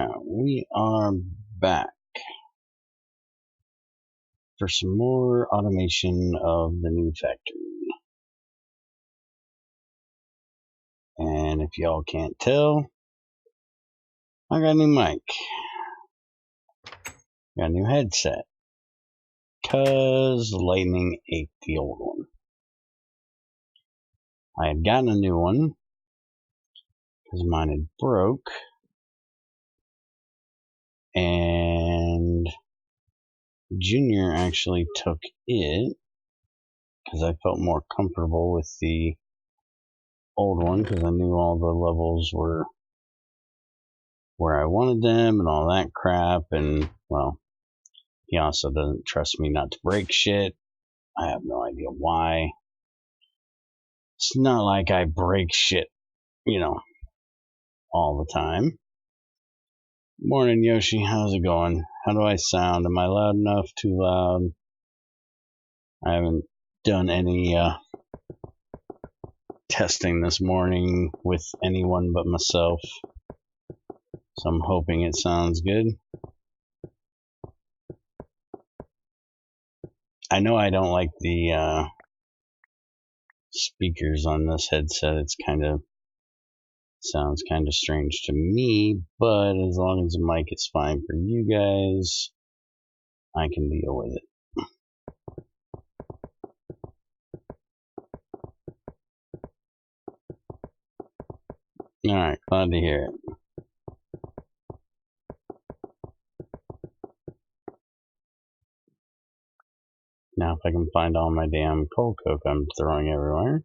Alright, we are back for some more automation of the new factory. And if y'all can't tell, I got a new mic. Got a new headset. Cause lightning ate the old one. I had gotten a new one because mine had broke. And Junior actually took it because I felt more comfortable with the old one because I knew all the levels were where I wanted them and all that crap. And well, he also doesn't trust me not to break shit. I have no idea why. It's not like I break shit, you know, all the time. Morning, Yoshi. How's it going? How do I sound? Am I loud enough? Too loud? I haven't done any testing this morning with anyone but myself, so I'm hoping it sounds good. I know I don't like the speakers on this headset. It's sounds kind of strange to me, but as long as the mic is fine for you guys, I can deal with it. Alright, glad to hear it. Now if I can find all my damn cold coke I'm throwing everywhere.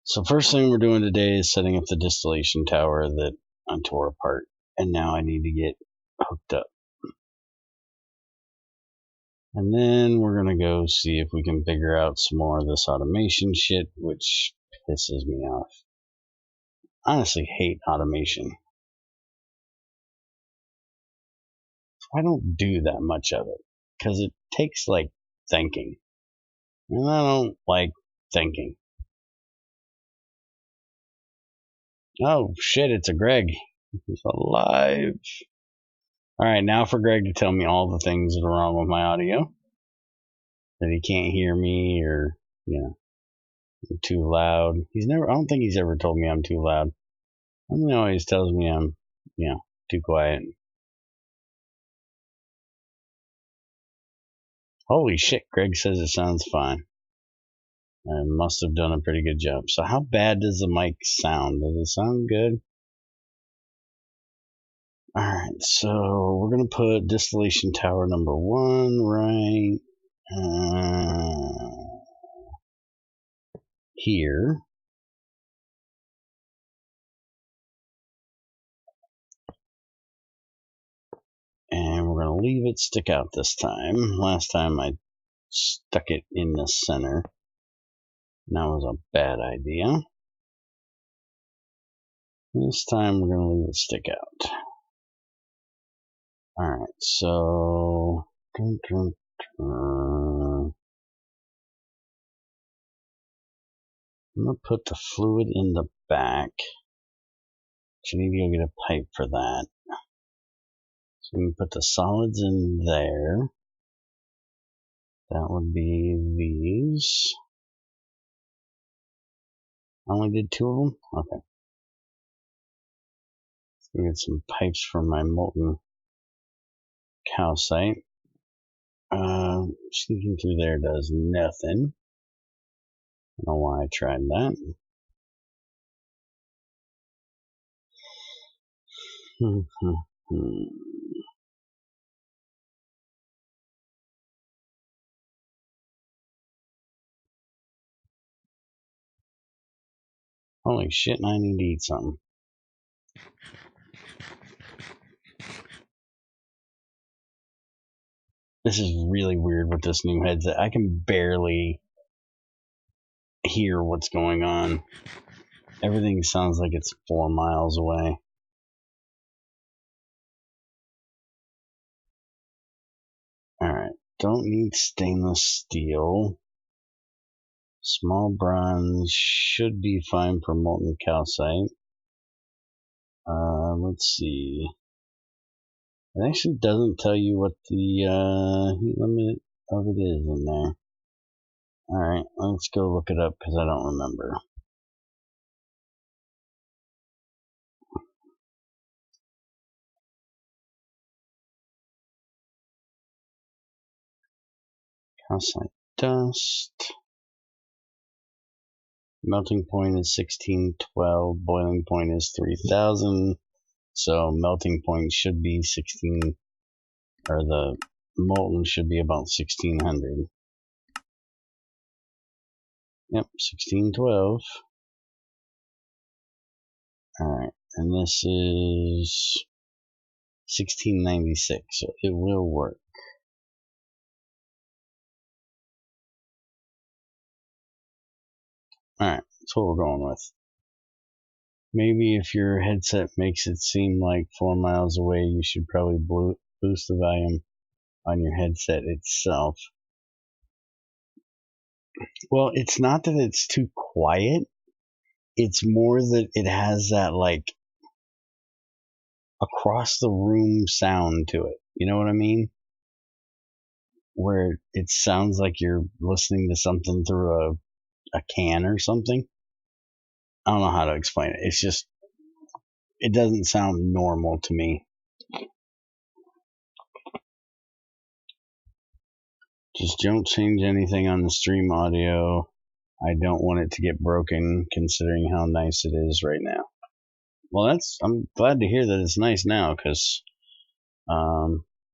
So first thing we're doing today is setting up the distillation tower that I tore apart, and now I need to get hooked up. And then we're gonna go see if we can figure out some more of this automation shit, which pisses me off. I honestly hate automation. I don't do that much of it because it takes like thinking, and I don't like thinking. Oh shit, it's a Greg. He's alive. Alright, now for Greg to tell me all the things that are wrong with my audio. That he can't hear me, or, you know, I'm too loud. I don't think he's ever told me I'm too loud. He always tells me I'm, you know, too quiet. Holy shit, Greg says it sounds fine. I must have done a pretty good job. So how bad does the mic sound? Does it sound good? Alright, so we're going to put Distillation Tower number 1 right here. And we're going to leave it stick out this time. Last time I stuck it in the center. That was a bad idea. This time we're going to leave it stick out. Alright, so I'm going to put the fluid in the back. So you need to go get a pipe for that. So we can put the solids in there. That would be these. I only did 2 of them? Okay. So get some pipes from my molten calcite. Sneaking through there does nothing. I don't know why I tried that. Holy shit, I need to eat something. This is really weird with this new headset. I can barely hear what's going on. Everything sounds like it's 4 miles away. Alright, don't need stainless steel. Small bronze should be fine for molten calcite. let's see. It actually doesn't tell you what the heat limit of it is in there. Alright, let's go look it up because I don't remember. Calcite dust. Melting point is 1612. Boiling point is 3000. So melting point should be 16, or the molten should be about 1600. Yep, 1612. Alright, and this is 1696, so it will work. Alright, that's what we're going with. Maybe if your headset makes it seem like 4 miles away, you should probably boost the volume on your headset itself. Well, it's not that it's too quiet. It's more that it has that, like, across the room sound to it. You know what I mean? Where it sounds like you're listening to something through a can or something. I don't know how to explain it. It's just, it doesn't sound normal to me. Just don't change anything on the stream audio. I don't want it to get broken considering how nice it is right now. Well, I'm glad to hear that it's nice now because I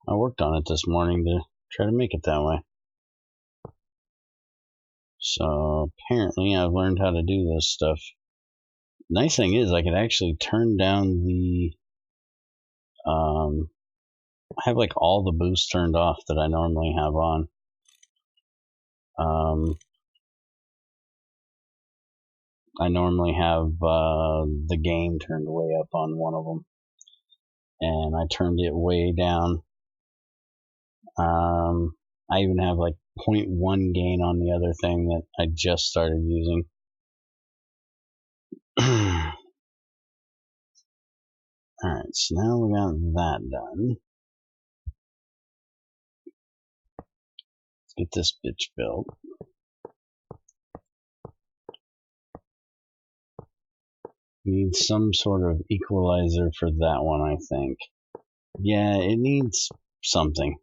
worked on it this morning to try to make it that way. So apparently I've learned how to do this stuff. Nice thing is I could actually turn down the I have like all the boost turned off that I normally have on. I normally have the gain turned way up on one of them, and I turned it way down. I even have like 0.1 gain on the other thing that I just started using. Alright, so now we got that done. Let's get this bitch built. Need some sort of equalizer for that one, I think. Yeah, it needs something.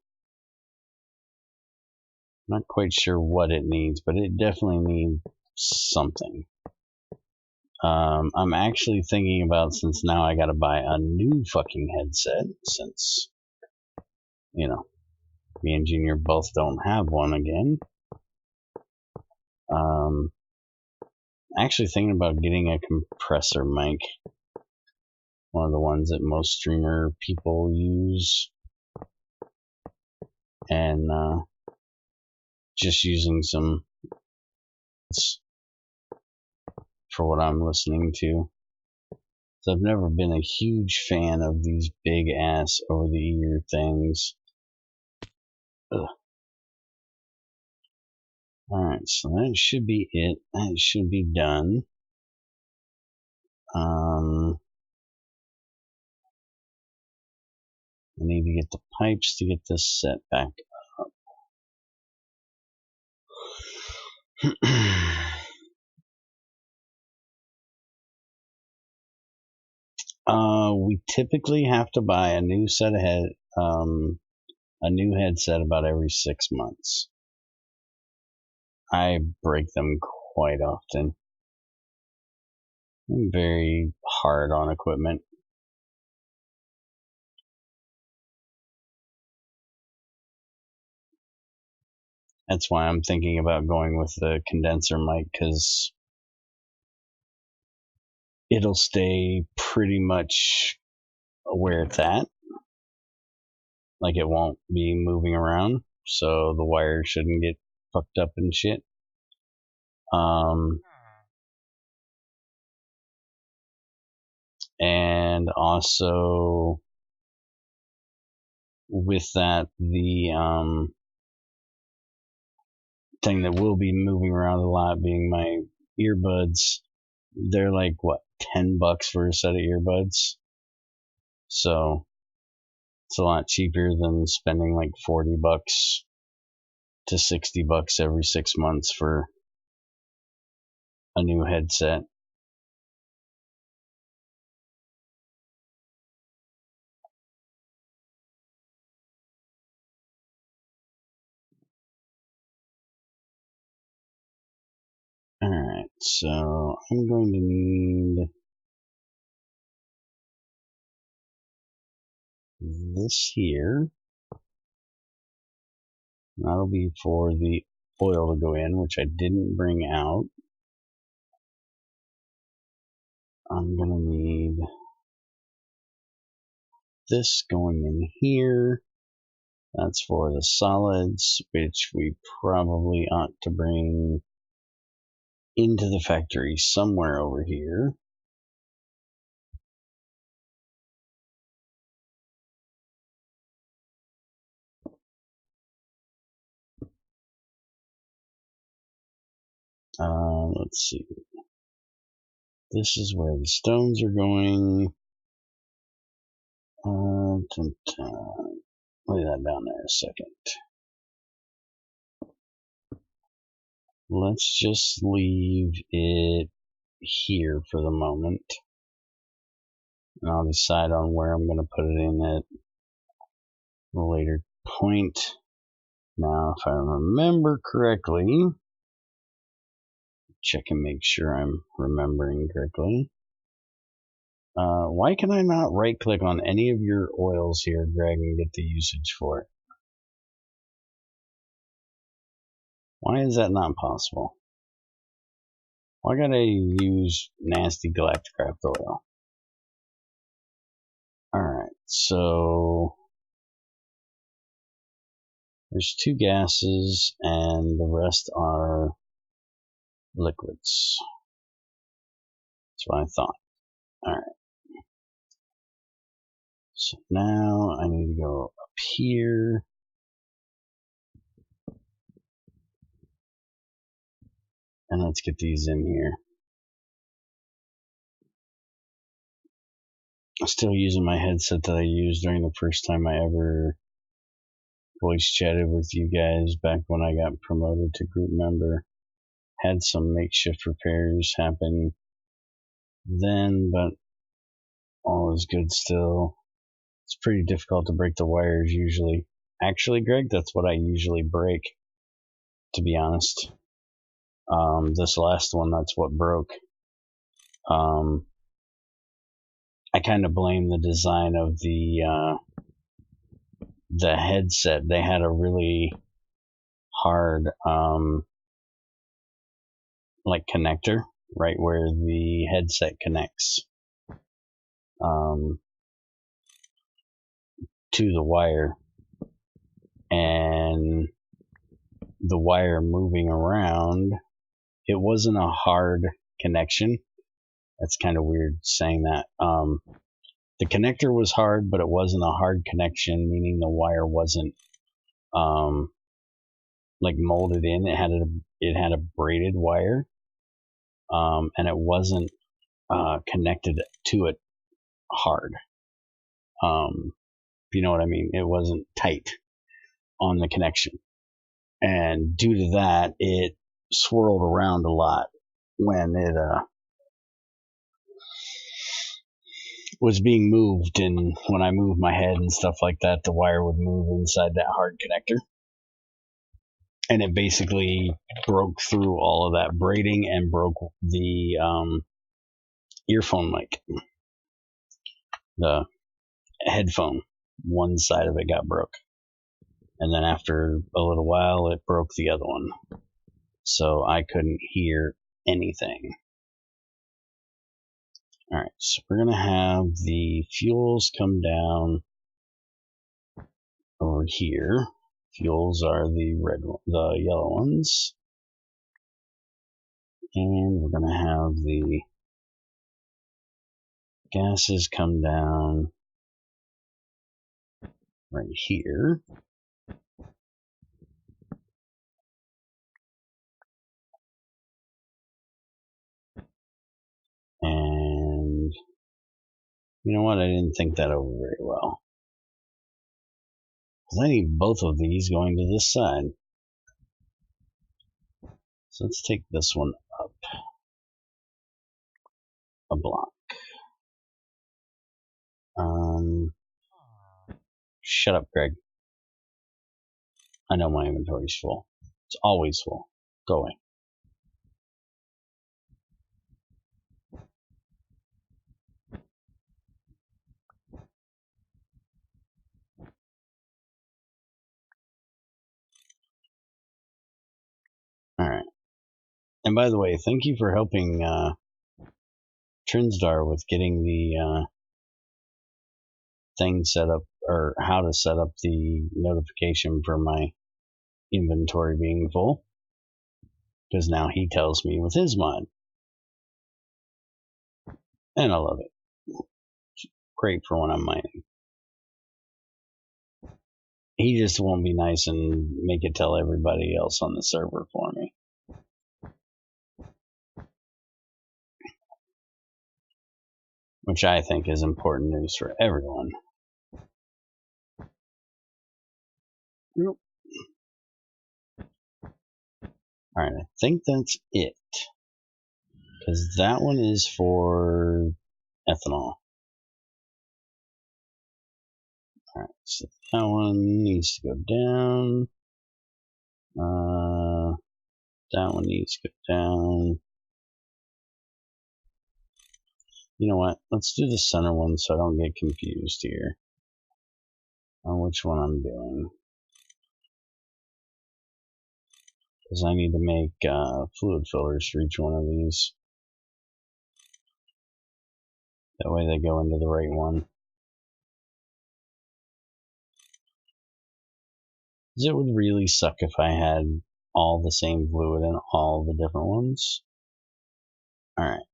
Not quite sure what it needs, but it definitely needs something. I'm actually thinking about, since now I gotta buy a new fucking headset, since, you know, me and Junior both don't have one again. Actually thinking about getting a compressor mic. One of the ones that most streamer people use. And, just using some for what I'm listening to. So I've never been a huge fan of these big ass over the ear things. Ugh. Alright, so that should be it. That should be done. I need to get the pipes to get this set back up. We typically have to buy a new set of a new headset about every 6 months. I break them quite often. I'm very hard on equipment. That's why I'm thinking about going with the condenser mic, because it'll stay pretty much where it's at. Like, it won't be moving around, so the wire shouldn't get fucked up and shit. And also with that, the thing that will be moving around a lot being my earbuds. They're like, what, $10 for a set of earbuds? So it's a lot cheaper than spending like $40 to $60 every 6 months for a new headset. Alright, so I'm going to need this here. That'll be for the oil to go in, which I didn't bring out. I'm going to need this going in here. That's for the solids, which we probably ought to bring into the factory somewhere over here. Let's see. This is where the stones are going. Lay that down there a second. Let's just leave it here for the moment. And I'll decide on where I'm going to put it in at a later point. Now, if I remember correctly, check and make sure I'm remembering correctly. Why can I not right click on any of your oils here, Greg, and get the usage for it? Why is that not possible? Why gotta use nasty Galacticraft oil? Alright, so there's 2 gases and the rest are liquids. That's what I thought. Alright. So now I need to go up here. And let's get these in here. I'm still using my headset that I used during the first time I ever voice chatted with you guys back when I got promoted to group member. Had some makeshift repairs happen then, but all is good still. It's pretty difficult to break the wires usually. Actually, Greg, that's what I usually break, to be honest. This last one, that's what broke. I kind of blame the design of the headset. They had a really hard like connector right where the headset connects to the wire, and the wire moving around, it wasn't a hard connection. That's kind of weird saying that. The connector was hard, but it wasn't a hard connection, meaning the wire wasn't like molded in. It had a braided wire, and it wasn't connected to it hard. If you know what I mean, it wasn't tight on the connection, and due to that, it swirled around a lot when it was being moved, and when I moved my head and stuff like that, the wire would move inside that hard connector, and it basically broke through all of that braiding and broke the earphone mic. The headphone, one side of it got broke, and then after a little while it broke the other one, so I couldn't hear anything. Alright, so we're gonna have the fuels come down over here. Fuels are the yellow ones, and we're gonna have the gases come down right here. And You know what? I didn't think that over very well. Because I need both of these going to this side. So let's take this one up a block. Shut up, Greg. I know my inventory's full. It's always full. Go away. Alright. And by the way, thank you for helping Trinsdar with getting the thing set up, or how to set up the notification for my inventory being full. Because now he tells me with his mod. And I love it. It's great for when I'm mining. He just won't be nice and make it tell everybody else on the server for me. Which I think is important news for everyone. Nope. Alright, I think that's it. Because that one is for ethanol. Alright, so that one needs to go down. That one needs to go down. You know what? Let's do the center one so I don't get confused here on which one I'm doing. Because I need to make fluid filters for each one of these. That way they go into the right one. Because it would really suck if I had all the same fluid in all the different ones. Alright.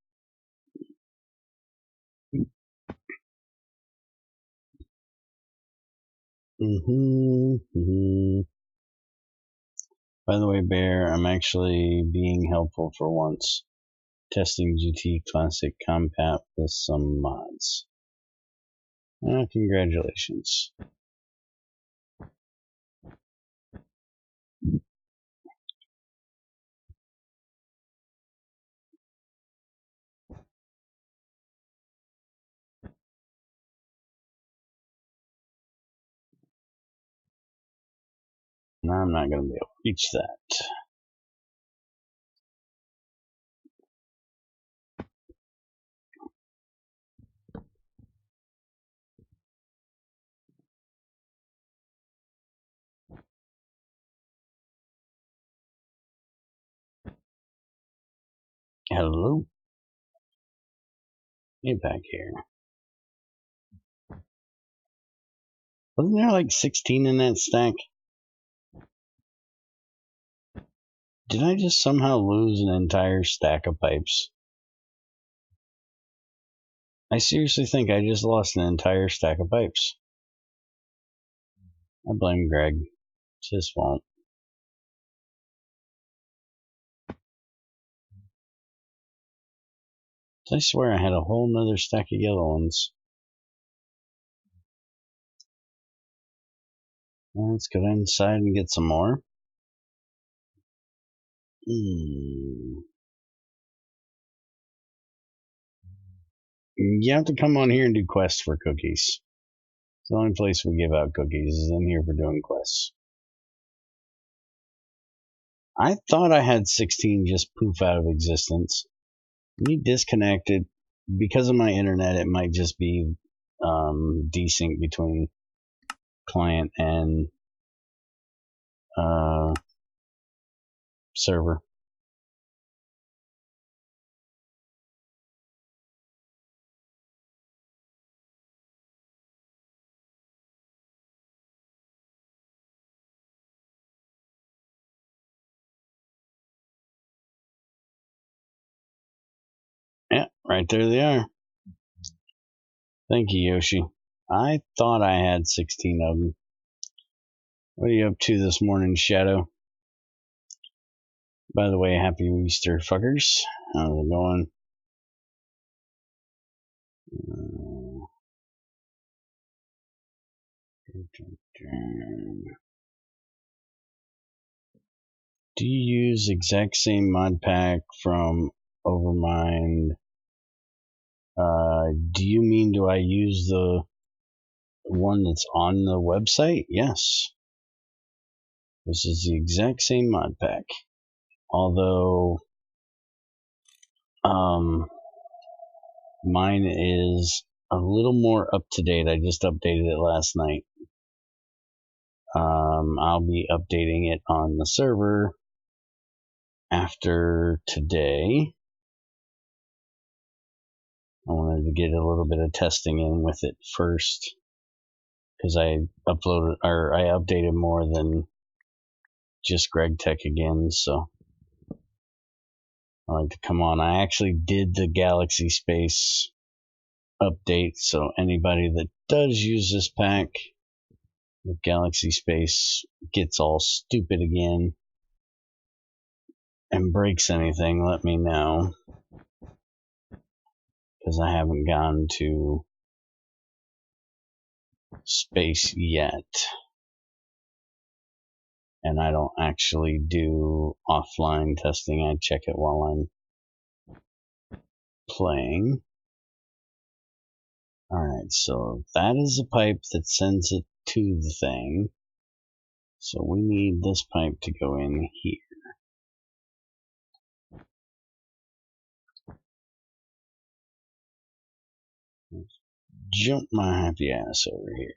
By the way, Bear, I'm actually being helpful for once. Testing GT Classic Compact with some mods. Congratulations. Now I'm not going to be able to reach that. Hello? Get back here. Wasn't there like 16 in that stack? Did I just somehow lose an entire stack of pipes? I seriously think I just lost an entire stack of pipes. I blame Greg. It's his fault. I swear I had a whole nother stack of yellow ones. Well, let's go inside and get some more. You have to come on here and do quests for cookies. It's the only place we give out cookies is in here for doing quests. I thought I had 16 just poof out of existence. Me disconnected. Because of my internet, it might just be desync between client and server. Yeah, right there they are. Thank you, Yoshi. I thought I had 16 of them. What are you up to this morning, Shadow? By the way, happy Easter, fuckers. How's it going? Do you use exact same mod pack from Overmind? Do you mean, do I use the one that's on the website? Yes. This is the exact same mod pack. Although, mine is a little more up to date. I just updated it last night. I'll be updating it on the server after today. I wanted to get a little bit of testing in with it first, because I updated more than just GregTech again, so I like to come on. I actually did the Galaxy Space update, so anybody that does use this pack with Galaxy Space gets all stupid again and breaks anything, let me know, because I haven't gone to space yet, and I don't actually do offline testing. I check it while I'm playing. Alright, so that is the pipe that sends it to the thing. So we need this pipe to go in here. Let's jump my happy ass over here.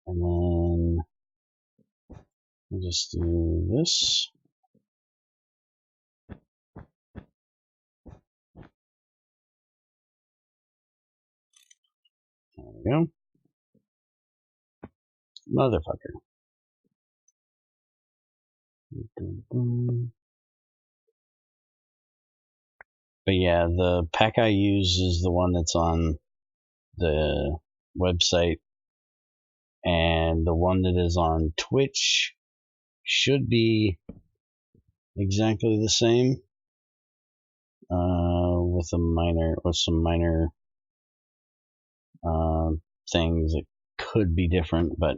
And then we'll just do this. There we go. Motherfucker. But yeah, the pack I use is the one that's on the website, and the one that is on Twitch should be exactly the same, with some minor things that could be different, but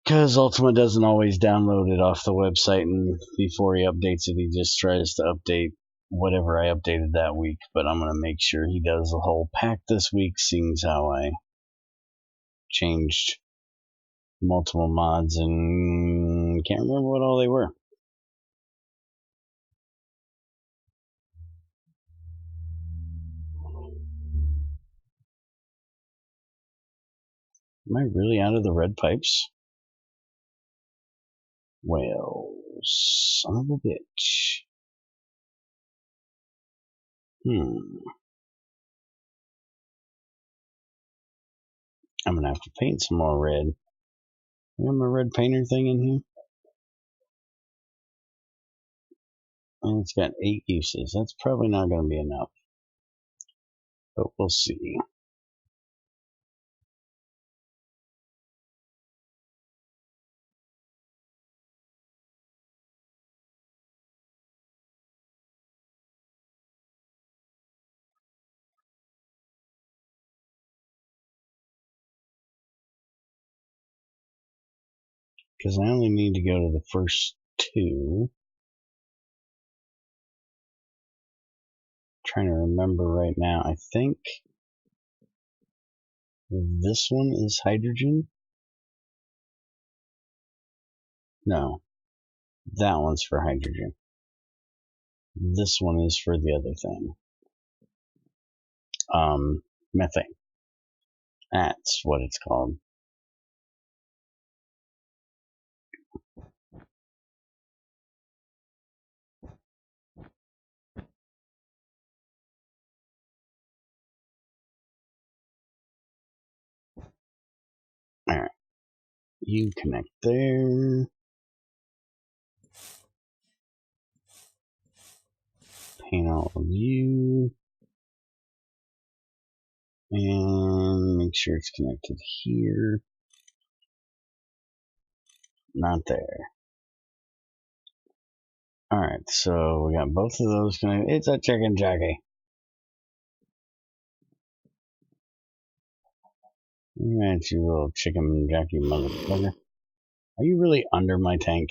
because Ultima doesn't always download it off the website, and before he updates it, he just tries to update whatever I updated that week. But I'm going to make sure he does the whole pack this week, seeing as how I changed multiple mods and can't remember what all they were. Am I really out of the red pipes? Well, son of a bitch. I'm gonna have to paint some more red. I got my red painter thing in here. And it's got 8 uses. That's probably not gonna be enough, but we'll see. Because I only need to go to the first 2. Trying to remember right now. I think this one is hydrogen. No, that one's for hydrogen. This one is for the other thing. Methane. That's what it's called. Alright. You connect there. Paint all of you. And make sure it's connected here. Not there. Alright, so we got both of those connected. It's a chicken jockey. That's you little chicken jockey motherfucker. Are you really under my tank?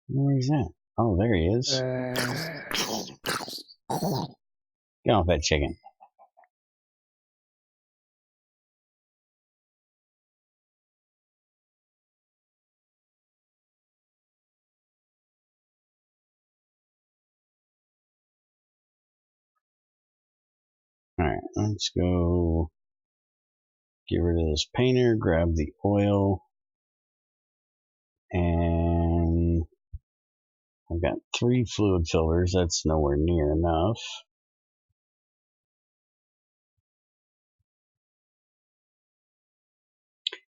Where is that? Oh, there he is. Get off that chicken. Alright, let's go get rid of this painter, grab the oil, and I've got 3 fluid filters. That's nowhere near enough.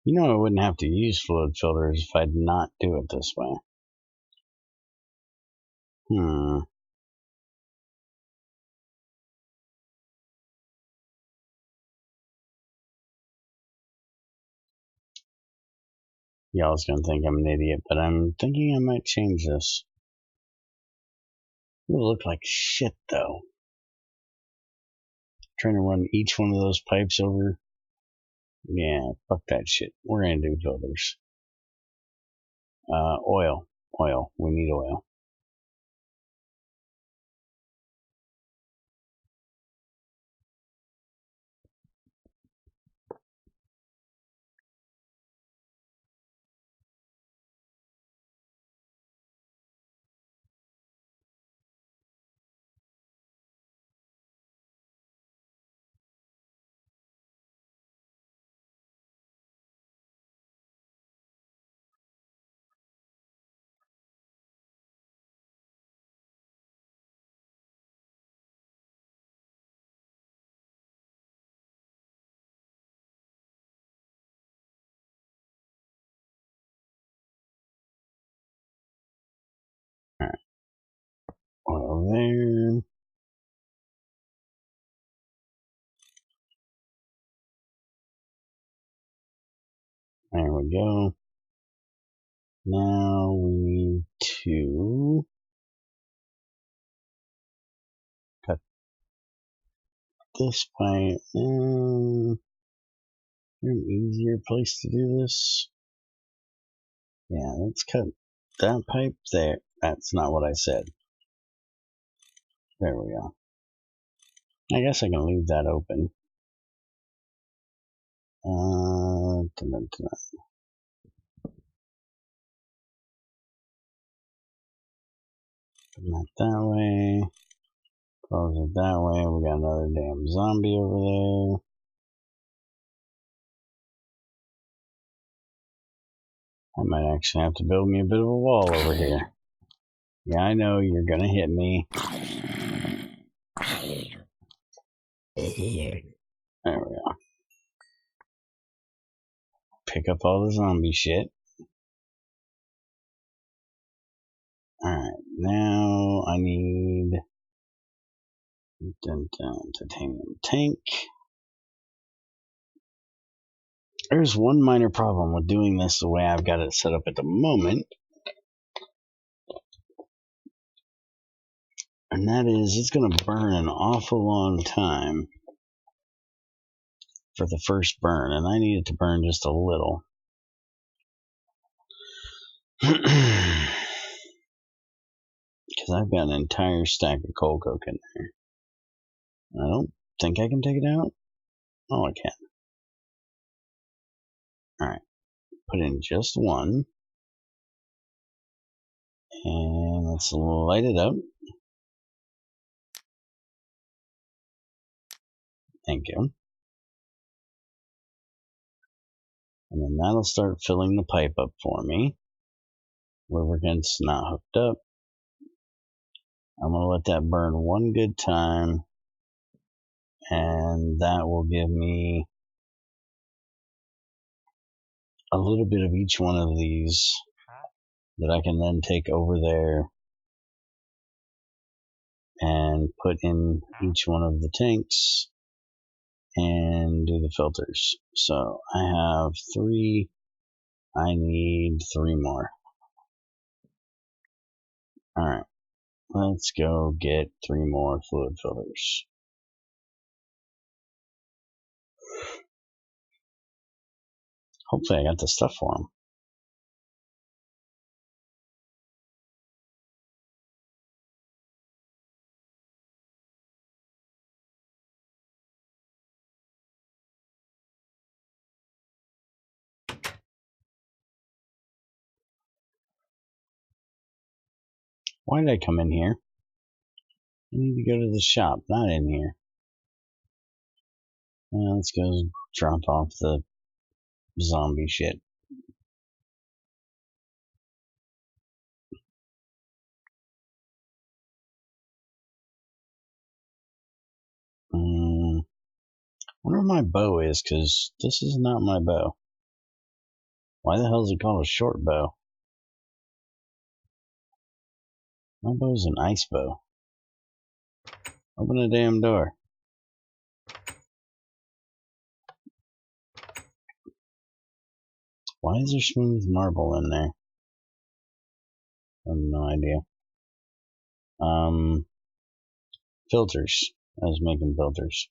You know I wouldn't have to use fluid filters if I'd not do it this way. Y'all's gonna think I'm an idiot, but I'm thinking I might change this. It will look like shit though. Trying to run each one of those pipes over. Yeah, fuck that shit. We're gonna do filters. Oil. Oil. We need oil. Alright. Oil there. There we go. Now we need to cut this pipe. Is there an easier place to do this? Yeah, let's cut that pipe there. That's not what I said. There we go. I guess I can leave that open. Not that way. Close it that way. We got another damn zombie over there. I might actually have to build me a bit of a wall over here. Yeah, I know you're gonna hit me. There we go. Pick up all the zombie shit. Alright, now I need titanium tank. There's one minor problem with doing this the way I've got it set up at the moment. And that is, it's going to burn an awful long time for the first burn. And I need it to burn just a little. Because I've got an entire stack of coal coke in there. I don't think I can take it out. Oh, I can. Alright. Put in just one. And let's light it up. Thank you. And then that'll start filling the pipe up for me. Lubricant's not hooked up. I'm going to let that burn one good time. And that will give me a little bit of each one of these that I can then take over there and put in each one of the tanks and do the filters. So I have 3. I need 3 more. Alright, let's go get 3 more fluid filters. Hopefully I got the stuff for him. Why did I come in here? I need to go to the shop, not in here. Let's go drop off the zombie shit. I wonder where my bow is, because this is not my bow. Why the hell is it called a short bow? My bow's an ice bow. Open the damn door. Why is there smooth marble in there? I have no idea. Filters. I was making filters.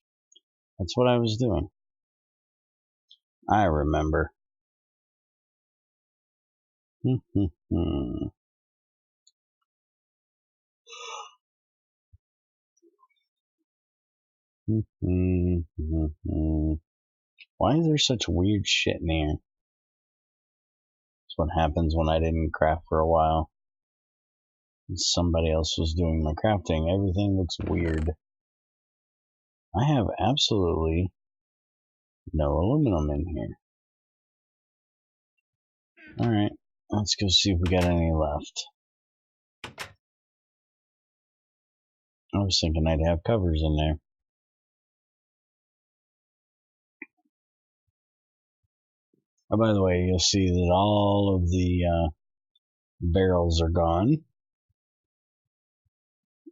That's what I was doing. I remember. Why is there such weird shit in here? That's what happens when I didn't craft for a while. Somebody else was doing my crafting. Everything looks weird. I have absolutely no aluminum in here. Alright, let's go see if we got any left. I was thinking I'd have covers in there. Oh, by the way, you'll see that all of the barrels are gone.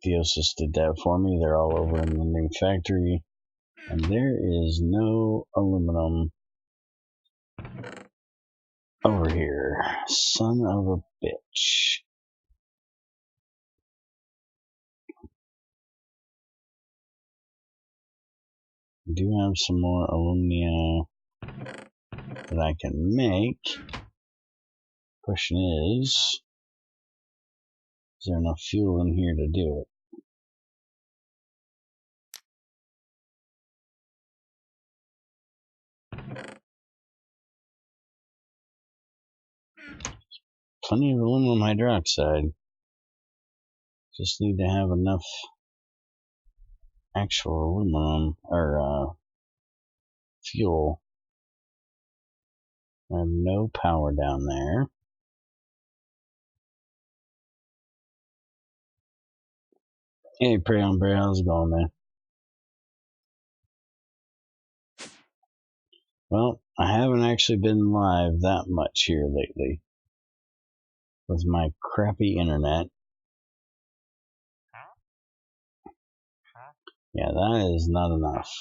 Theosis did that for me. They're all over in the new factory. And there is no aluminum over here. Son of a bitch. I do have some more alumina that I can make. Question is there enough fuel in here to do it? Plenty of aluminum hydroxide. Just need to have enough actual aluminum or fuel. I have no power down there. Hey, Prey on Prey, how's it going, man? Well, I haven't actually been live that much here lately with my crappy internet. Yeah, that is not enough.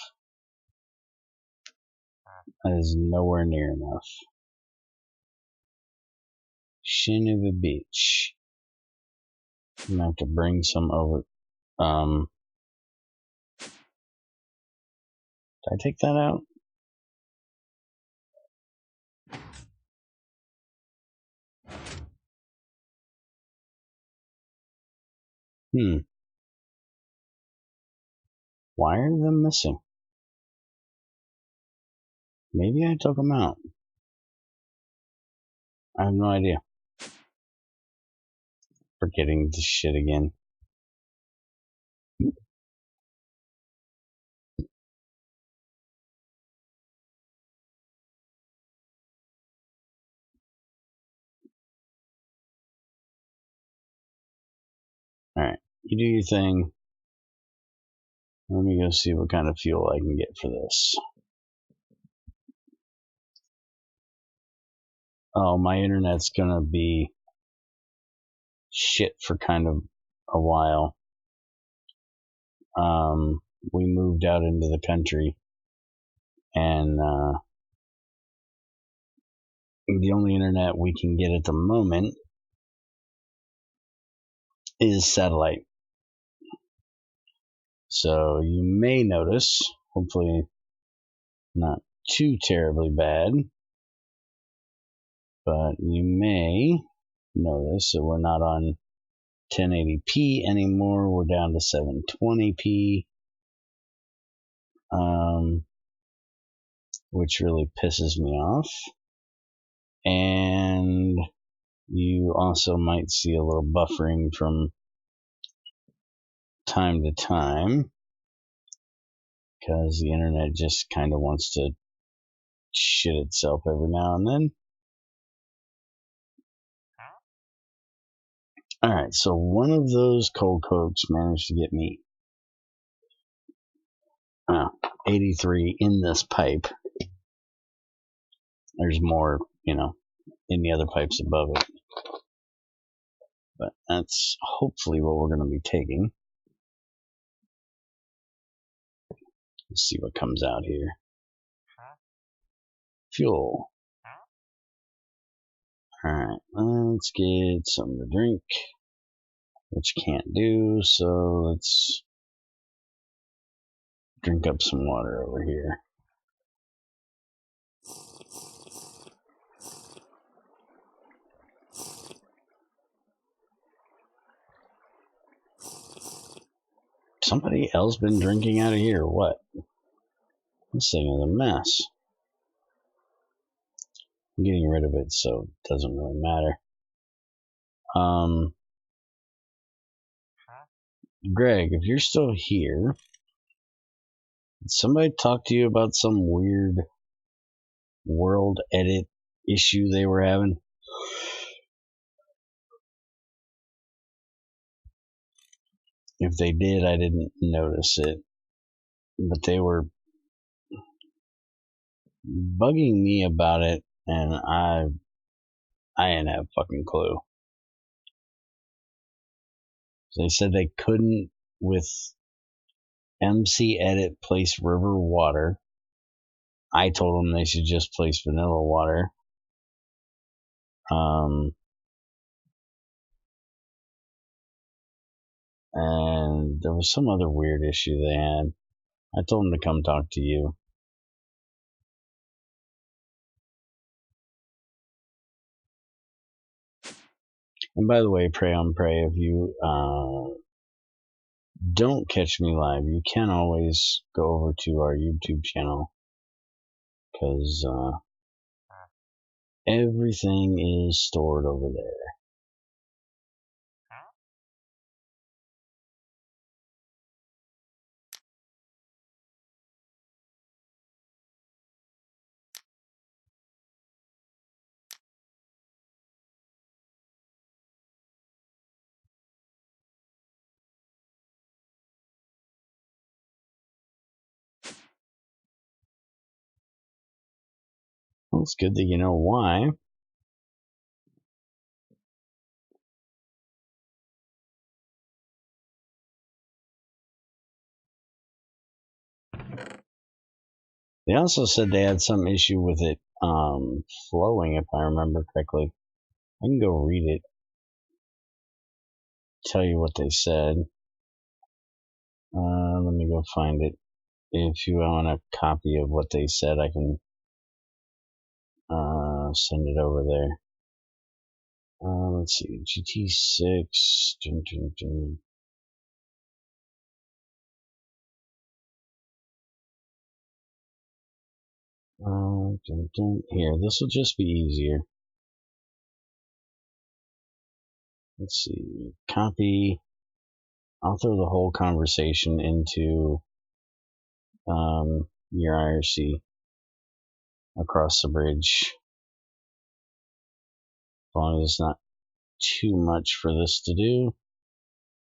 That is nowhere near enough. Shin of a bitch. I'm gonna have to bring some over. Did I take that out? Why are them missing? Maybe I took them out. I have no idea. Forgetting this shit again. Alright, you do your thing. Let me go see what kind of fuel I can get for this. Oh, my internet's gonna be shit for kind of a while. We moved out into the country, and the only internet we can get at the moment is satellite. So you may notice, hopefully not too terribly bad, But you may notice that we're not on 1080p anymore. We're down to 720p, which really pisses me off. And you also might see a little buffering from time to time because the internet just kind of wants to shit itself every now and then. Alright, so one of those cold cokes managed to get me 83 in this pipe. There's more, in the other pipes above it. But that's hopefully what we're going to be taking. Let's see what comes out here. Fuel. Alright, let's get something to drink. Which can't do, so let's drink up some water over here. Somebody else been drinking out of here, or what? This thing is a mess. I'm getting rid of it, so it doesn't really matter. Greg, if you're still here, did somebody talk to you about some weird world edit issue they were having? If they did, I didn't notice it. But they were bugging me about it, and I didn't have a fucking clue. They said they couldn't, with MC Edit, place river water. I told them they should just place vanilla water. And there was some other weird issue they had. I told them to come talk to you. And by the way, Pray on Pray, if you don't catch me live, you can always go over to our YouTube channel, because everything is stored over there. Well, it's good that you know why. They also said they had some issue with it flowing, if I remember correctly. I can go read it, tell you what they said. Let me go find it. If you want a copy of what they said, I can send it over there. Let's see, GT6. Here, this will just be easier. Let's see, copy. I'll throw the whole conversation into your IRC across the bridge. As long as it's not too much for this to do.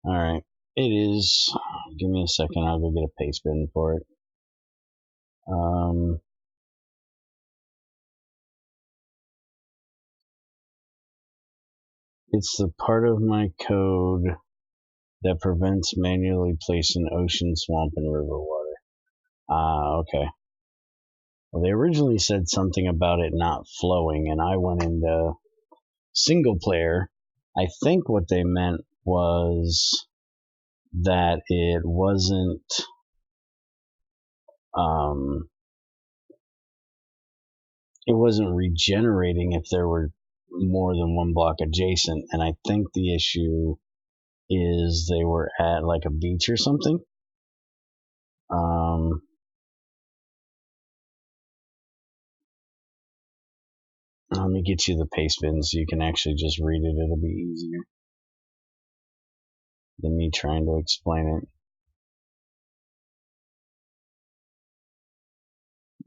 Alright, it is. Give me a second, I'll go get a paste bin for it. It's the part of my code that prevents manually placing ocean, swamp, and river water. Okay. Well, they originally said something about it not flowing, and I went into single player. I think what they meant was that it wasn't regenerating if there were more than one block adjacent, and I think the issue is they were at like a beach or something. Let me get you the paste bin so you can actually just read it. It'll be easier than me trying to explain it.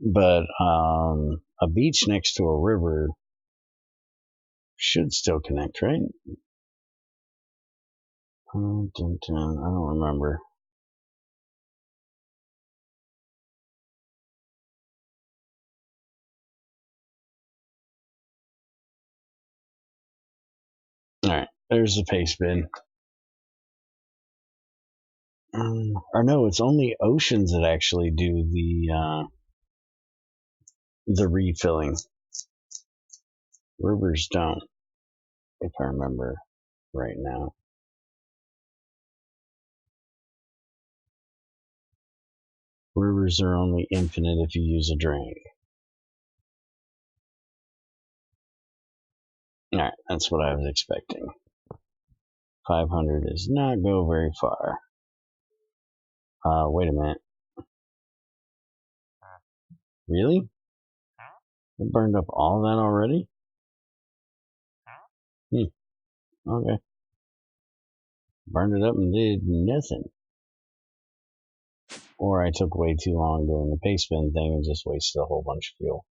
But a beach next to a river should still connect, right? I don't remember. Alright, there's the paste bin. Or no, it's only oceans that actually do the refilling. Rivers don't, if I remember right now. Rivers are only infinite if you use a drain. Alright, that's what I was expecting. 500 does not go very far. Wait a minute. Really? It burned up all that already? Okay. Burned it up and did nothing. Or I took way too long doing the paste bin thing and just wasted a whole bunch of fuel.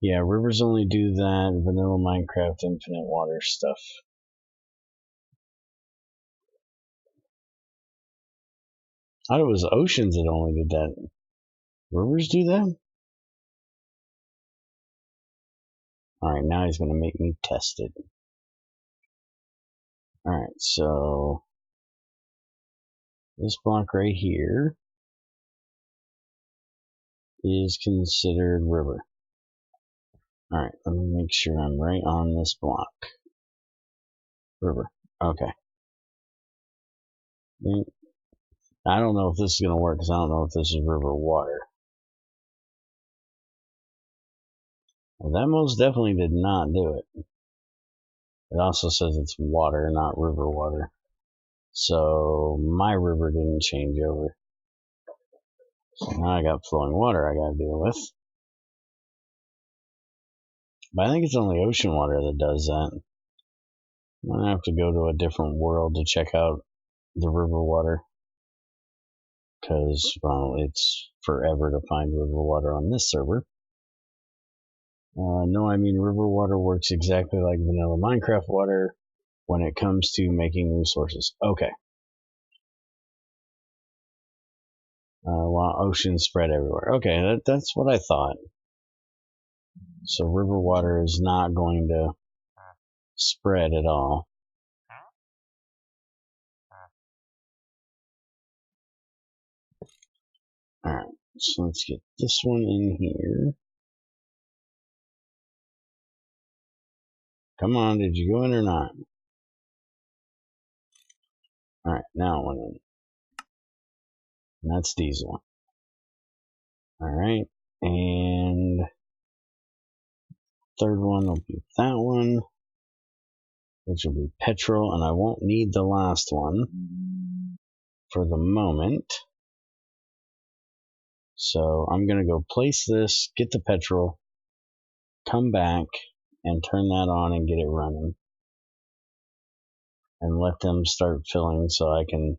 Yeah, rivers only do that. Vanilla Minecraft infinite water stuff. I thought it was oceans that only did that. Rivers do that? Alright, now he's going to make me test it. Alright, so this block right here is considered river. Alright, let me make sure I'm right on this block. River. Okay. I don't know if this is going to work because I don't know if this is river water. Well, that most definitely did not do it. It also says it's water, not river water. So my river didn't change over. So now I got flowing water I got to deal with. But I think it's only ocean water that does that. I'm going to have to go to a different world to check out the river water. Because, well, it's forever to find river water on this server. No, I mean river water works exactly like vanilla Minecraft water when it comes to making new sources. Okay. While oceans spread everywhere. Okay, that's what I thought. So river water is not going to spread at all. Alright, so let's get this one in here. Come on, did you go in or not? Alright, now it went in. And that's diesel. Alright, and third one will be that one, which will be petrol, and I won't need the last one for the moment. So I'm going to go place this, get the petrol, come back, and turn that on and get it running. And let them start filling so I can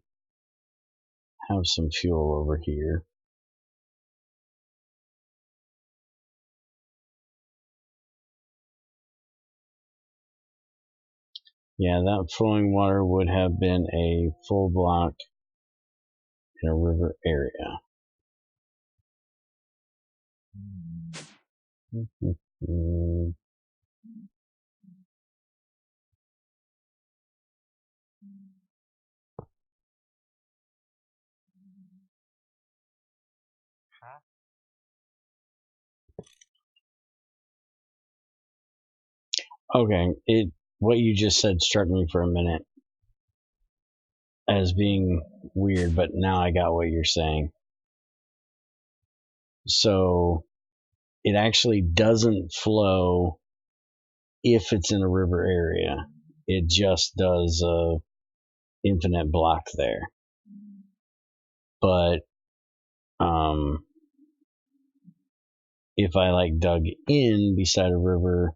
have some fuel over here. Yeah, that flowing water would have been a full block in a river area. Okay, what you just said struck me for a minute as being weird, but now I got what you're saying. So it actually doesn't flow if it's in a river area. It just does a infinite block there. But if I like dug in beside a river,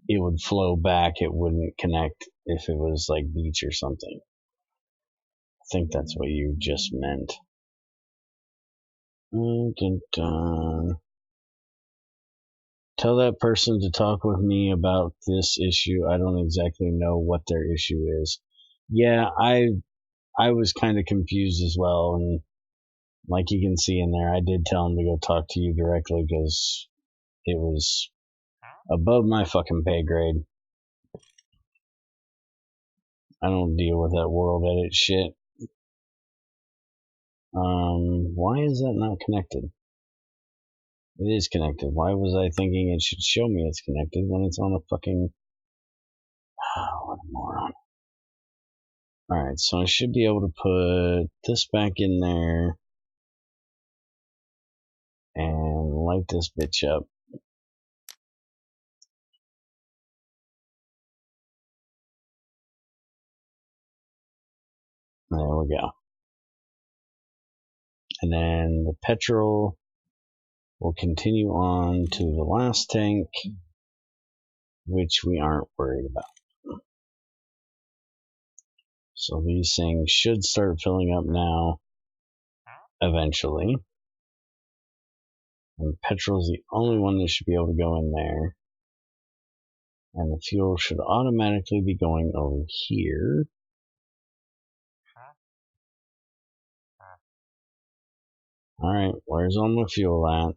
it would flow back. It wouldn't connect if it was like beach or something. I think that's what you just meant. Dun, dun, dun. Tell that person to talk with me about this issue. I don't exactly know what their issue is. Yeah, I was kind of confused as well, and like you can see in there, I did tell him to go talk to you directly because it was above my fucking pay grade. I don't deal with that world edit shit. Why is that not connected? It is connected. Why was I thinking it should show me it's connected when it's on a fucking... Oh, what a moron. Alright, so I should be able to put this back in there and light this bitch up. There we go. And then the petrol will continue on to the last tank, which we aren't worried about. So these things should start filling up now, eventually. And petrol's the only one that should be able to go in there. And the fuel should automatically be going over here. Alright, where's all my fuel at?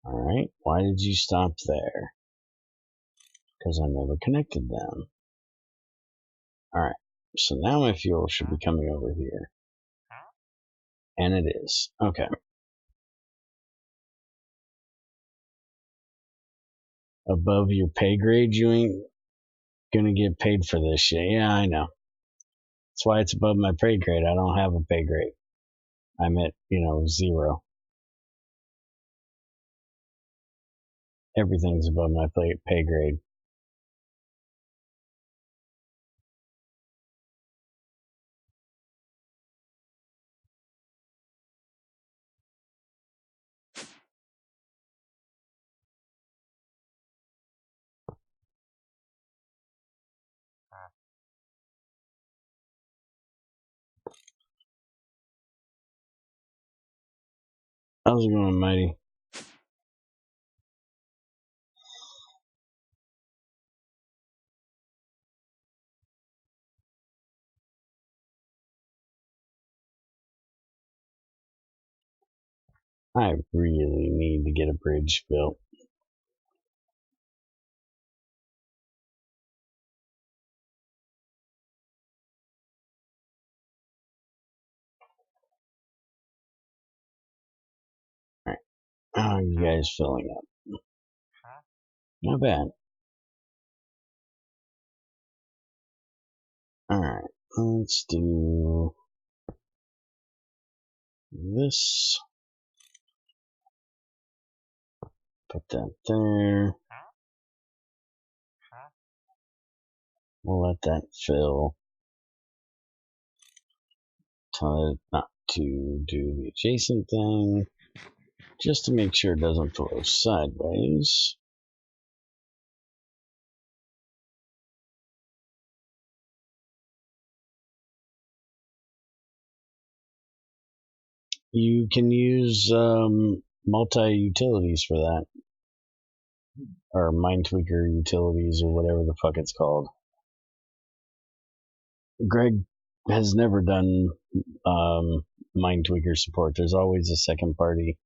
Alright, why did you stop there? Because I never connected them. Alright, so now my fuel should be coming over here. And it is. Okay. Above your pay grade, you ain't gonna get paid for this shit. Yeah, I know. That's why it's above my pay grade. I don't have a pay grade. I'm at, 0. Everything's above my pay grade. How's it going, Mighty? I really need to get a bridge built. Alright. How are you guys filling up? Not bad. Alright. Let's do this. Put that there. We'll let that fill. Tell it not to do the adjacent thing, just to make sure it doesn't flow sideways. You can use multi-utilities for that. Or Mindtweaker utilities, or whatever the fuck it's called. Greg has never done Mindtweaker support. There's always a second party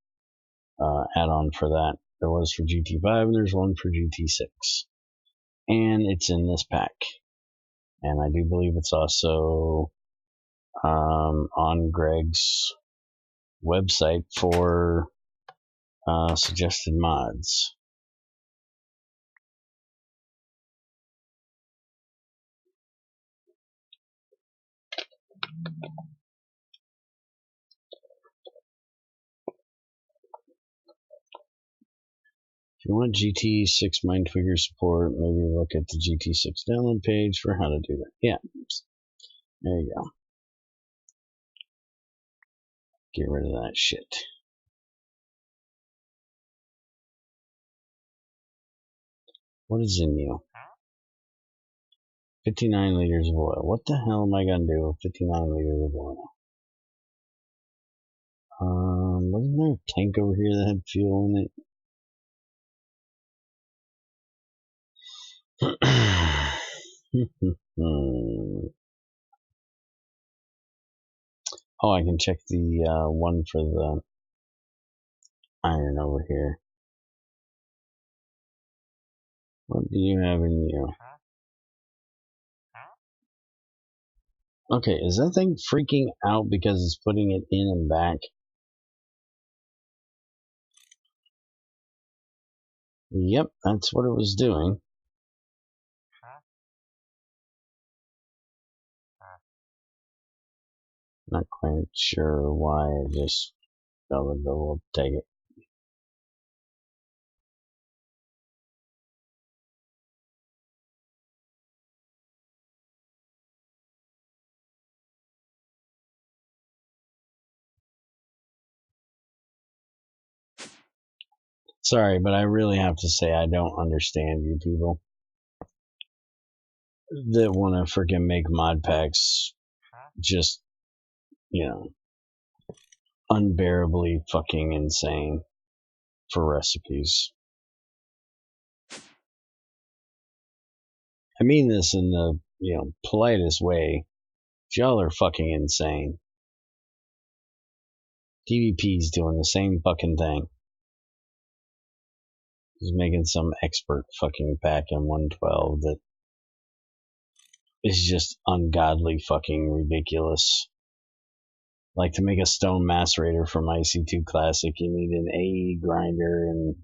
add-on for that. There was for GT5 and there's one for GT6. And it's in this pack. And I do believe it's also on Greg's website for suggested mods. If you want GT6 Mindtwigger support, maybe look at the GT6 download page for how to do that. Yeah, there you go. Get rid of that shit. What is in you? 59 liters of oil. What the hell am I gonna do with 59 liters of oil? Wasn't there a tank over here that had fuel in it? Oh, I can check the one for the iron over here. What do you have in you? Okay, is that thing freaking out because it's putting it in and back? Yep, that's what it was doing. Not quite sure why, I just felt like we'll take it. Sorry, but I really have to say I don't understand you people that want to freaking make mod packs just, you know, unbearably fucking insane for recipes. I mean this in the, you know, politest way. Y'all are fucking insane. DVP's doing the same fucking thing. He's making some expert fucking pack in 112 that is just ungodly fucking ridiculous. Like, to make a stone macerator from IC2 Classic, you need an AE grinder and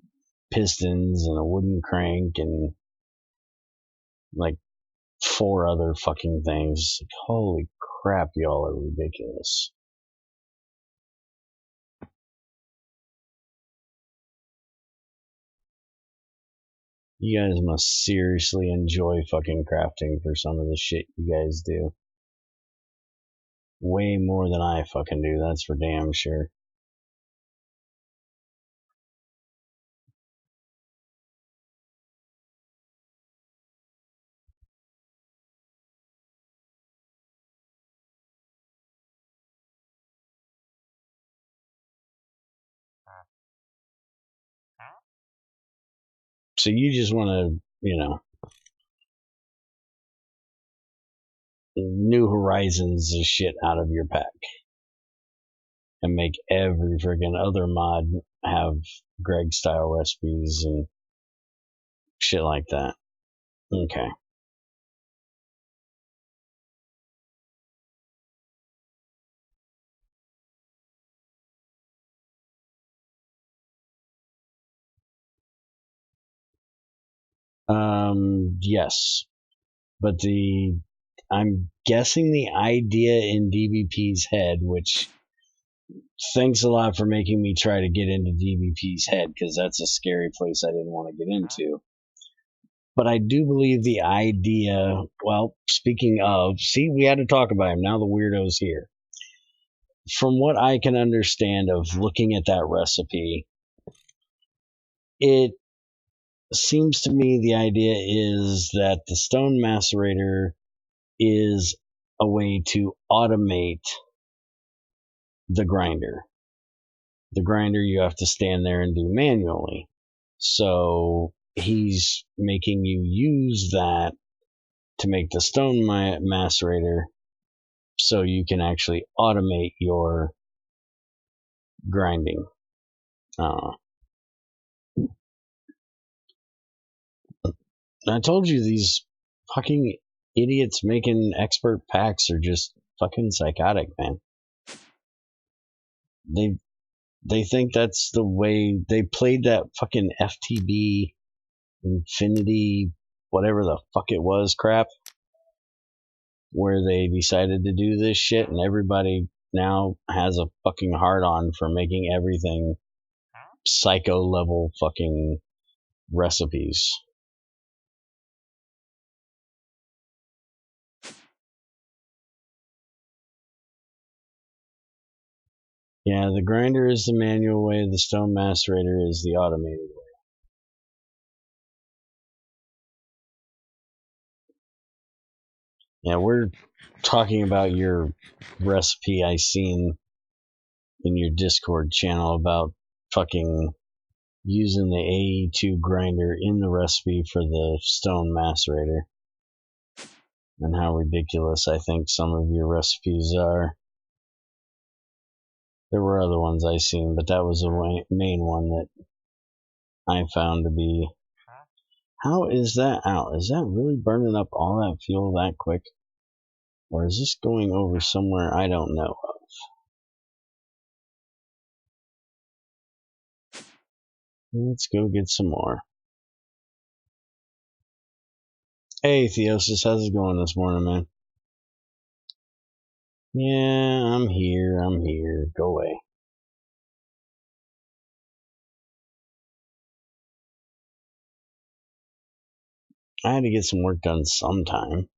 pistons and a wooden crank and like 4 other fucking things. Like, holy crap, y'all are ridiculous. You guys must seriously enjoy fucking crafting for some of the shit you guys do. Way more than I fucking do, that's for damn sure. So you just want to, you know, new horizons the shit out of your pack and make every friggin' other mod have Greg style recipes and shit like that. Okay. Yes, but I'm guessing the idea in DBP's head, which thanks a lot for making me try to get into DBP's head, because that's a scary place I didn't want to get into. But I do believe the idea, well, speaking of, see, we had to talk about him, now the weirdo's here. From what I can understand of looking at that recipe, it seems to me the idea is that the stone macerator is a way to automate the grinder. The grinder you have to stand there and do manually. So he's making you use that to make the stone macerator so you can actually automate your grinding. I told you these fucking idiots making expert packs are just fucking psychotic, man. They think that's the way. They played that fucking FTB Infinity whatever the fuck it was crap, where they decided to do this shit and everybody now has a fucking hard on for making everything psycho level fucking recipes. Yeah, the grinder is the manual way, the stone macerator is the automated way. Yeah, we're talking about your recipe I seen in your Discord channel about fucking using the AE2 grinder in the recipe for the stone macerator. And how ridiculous I think some of your recipes are. There were other ones I seen, but that was the main one that I found to be... How is that out? Is that really burning up all that fuel that quick? Or is this going over somewhere I don't know of? Let's go get some more. Hey, Theosis, how's it going this morning, man? Yeah, I'm here. Go away. I had to get some work done sometime.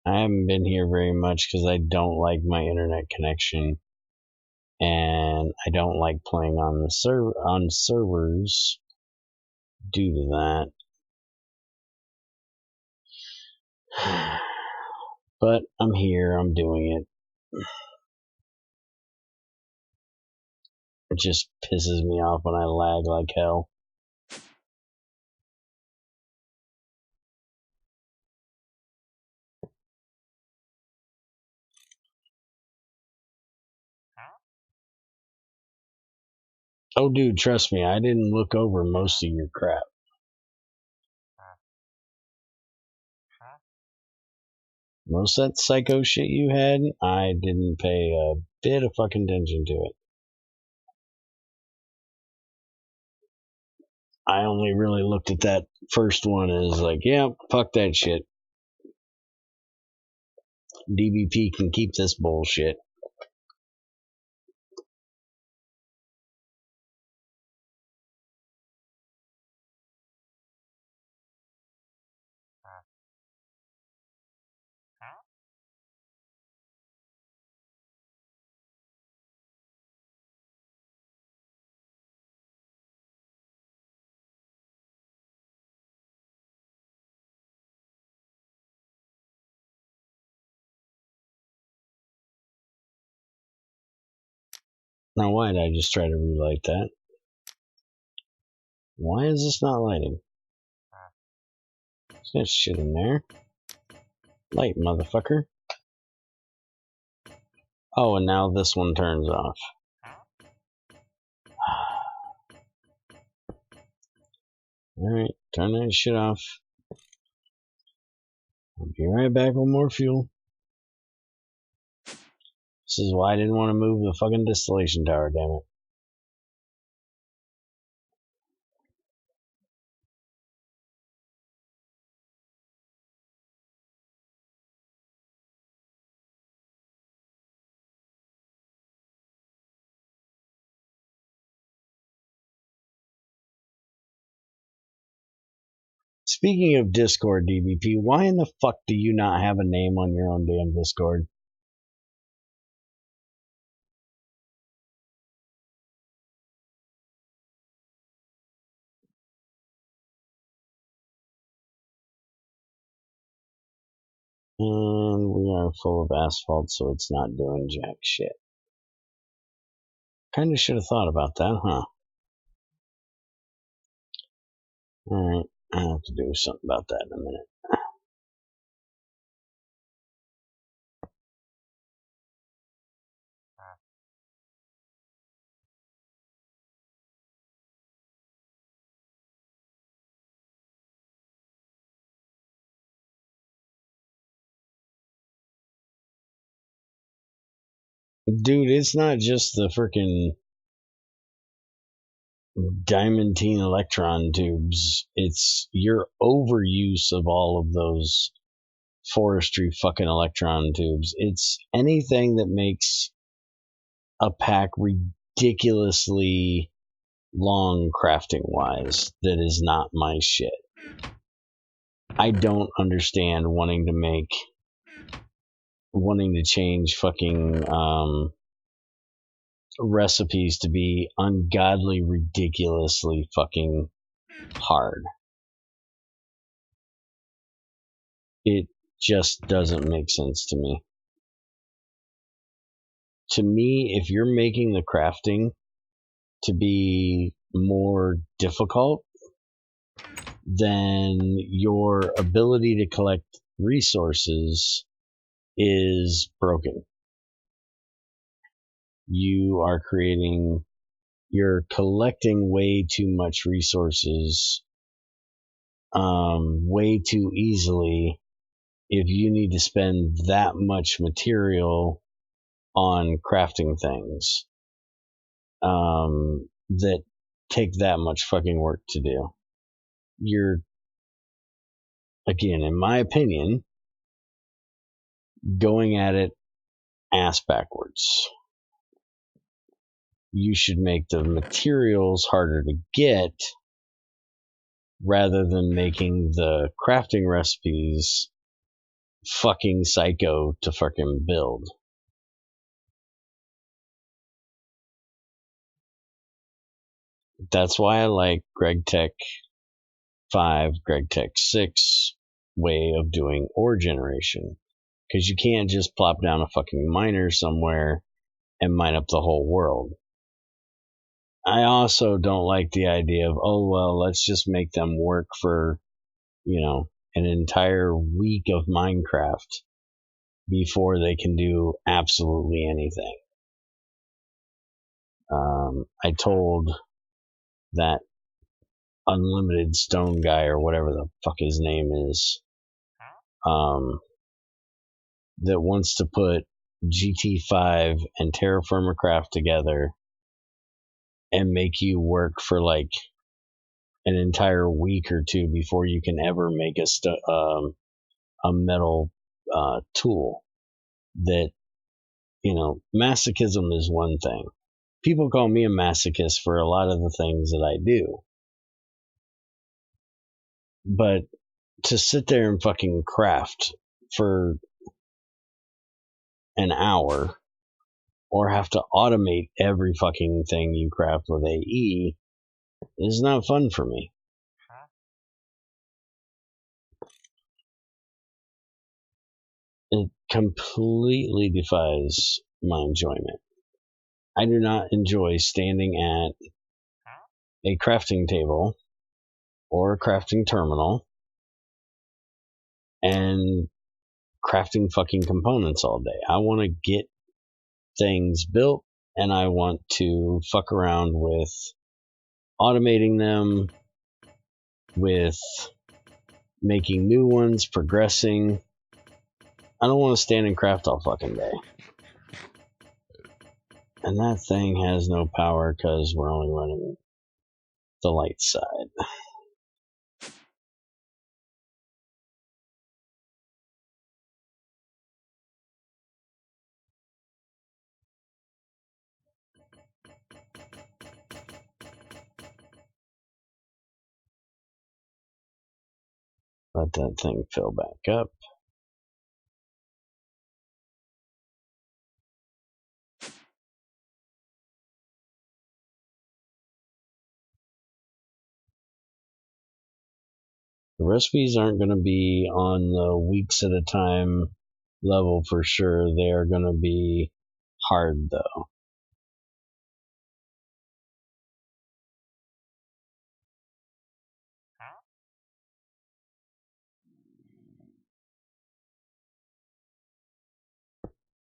I haven't been here very much because I don't like my internet connection, and I don't like playing on the servers due to that. But I'm here. I'm doing it. It just pisses me off when I lag like hell. Oh, dude, trust me, I didn't look over most of your crap. Most of that psycho shit you had, I didn't pay a bit of fucking attention to it. I only really looked at that first one as like, yeah, fuck that shit. DBP can keep this bullshit. Now, why did I just try to relight that? Why is this not lighting? There's that shit in there. Light, motherfucker. Oh, and now this one turns off. Alright, turn that shit off. I'll be right back with more fuel. This is why I didn't want to move the fucking distillation tower, damn it. Speaking of Discord, DBP, why in the fuck do you not have a name on your own damn Discord? And we are full of asphalt, so it's not doing jack shit. Kinda should have thought about that, huh? Alright, I'll have to do something about that in a minute. Dude, it's not just the freaking diamantine electron tubes. It's your overuse of all of those forestry fucking electron tubes. It's anything that makes a pack ridiculously long crafting wise that is not my shit. I don't understand wanting to change fucking recipes to be ungodly ridiculously fucking hard. It just doesn't make sense to me. To me, if you're making the crafting to be more difficult, then your ability to collect resources is broken. You're collecting way too much resources way too easily if you need to spend that much material on crafting things that take that much fucking work to do. You're, again, in my opinion, going at it ass backwards. You should make the materials harder to get rather than making the crafting recipes fucking psycho to fucking build. That's why I like GregTech 5, GregTech 6 way of doing ore generation. Because you can't just plop down a fucking miner somewhere and mine up the whole world. I also don't like the idea of, oh, well, let's just make them work for, an entire week of Minecraft before they can do absolutely anything. I told that unlimited stone guy or whatever the fuck his name is, that wants to put GT5 and Terra Firma Craft together and make you work for like an entire week or two before you can ever make a metal tool. That, masochism is one thing. People call me a masochist for a lot of the things that I do. But to sit there and fucking craft for an hour or have to automate every fucking thing you craft with AE is not fun for me. It completely defies my enjoyment. I do not enjoy standing at a crafting table or a crafting terminal and crafting fucking components all day. I want to get things built and I want to fuck around with automating them, with making new ones, progressing. I don't want to stand and craft all fucking day. And that thing has no power because we're only running the light side. Let that thing fill back up. The recipes aren't going to be on the weeks at a time level for sure. They are going to be hard though.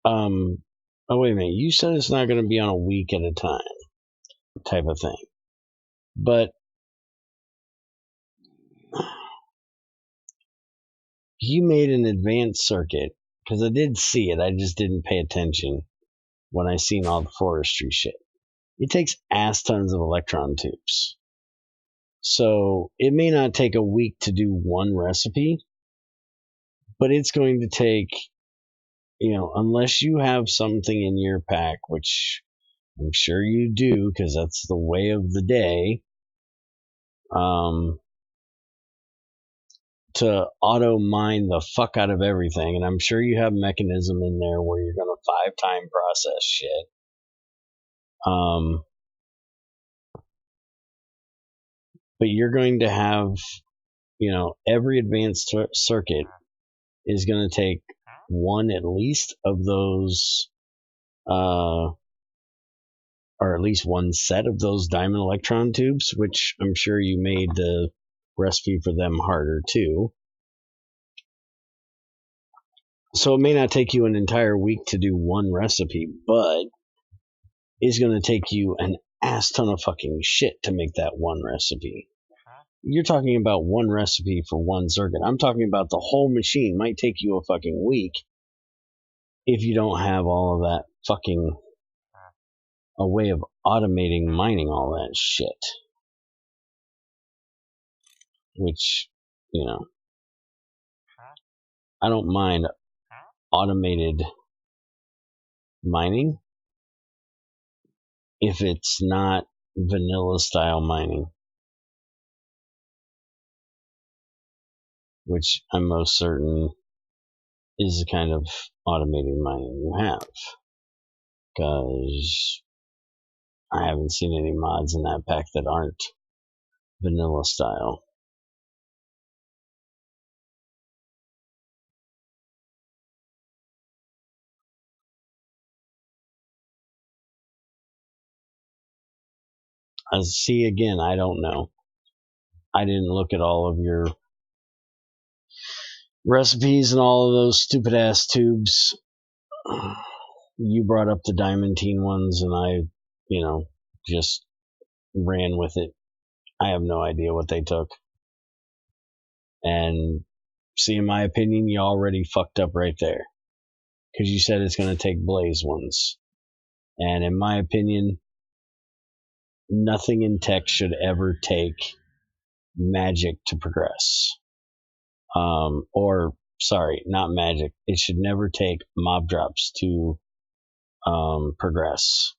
Oh wait a minute, you said it's not going to be on a week at a time type of thing. But you made an advanced circuit, because I did see it, I just didn't pay attention, when I seen all the forestry shit. It takes ass tons of electron tubes. So it may not take a week to do one recipe, but it's going to take, unless you have something in your pack, which I'm sure you do, because that's the way of the day, to auto mine the fuck out of everything. And I'm sure you have a mechanism in there where you're going to 5-time process shit. But you're going to have, every advanced circuit is going to take one at least of those, or at least one set of those diamond electron tubes, which I'm sure you made the recipe for them harder too. So it may not take you an entire week to do one recipe, but it's going to take you an ass ton of fucking shit to make that one recipe. You're talking about one recipe for one circuit. I'm talking about the whole machine might take you a fucking week if you don't have all of that fucking a way of automating mining all that shit. Which, I don't mind automated mining if it's not vanilla style mining, which I'm most certain is the kind of automated mining you have, because I haven't seen any mods in that pack that aren't vanilla style. Again, I don't know. I didn't look at all of your recipes and all of those stupid ass tubes. You brought up the diamantine ones, and I, just ran with it. I have no idea what they took. And see, in my opinion, you already fucked up right there. Because you said it's going to take blaze ones. And in my opinion, nothing in tech should ever take magic to progress. Or, sorry, not magic. It should never take mob drops to progress.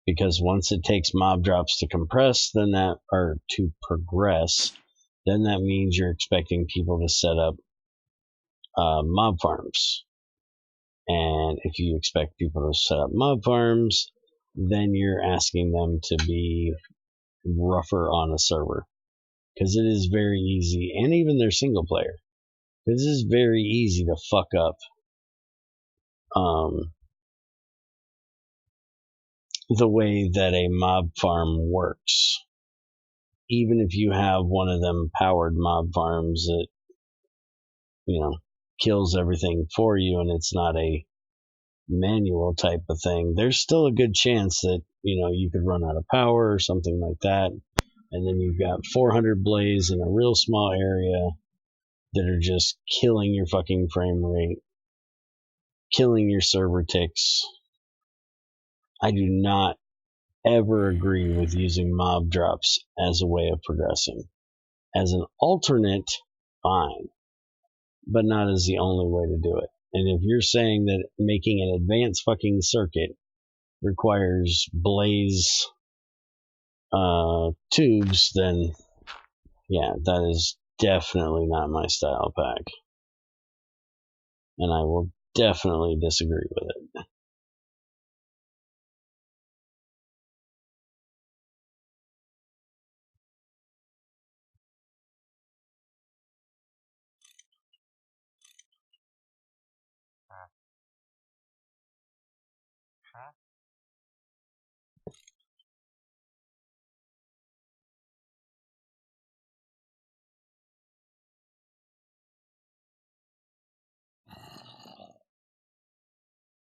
Because once it takes mob drops to progress, then that means you're expecting people to set up mob farms. And if you expect people to set up mob farms, then you're asking them to be rougher on a server. Because it is very easy, and even their single player, because it is very easy to fuck up the way that a mob farm works. Even if you have one of them powered mob farms that, kills everything for you and it's not a manual type of thing, there's still a good chance that, you could run out of power or something like that. And then you've got 400 blaze in a real small area that are just killing your fucking frame rate, killing your server ticks. I do not ever agree with using mob drops as a way of progressing. As an alternate, fine, but not as the only way to do it. And if you're saying that making an advanced fucking circuit requires blaze tubes, then yeah, that is definitely not my style pack. And I will definitely disagree with it.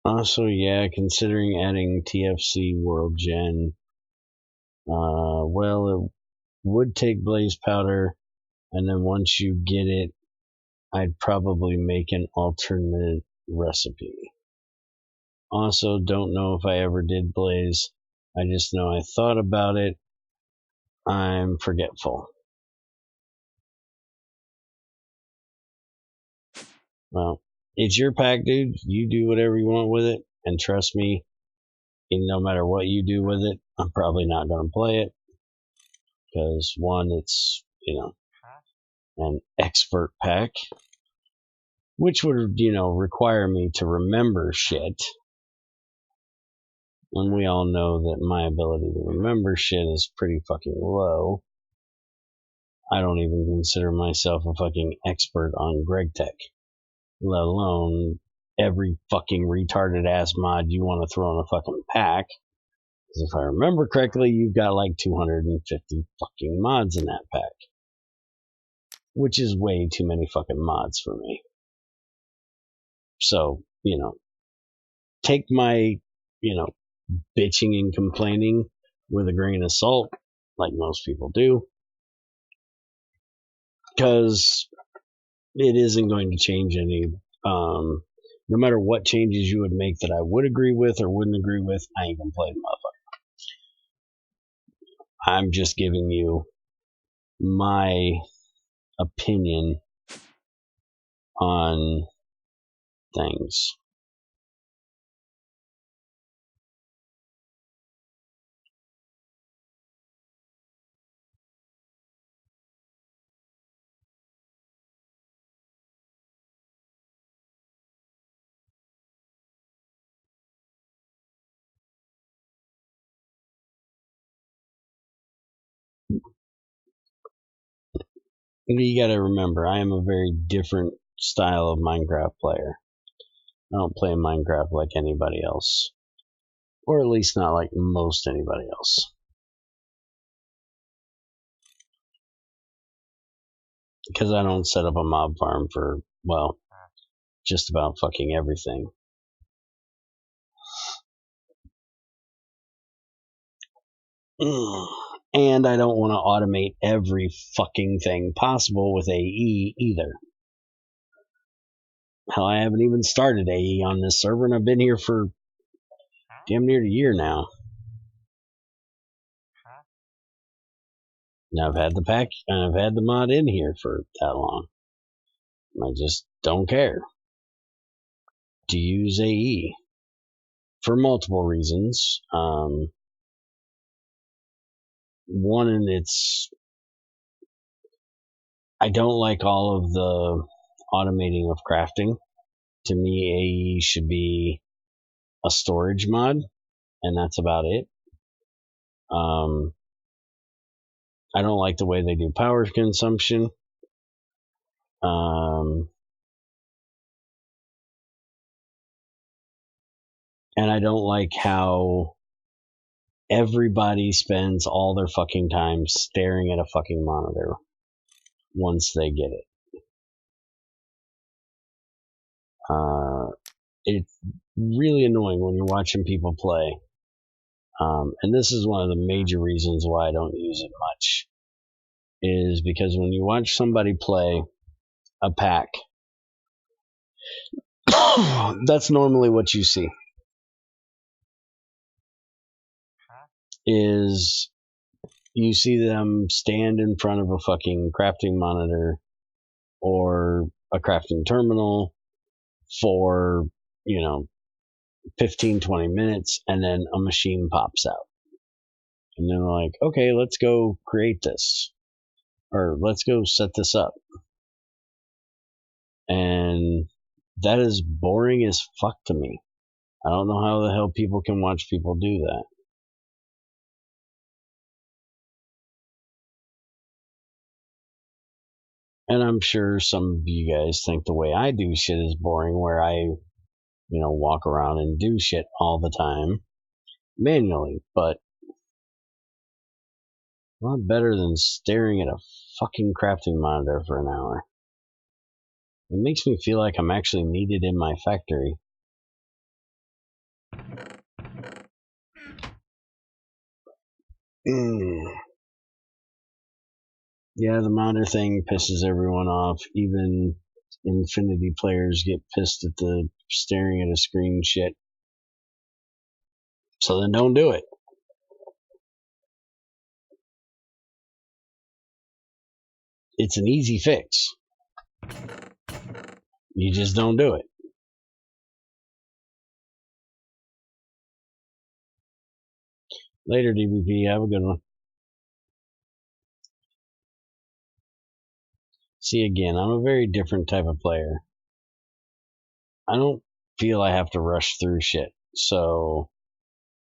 Also, yeah, considering adding TFC World Gen, well, it would take blaze powder, and then once you get it, I'd probably make an alternate recipe. Also, don't know if I ever did Blaze. I just know I thought about it. I'm forgetful. Well, it's your pack, dude. You do whatever you want with it. And trust me, no matter what you do with it, I'm probably not going to play it. Because, one, it's, an expert pack. Which would, require me to remember shit. And we all know that my ability to remember shit is pretty fucking low. I don't even consider myself a fucking expert on GregTech, let alone every fucking retarded ass mod you want to throw in a fucking pack. Because if I remember correctly, you've got like 250 fucking mods in that pack. Which is way too many fucking mods for me. So, take my, bitching and complaining with a grain of salt, like most people do. Because it isn't going to change any. No matter what changes you would make that I would agree with or wouldn't agree with, I ain't gonna play the motherfucker. I'm just giving you my opinion on things. You gotta remember, I am a very different style of Minecraft player. I don't play Minecraft like anybody else. Or at least not like most anybody else. Because I don't set up a mob farm for, well, just about fucking everything. And I don't want to automate every fucking thing possible with AE either. Hell, I haven't even started AE on this server, and I've been here for damn near a year now. And I've had the pack, and I've had the mod in here for that long. I just don't care to use AE for multiple reasons. One, and I don't like all of the automating of crafting. To me, AE should be a storage mod, and that's about it. I don't like the way they do power consumption. And I don't like how everybody spends all their fucking time staring at a fucking monitor once they get it. It's really annoying when you're watching people play. And this is one of the major reasons why I don't use it much. Is because when you watch somebody play a pack, that's normally what you see. Is you see them stand in front of a fucking crafting monitor or a crafting terminal for, 15, 20 minutes, and then a machine pops out. And they're like, okay, let's go create this. Or let's go set this up. And that is boring as fuck to me. I don't know how the hell people can watch people do that. And I'm sure some of you guys think the way I do shit is boring, where I, walk around and do shit all the time manually, but a lot better than staring at a fucking crafting monitor for an hour. It makes me feel like I'm actually needed in my factory. Yeah, the monitor thing pisses everyone off. Even Infinity players get pissed at the staring at a screen shit. So then don't do it. It's an easy fix. You just don't do it. Later, DBP. Have a good one. See, again, I'm a very different type of player. I don't feel I have to rush through shit. So,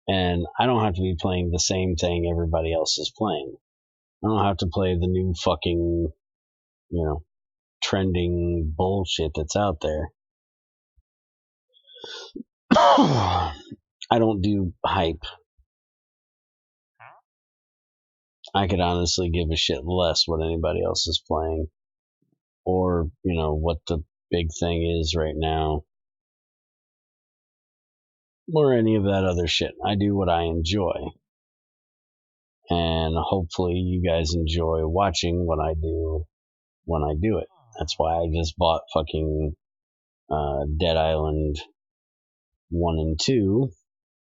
and I don't have to be playing the same thing everybody else is playing. I don't have to play the new fucking, trending bullshit that's out there. I don't do hype. I could honestly give a shit less what anybody else is playing, or what the big thing is right now, or any of that other shit. I do what I enjoy, and hopefully you guys enjoy watching what I do when I do it. That's why I just bought fucking Dead Island 1 and 2,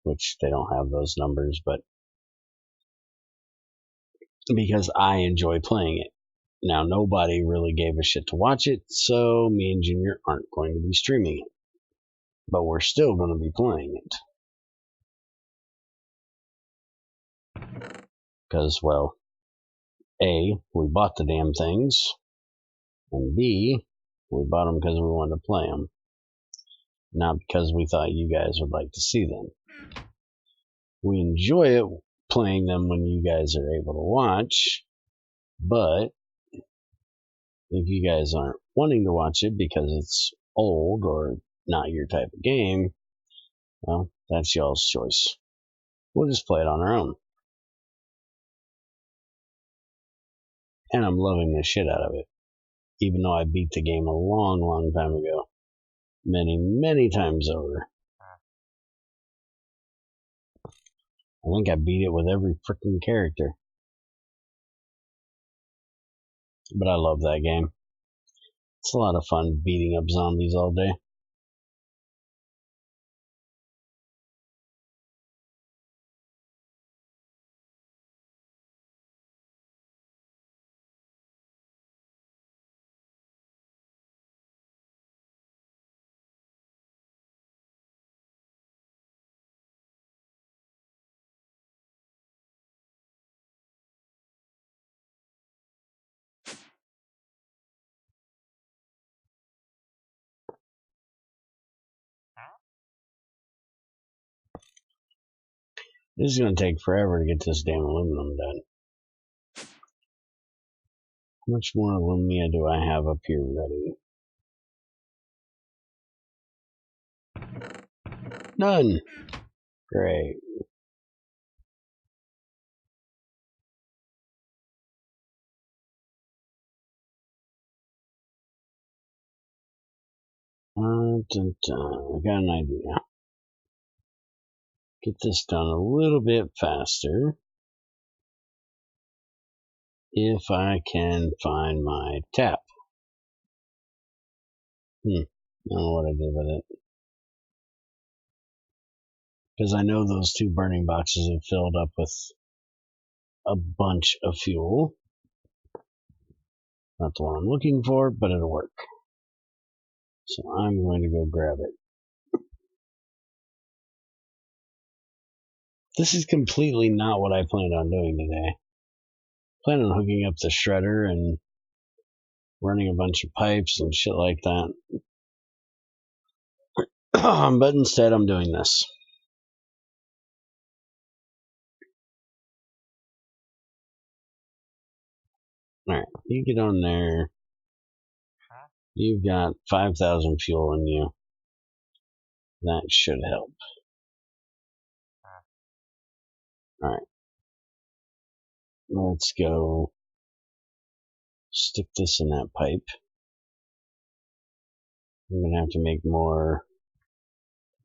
which they don't have those numbers, but because I enjoy playing it. Now, nobody really gave a shit to watch it, so me and Junior aren't going to be streaming it. But we're still going to be playing it. Because, well, A, we bought the damn things, and B, we bought them because we wanted to play them. Not because we thought you guys would like to see them. We enjoy it playing them when you guys are able to watch, but if you guys aren't wanting to watch it because it's old or not your type of game, well, that's y'all's choice. We'll just play it on our own. And I'm loving the shit out of it. Even though I beat the game a long, long time ago. Many, many times over. I think I beat it with every freaking character. But I love that game. It's a lot of fun beating up zombies all day. This is going to take forever to get this damn aluminum done. How much more alumina do I have up here ready? None. Great. I got an idea. Get this done a little bit faster. If I can find my tap. I don't know what I did with it. Because I know those 2 burning boxes have filled up with a bunch of fuel. Not the one I'm looking for, but it'll work. So I'm going to go grab it. This is completely not what I planned on doing today. I planned on hooking up the shredder and running a bunch of pipes and shit like that. But instead I'm doing this. Alright, you get on there. You've got 5,000 fuel in you. That should help. Alright. Let's go stick this in that pipe. I'm going to have to make more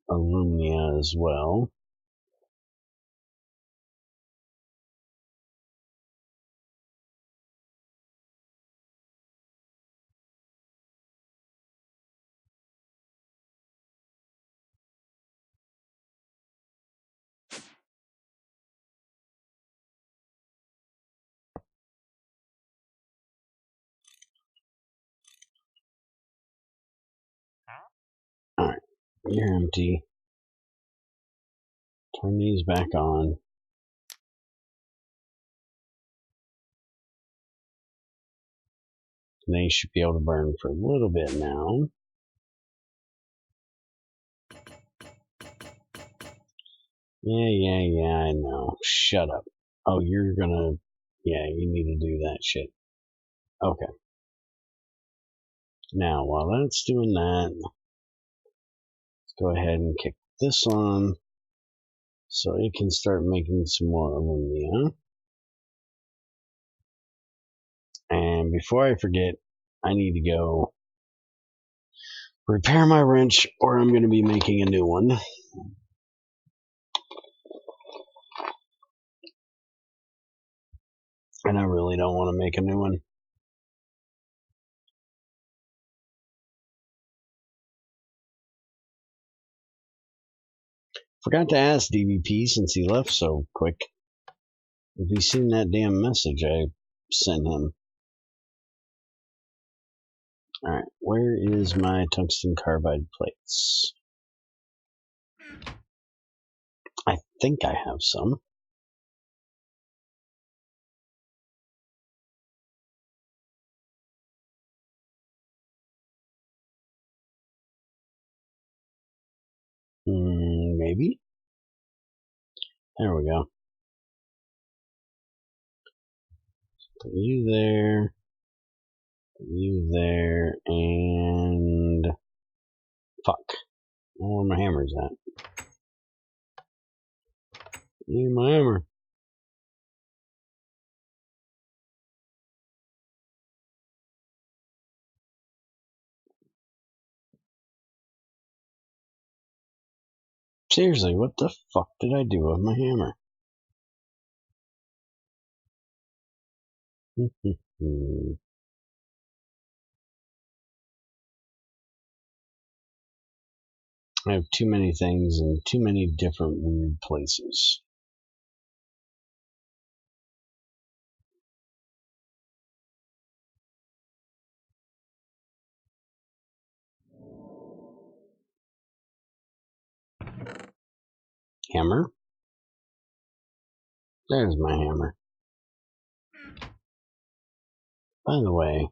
alumina as well. Alright, you're empty. Turn these back on. They should be able to burn for a little bit now. Yeah, I know. Shut up. Oh, you're gonna... Yeah, you need to do that shit. Okay. Now, while that's doing that, let's go ahead and kick this on so it can start making some more alumina. And before I forget, I need to go repair my wrench or I'm going to be making a new one. And I really don't want to make a new one. Forgot to ask DVP since he left so quick. If he's seen that damn message I sent him. Alright, where is my tungsten carbide plates? I think I have some. Maybe? There we go. Put you there. Put you there. And... Fuck. I don't know where my hammer's at. Need my hammer. Seriously, what the fuck did I do with my hammer? I have too many things in too many different weird places. Hammer? There's my hammer. By the way,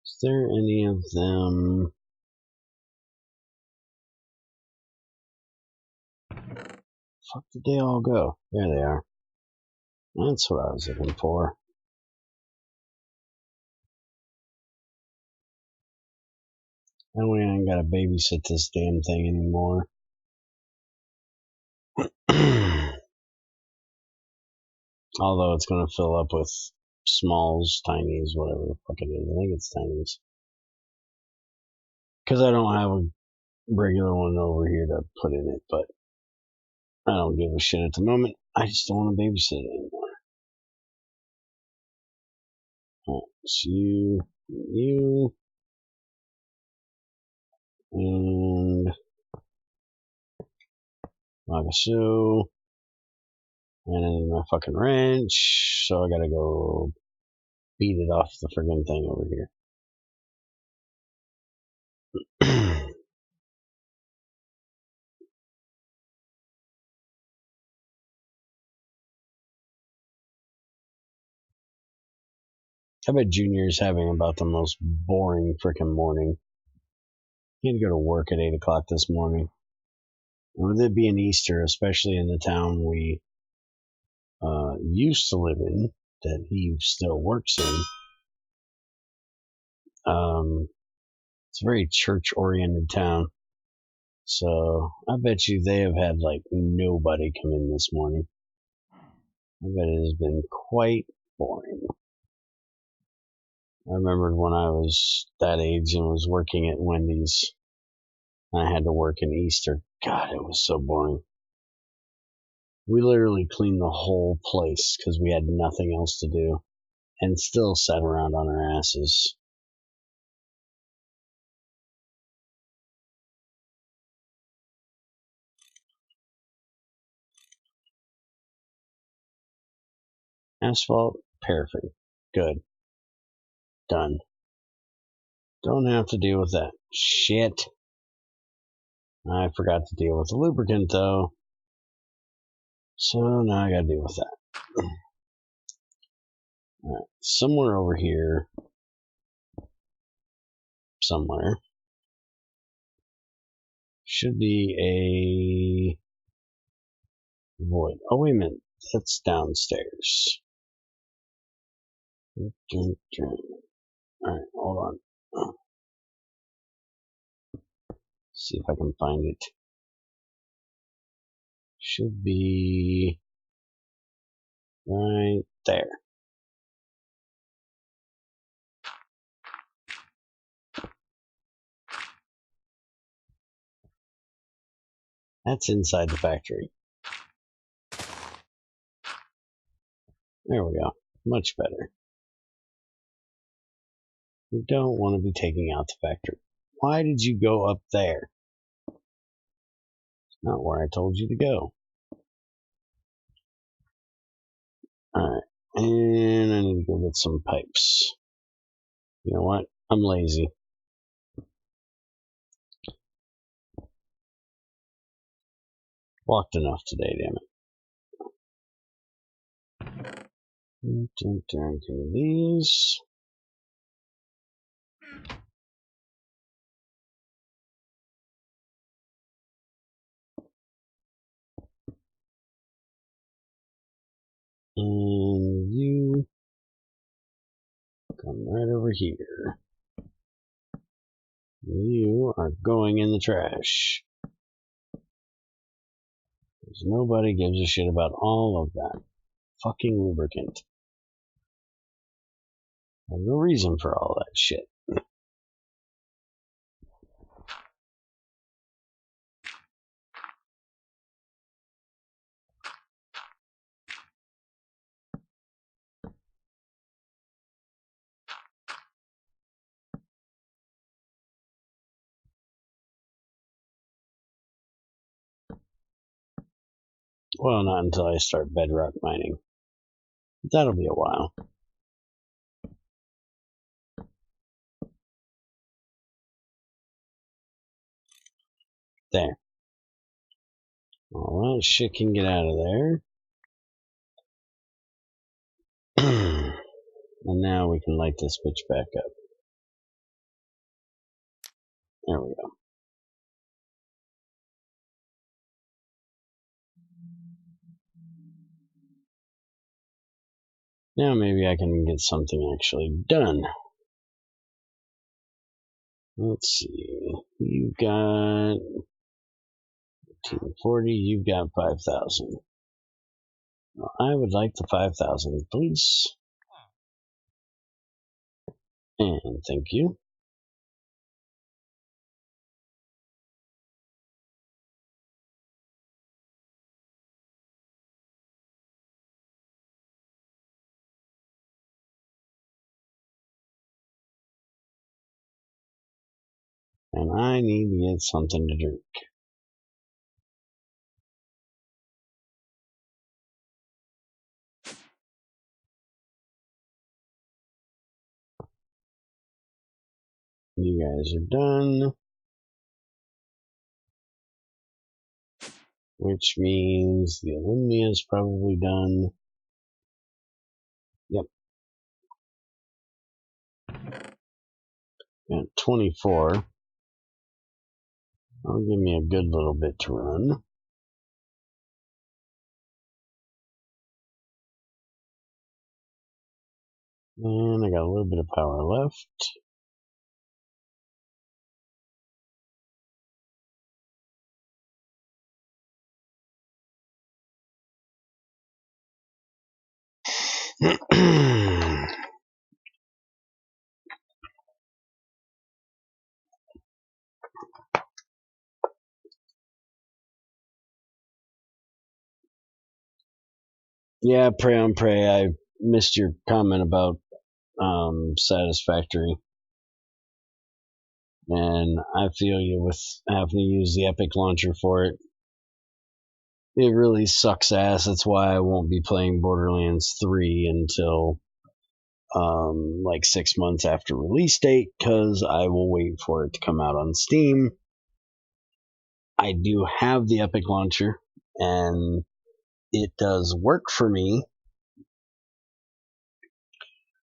is there any of them? Fuck, did they all go? There they are. That's what I was looking for. That way I ain't gotta babysit this damn thing anymore. Although it's gonna fill up with smalls, tinies, whatever the fuck it is. I think it's tinies. Because I don't have a regular one over here to put in it, but I don't give a shit at the moment. I just don't want to babysit it anymore. Alright, so you, and like so. And I need my fucking wrench, so I gotta go beat it off the friggin' thing over here. I bet Junior's having about the most boring frickin' morning. He had to go to work at 8 o'clock this morning. And with it being Easter, especially in the town we used to live in, that he still works in, it's a very church-oriented town. So I bet you they have had like nobody come in this morning. I bet it has been quite boring. I remembered when I was that age and was working at Wendy's. I had to work in Easter. God, it was so boring. We literally cleaned the whole place because we had nothing else to do and still sat around on our asses. Asphalt, paraffin. Good. Done. Don't have to deal with that. Shit. I forgot to deal with the lubricant, though. So now I gotta deal with that. Alright, somewhere over here. Somewhere. Should be a void. Oh, wait a minute. That's downstairs. Alright, hold on. See if I can find it. Should be right there. That's inside the factory. There we go. Much better. We don't want to be taking out the factory. Why did you go up there? It's not where I told you to go. Alright, and I need to go get some pipes. You know what? I'm lazy. Walked enough today, damn it. Give me these. And you come right over here. You are going in the trash. Because nobody gives a shit about all of that fucking lubricant. There's no reason for all that shit. Well, not until I start bedrock mining. That'll be a while. There. Alright, shit can get out of there. And now we can light this bitch back up. There we go. Now maybe I can get something actually done. Let's see. You've got 1840, you've got 5,000. Well, I would like the 5,000, please. And thank you. And I need to get something to drink. You guys are done. Which means the alumnia is probably done. Yep. Got 24. That'll give me a good little bit to run. And I got a little bit of power left. Yeah, pray on pray. I missed your comment about Satisfactory. And I feel you with having to use the Epic launcher for it. It really sucks ass. That's why I won't be playing Borderlands 3 until like 6 months after release date, because I will wait for it to come out on Steam. I do have the Epic Launcher, and it does work for me,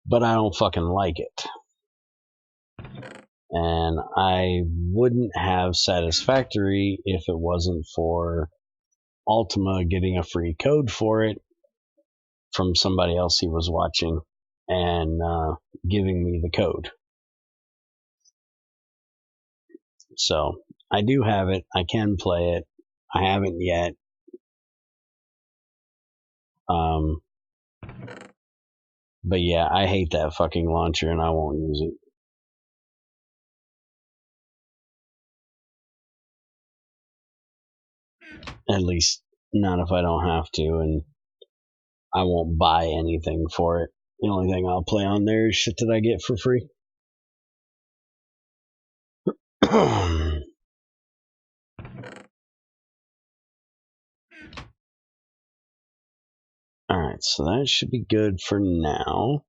but I don't fucking like it. And I wouldn't have Satisfactory if it wasn't for Ultima getting a free code for it from somebody else he was watching and giving me the code. So I do have it. I can play it. I haven't yet. But yeah, I hate that fucking launcher and I won't use it. At least not if I don't have to, and I won't buy anything for it. The only thing I'll play on there is shit that I get for free. Alright, so that should be good for now.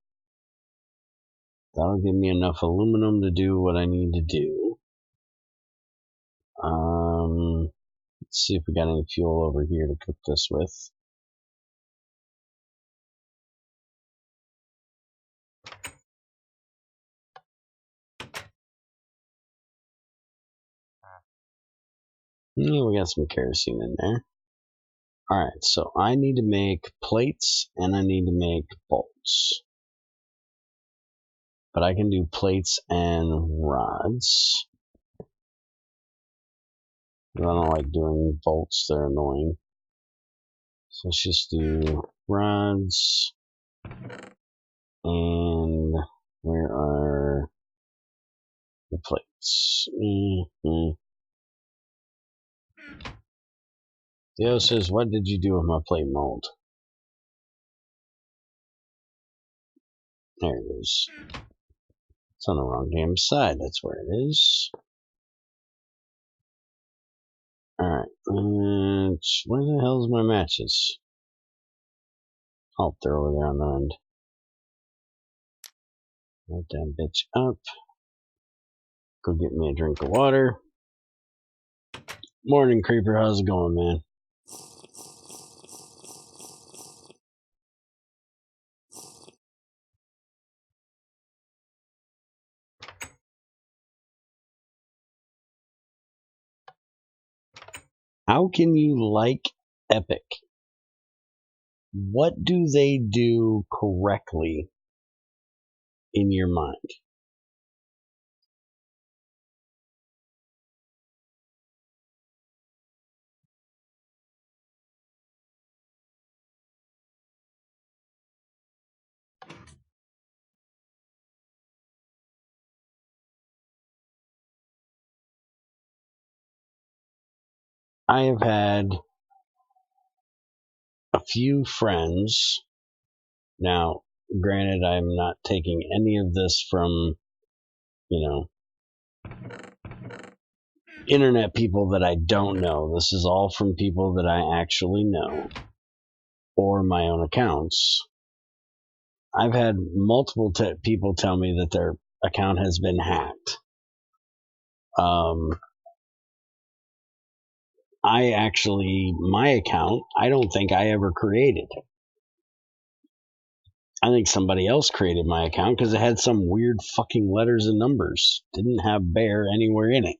That'll give me enough aluminum to do what I need to do. Let's see if we got any fuel over here to cook this with. Yeah, we got some kerosene in there. Alright, so I need to make plates and I need to make bolts. But I can do plates and rods. I don't like doing bolts, they're annoying. So let's just do rods. And where are the plates? Theo says, what did you do with my plate mold? There it is. It's on the wrong damn side. That's where it is. Alright. Where the hell's my matches? Oh, they're over there on the end. Light that bitch up. Go get me a drink of water. Morning, Creeper. How's it going, man? How can you like Epic? What do they do correctly in your mind? I have had a few friends. Now, granted, I'm not taking any of this from, internet people that I don't know. This is all from people that I actually know or my own accounts. I've had multiple people tell me that their account has been hacked. My account, I don't think I ever created. I think somebody else created my account because it had some weird fucking letters and numbers. Didn't have bear anywhere in it.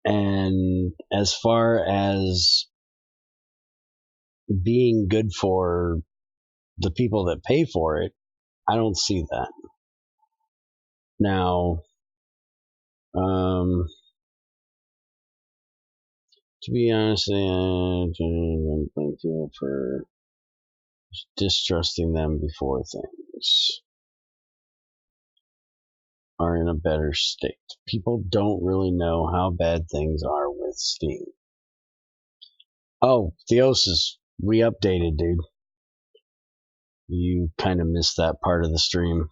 And as far as being good for the people that pay for it, I don't see that. Now, to be honest, I'm thankful for distrusting them before things are in a better state. People don't really know how bad things are with Steam. Oh, Theos is re-updated, dude. You kind of missed that part of the stream.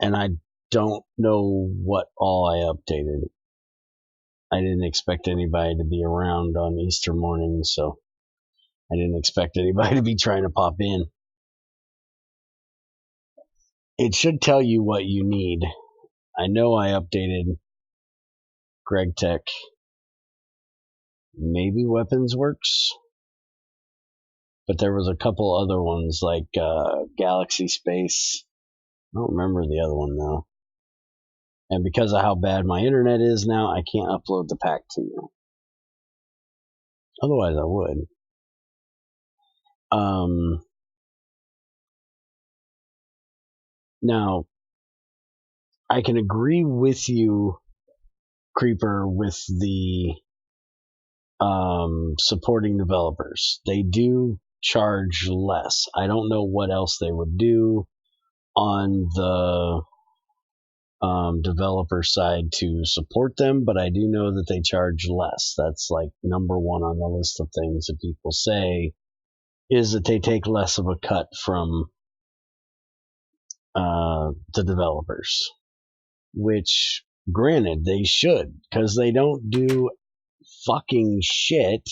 And I don't know what all I updated. I didn't expect anybody to be around on Easter morning, so I didn't expect anybody to be trying to pop in. It should tell you what you need. I know I updated GregTech. Maybe Weapons Works? But there was a couple other ones like Galaxy Space. I don't remember the other one though. And because of how bad my internet is now, I can't upload the pack to you. Otherwise I would. Now, I can agree with you, Creeper, with the supporting developers. They do charge less. I don't know what else they would do on the developer side to support them, but I do know that they charge less. That's like number one on the list of things that people say, is that they take less of a cut from the developers, which granted they should, because they don't do fucking shit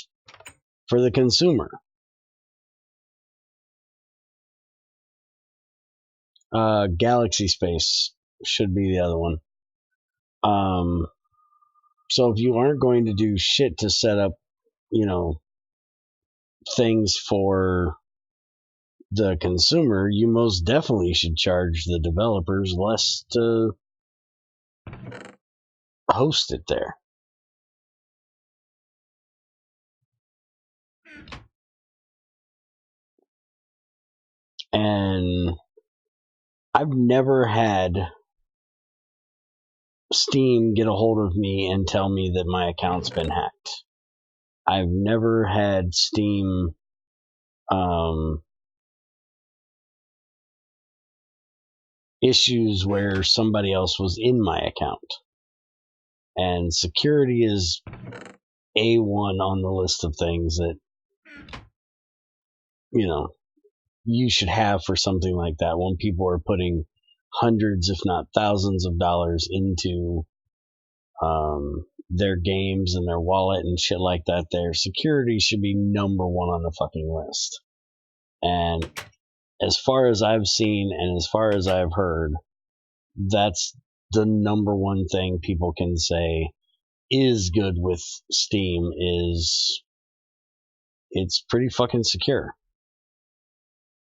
for the consumer. Galaxy Space should be the other one. So if you aren't going to do shit to set up, things for the consumer, you most definitely should charge the developers less to host it there. And I've never had Steam get a hold of me and tell me that my account's been hacked. I've never had Steam issues where somebody else was in my account. And security is A1 on the list of things that, you should have for something like that when people are putting hundreds, if not thousands of dollars into their games and their wallet and shit like that. Their security should be number one on the fucking list. And as far as I've seen and as far as I've heard, that's the number one thing people can say is good with Steam, is it's pretty fucking secure.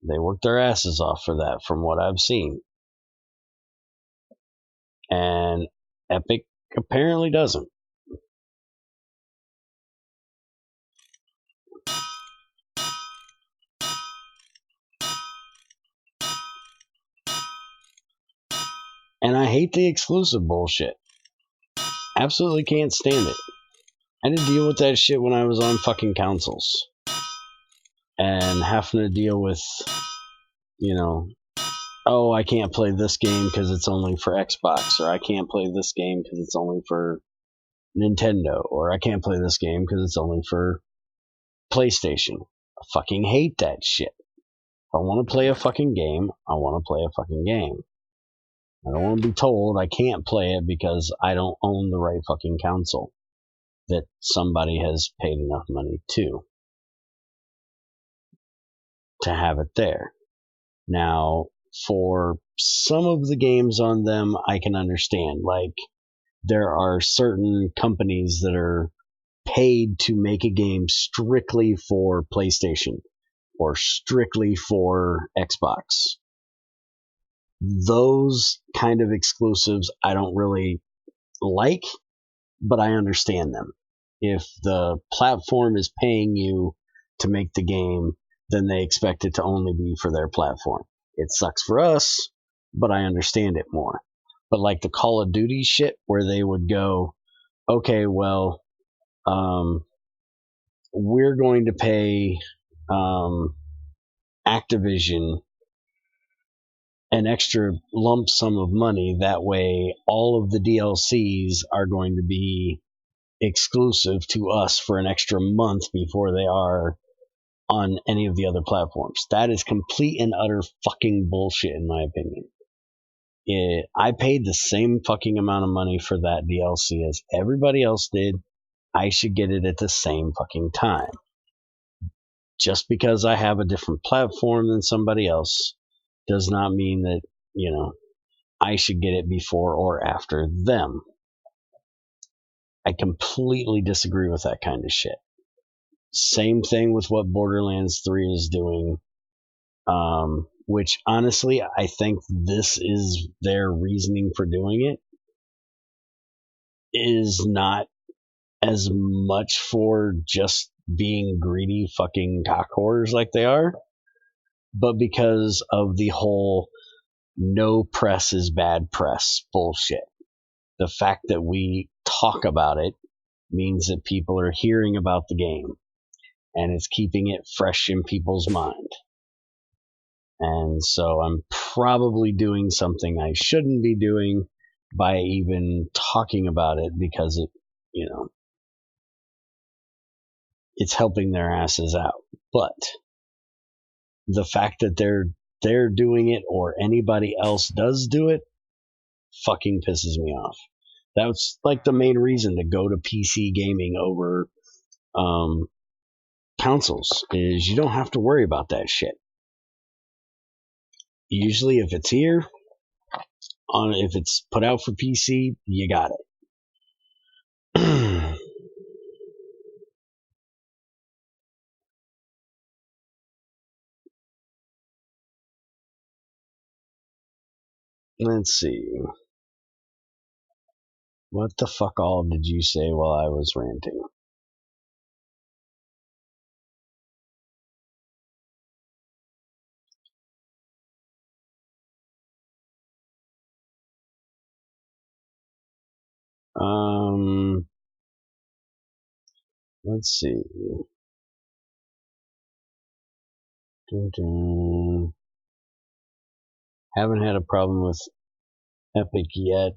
They work their asses off for that, from what I've seen. And Epic apparently doesn't. And I hate the exclusive bullshit. Absolutely can't stand it. I had to deal with that shit when I was on fucking consoles. And having to deal with, oh, I can't play this game because it's only for Xbox, or I can't play this game because it's only for Nintendo, or I can't play this game because it's only for PlayStation. I fucking hate that shit. If I want to play a fucking game, I want to play a fucking game. I don't want to be told I can't play it because I don't own the right fucking console that somebody has paid enough money to have it there. Now, for some of the games on them, I can understand. Like, there are certain companies that are paid to make a game strictly for PlayStation or strictly for Xbox. Those kind of exclusives I don't really like, but I understand them. If the platform is paying you to make the game, then they expect it to only be for their platform. It sucks for us, but I understand it more. But like the Call of Duty shit, where they would go, okay, well, we're going to pay Activision an extra lump sum of money. That way, all of the DLCs are going to be exclusive to us for an extra month before they are on any of the other platforms. That is complete and utter fucking bullshit, in my opinion. I paid the same fucking amount of money for that DLC as everybody else did. I should get it at the same fucking time. Just because I have a different platform than somebody else does not mean that, I should get it before or after them. I completely disagree with that kind of shit. Same thing with what Borderlands 3 is doing. Which honestly, I think this is their reasoning for doing it, is not as much for just being greedy fucking cock whores like they are, but because of the whole no press is bad press bullshit. The fact that we talk about it means that people are hearing about the game, and it's keeping it fresh in people's mind. And so I'm probably doing something I shouldn't be doing by even talking about it, because it's helping their asses out. But the fact that they're doing it, or anybody else does do it, fucking pisses me off. That's like the main reason to go to PC gaming over consoles, is you don't have to worry about that shit. Usually if it's here, if it's put out for PC, you got it. Let's see. What the fuck all did you say while I was ranting? Let's see. Haven't had a problem with Epic yet.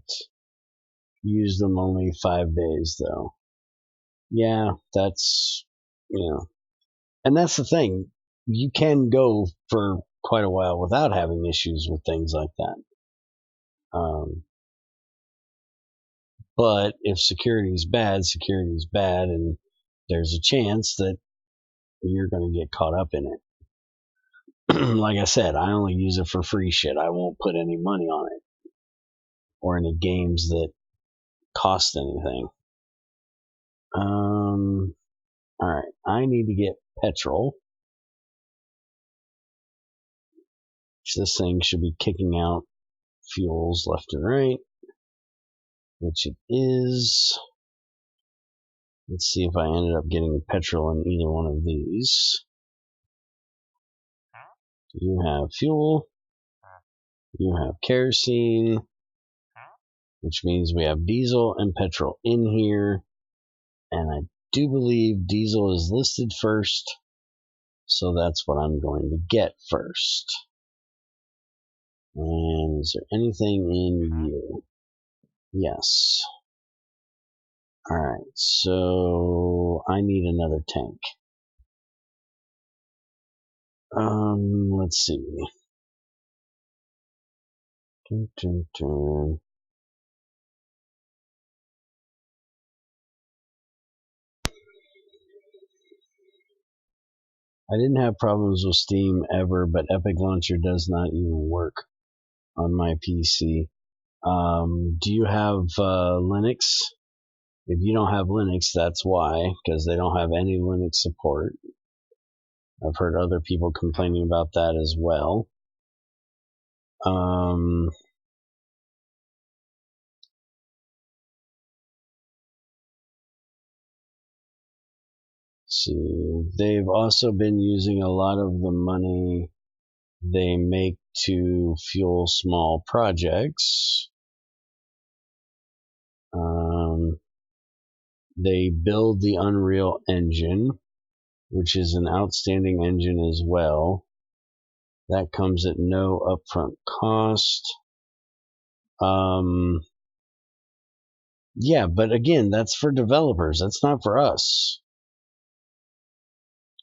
Used them only 5 days though. Yeah, that's, and that's the thing. You can go for quite a while without having issues with things like that. But if security's bad, and there's a chance that you're going to get caught up in it. Like I said, I only use it for free shit. I won't put any money on it, or any games that cost anything. Alright, I need to get petrol. This thing should be kicking out fuels left and right, which it is. Let's see if I ended up getting petrol in either one of these. You have fuel. You have kerosene, which means we have diesel and petrol in here. And I do believe diesel is listed first, so that's what I'm going to get first. And is there anything in you? Yes. Alright, so I need another tank. Let's see. I didn't have problems with Steam ever, but Epic Launcher does not even work on my PC. Do you have Linux? If you don't have Linux, that's why, because they don't have any Linux support. I've heard other people complaining about that as well. See, they've also been using a lot of the money they make to fuel small projects. They build the Unreal Engine, which is an outstanding engine as well. That comes at no upfront cost. Yeah, but again, that's for developers. That's not for us.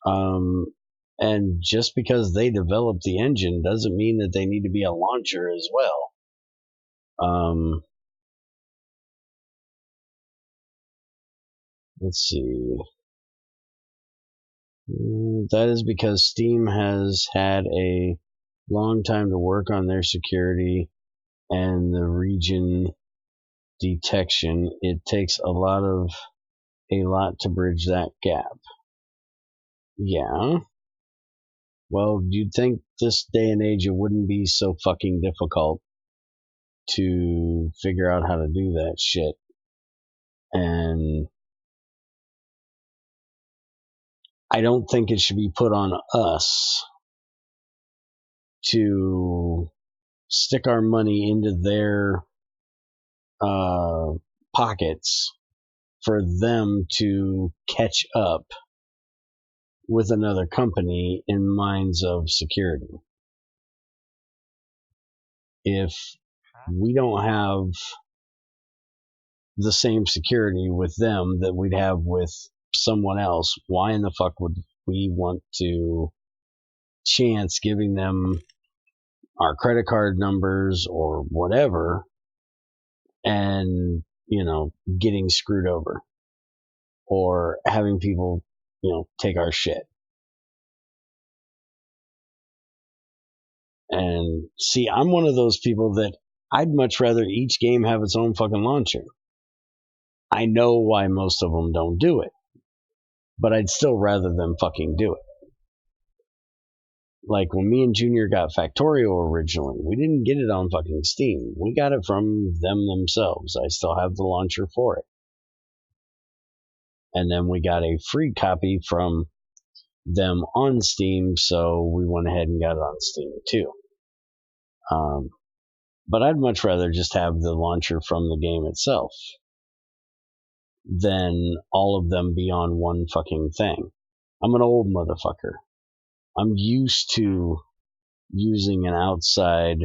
And just because they develop the engine doesn't mean that they need to be a launcher as well. Let's see. That is because Steam has had a long time to work on their security and the region detection. It takes a lot to bridge that gap. Yeah. Well, you'd think this day and age it wouldn't be so fucking difficult to figure out how to do that shit. And I don't think it should be put on us to stick our money into their pockets for them to catch up with another company in minds of security. If we don't have the same security with them that we'd have with someone else, why in the fuck would we want to chance giving them our credit card numbers or whatever and, getting screwed over or having people, take our shit? And see, I'm one of those people that I'd much rather each game have its own fucking launcher. I know why most of them don't do it, but I'd still rather them fucking do it. Like when me and Junior got Factorio originally, we didn't get it on fucking Steam. We got it from them themselves. I still have the launcher for it. And then we got a free copy from them on Steam, so we went ahead and got it on Steam too. But I'd much rather just have the launcher from the game itself than all of them be on one fucking thing. I'm an old motherfucker. I'm used to using an outside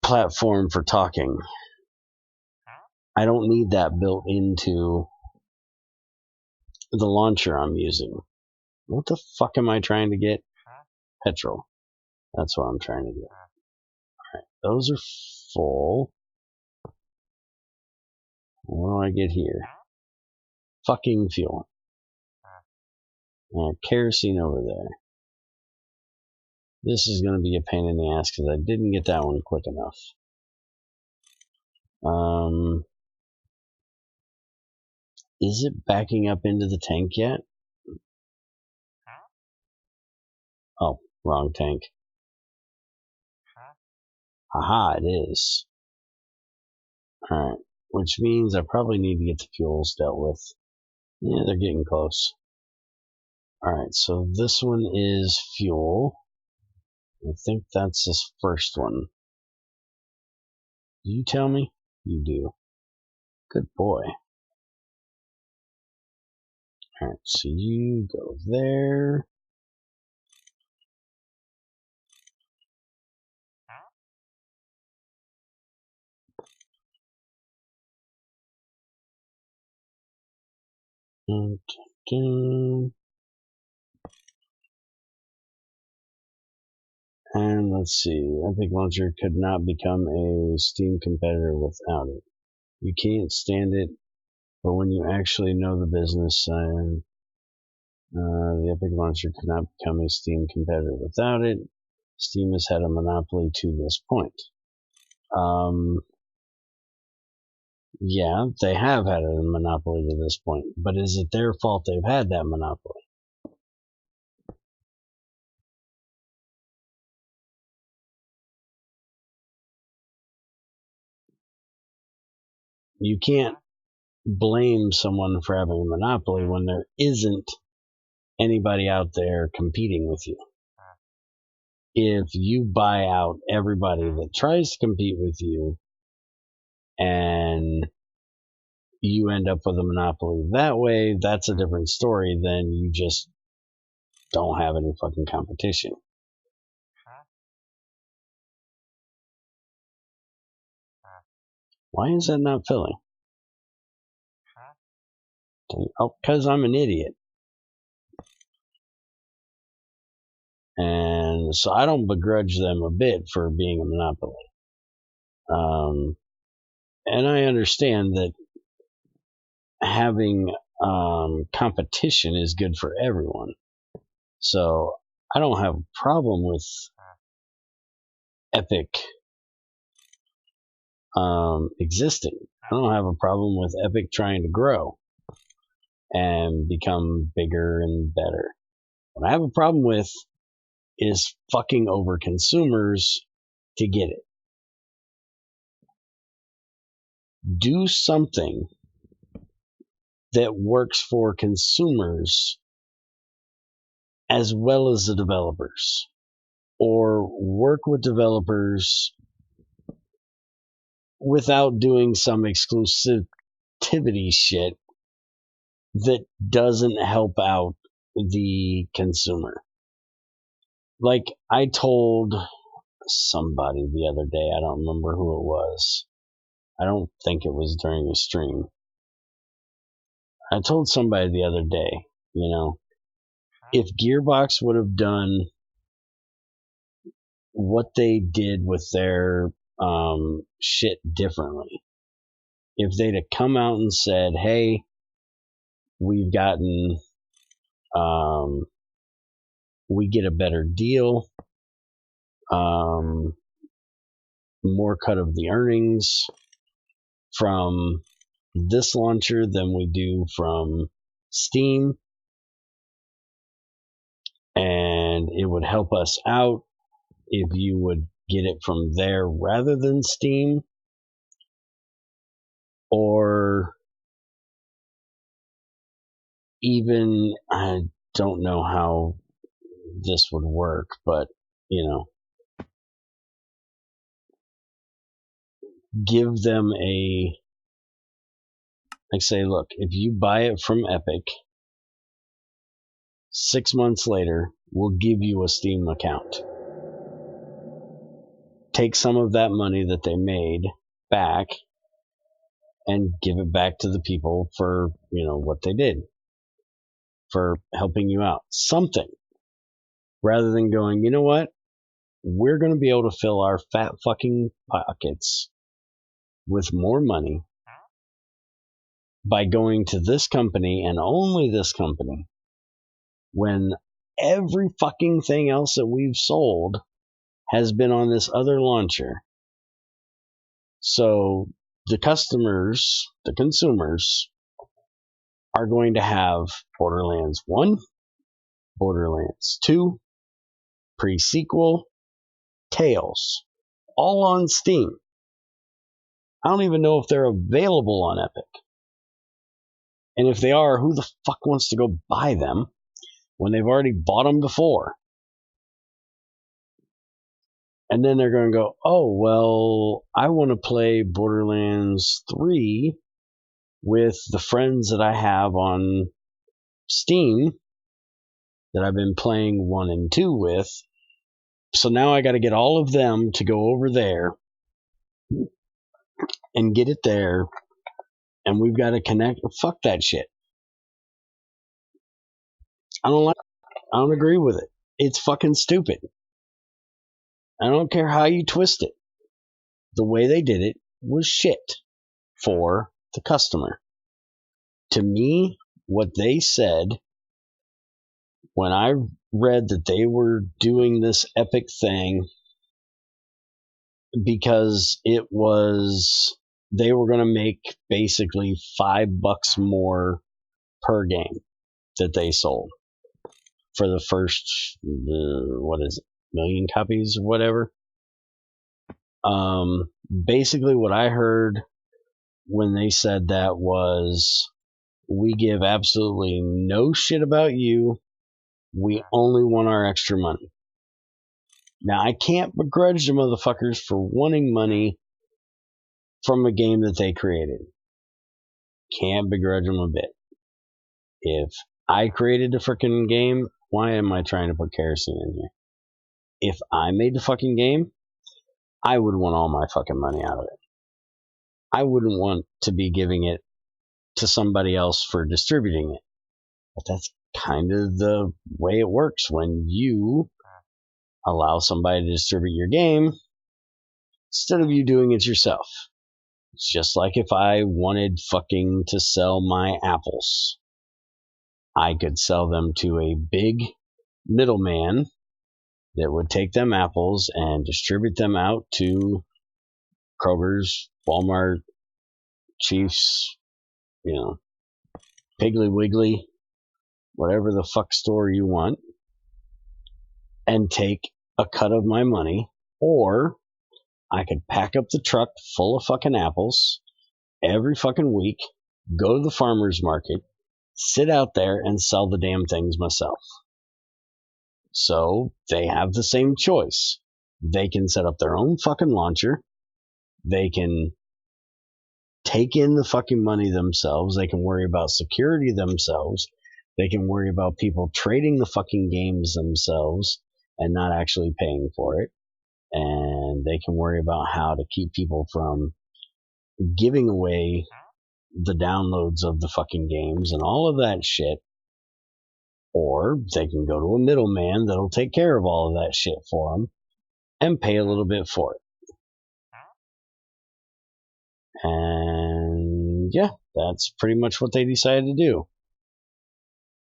platform for talking. I don't need that built into the launcher I'm using. What the fuck am I trying to get? Petrol. That's what I'm trying to get. Alright, those are full. What do I get here? Fucking fuel. Kerosene over there. This is going to be a pain in the ass because I didn't get that one quick enough. Is it backing up into the tank yet? Oh, wrong tank. Haha, it is. Alright, which means I probably need to get the fuels dealt with. Yeah, they're getting close. Alright, so this one is fuel. I think that's this first one. Do you tell me? You do. Good boy. Alright, so you go there. And let's see, Epic Launcher could not become a Steam competitor without it. You can't stand it, but when you actually know the business, the Epic Launcher could not become a Steam competitor without it. Steam has had a monopoly to this point. Yeah, they have had a monopoly to this point, but is it their fault they've had that monopoly? You can't blame someone for having a monopoly when there isn't anybody out there competing with you. If you buy out everybody that tries to compete with you and you end up with a monopoly that way, that's a different story than you just don't have any fucking competition. Why is that not filling? Oh, because I'm an idiot. And so I don't begrudge them a bit for being a monopoly. And I understand that having competition is good for everyone. So I don't have a problem with Epic existing. I don't have a problem with Epic trying to grow and become bigger and better. What I have a problem with is fucking over consumers to get it. Do something that works for consumers as well as the developers, or work with developers without doing some exclusivity shit that doesn't help out the consumer. Like I told somebody the other day, I don't remember who it was. I don't think it was during a stream. I told somebody the other day, if Gearbox would have done what they did with their shit differently, if they'd have come out and said, hey, we've gotten, we get a better deal, more cut of the earnings from this launcher than we do from Steam, and it would help us out if you would get it from there rather than Steam, or even, I don't know how this would work, but give them say, look, if you buy it from Epic, 6 months later, we'll give you a Steam account. Take some of that money that they made back and give it back to the people for, what they did, for helping you out. Something. Rather than going, you know what? We're going to be able to fill our fat fucking pockets with more money by going to this company and only this company, when every fucking thing else that we've sold has been on this other launcher. So the customers, the consumers, are going to have Borderlands 1, Borderlands 2, pre-sequel, Tales, all on Steam. I don't even know if they're available on Epic. And if they are, who the fuck wants to go buy them when they've already bought them before? And then they're going to go, oh, well, I want to play Borderlands 3 with the friends that I have on Steam that I've been playing 1 and 2 with. So now I got to get all of them to go over there and get it there. And we've got to connect. Fuck that shit. I don't agree with it. It's fucking stupid. I don't care how you twist it. The way they did it was shit for the customer. To me, what they said when I read that they were doing this Epic thing because they were going to make basically $5 more per game that they sold for the first, million copies or whatever. Basically what I heard when they said that was, we give absolutely no shit about you. We only want our extra money. Now, I can't begrudge the motherfuckers for wanting money from a game that they created. Can't begrudge them a bit. If I created the freaking game, why am I trying to put kerosene in here? If I made the fucking game, I would want all my fucking money out of it. I wouldn't want to be giving it to somebody else for distributing it. But that's kind of the way it works when you allow somebody to distribute your game instead of you doing it yourself. It's just like if I wanted fucking to sell my apples. I could sell them to a big middleman that would take them apples and distribute them out to Kroger's, Walmart, Chiefs, Piggly Wiggly, whatever the fuck store you want, and take a cut of my money. Or I could pack up the truck full of fucking apples every fucking week, go to the farmer's market, sit out there and sell the damn things myself. So they have the same choice. They can set up their own fucking launcher. They can take in the fucking money themselves. They can worry about security themselves. They can worry about people trading the fucking games themselves and not actually paying for it. And they can worry about how to keep people from giving away the downloads of the fucking games and all of that shit. Or they can go to a middleman that'll take care of all of that shit for them and pay a little bit for it. And yeah, that's pretty much what they decided to do.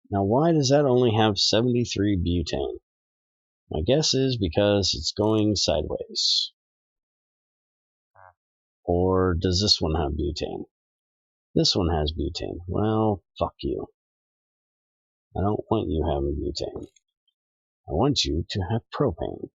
Now, why does that only have 73 butane? My guess is because it's going sideways. Or does this one have butane? This one has butane. Well, fuck you. I don't want you having butane. I want you to have propane.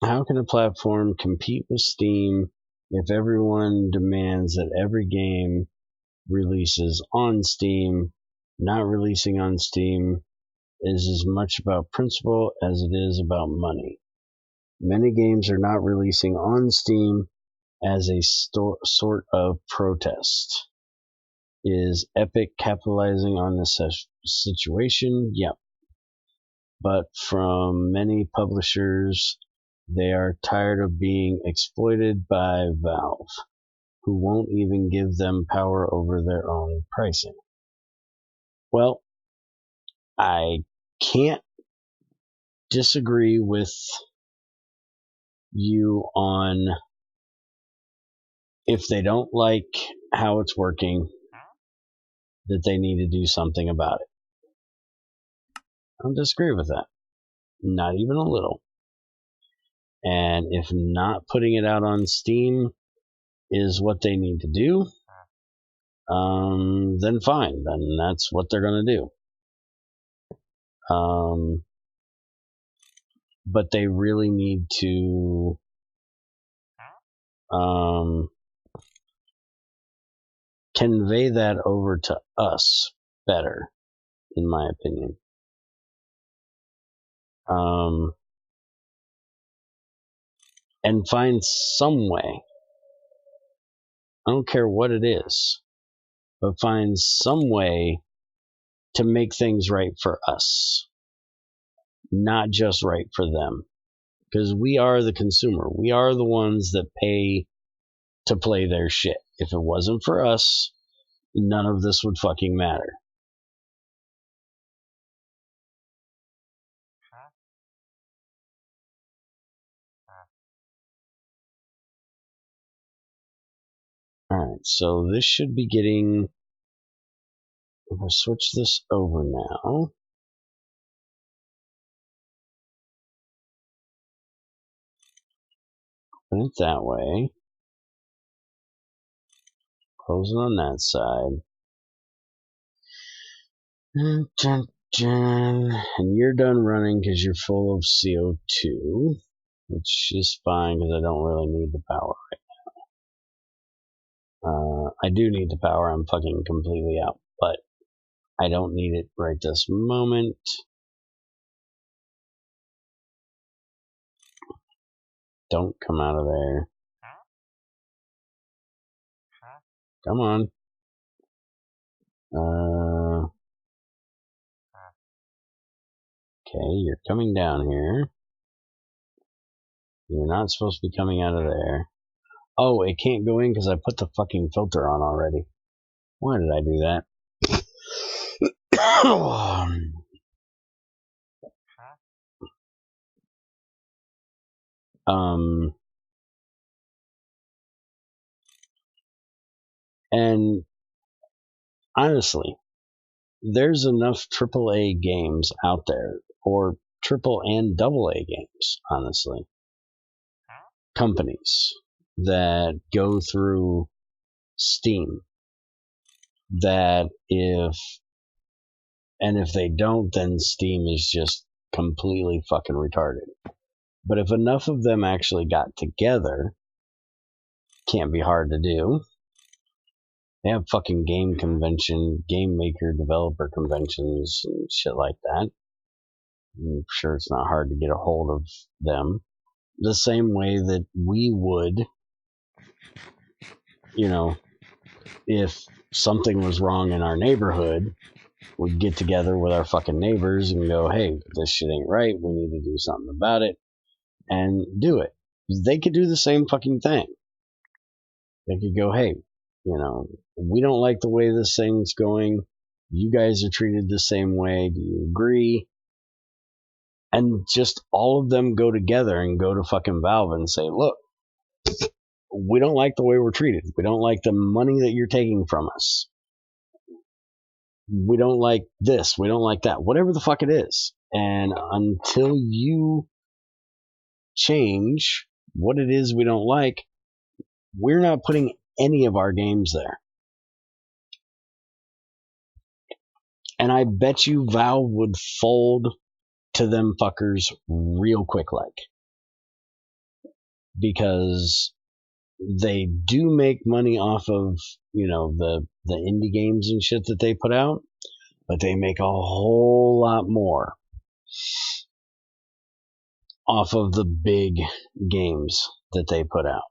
How can a platform compete with Steam if everyone demands that every game releases on Steam? Not releasing on Steam is as much about principle as it is about money. Many games are not releasing on Steam as a sort of protest. Is Epic capitalizing on this situation? Yep. But from many publishers, they are tired of being exploited by Valve, who won't even give them power over their own pricing. Well, I can't disagree with you on if they don't like how it's working, that they need to do something about it. I don't disagree with that. Not even a little. And if not putting it out on Steam is what they need to do, then fine. Then that's what they're going to do. But they really need to convey that over to us better, in my opinion. And find some way, I don't care what it is, but find some way to make things right for us, not just right for them. Because we are the consumer. We are the ones that pay to play their shit. If it wasn't for us, none of this would fucking matter. Alright, so this should be getting... If I switch this over now... Put it that way. Close it on that side. And you're done running because you're full of CO2, which is fine because I don't really need the power right now. I do need the power. I'm fucking completely out, but I don't need it right this moment. Don't come out of there. Come on. Okay, you're coming down here. You're not supposed to be coming out of there. Oh, it can't go in because I put the fucking filter on already. Why did I do that? And honestly, there's enough AAA games out there, or triple and double A games, honestly. Companies that go through Steam that if they don't, then Steam is just completely fucking retarded. But if enough of them actually got together, can't be hard to do. They have fucking game maker developer conventions and shit like that. I'm sure it's not hard to get a hold of them. The same way that we would, if something was wrong in our neighborhood, we'd get together with our fucking neighbors and go, hey, this shit ain't right. We need to do something about it, and do it. They could do the same fucking thing. They could go, hey, we don't like the way this thing's going. You guys are treated the same way. Do you agree? And just all of them go together and go to fucking Valve and say, look, we don't like the way we're treated. We don't like the money that you're taking from us. We don't like this. We don't like that. Whatever the fuck it is. And until you change what it is we don't like, we're not putting any of our games there. And I bet you Valve would fold to them fuckers real quick, because they do make money off of, the indie games and shit that they put out, but they make a whole lot more off of the big games that they put out.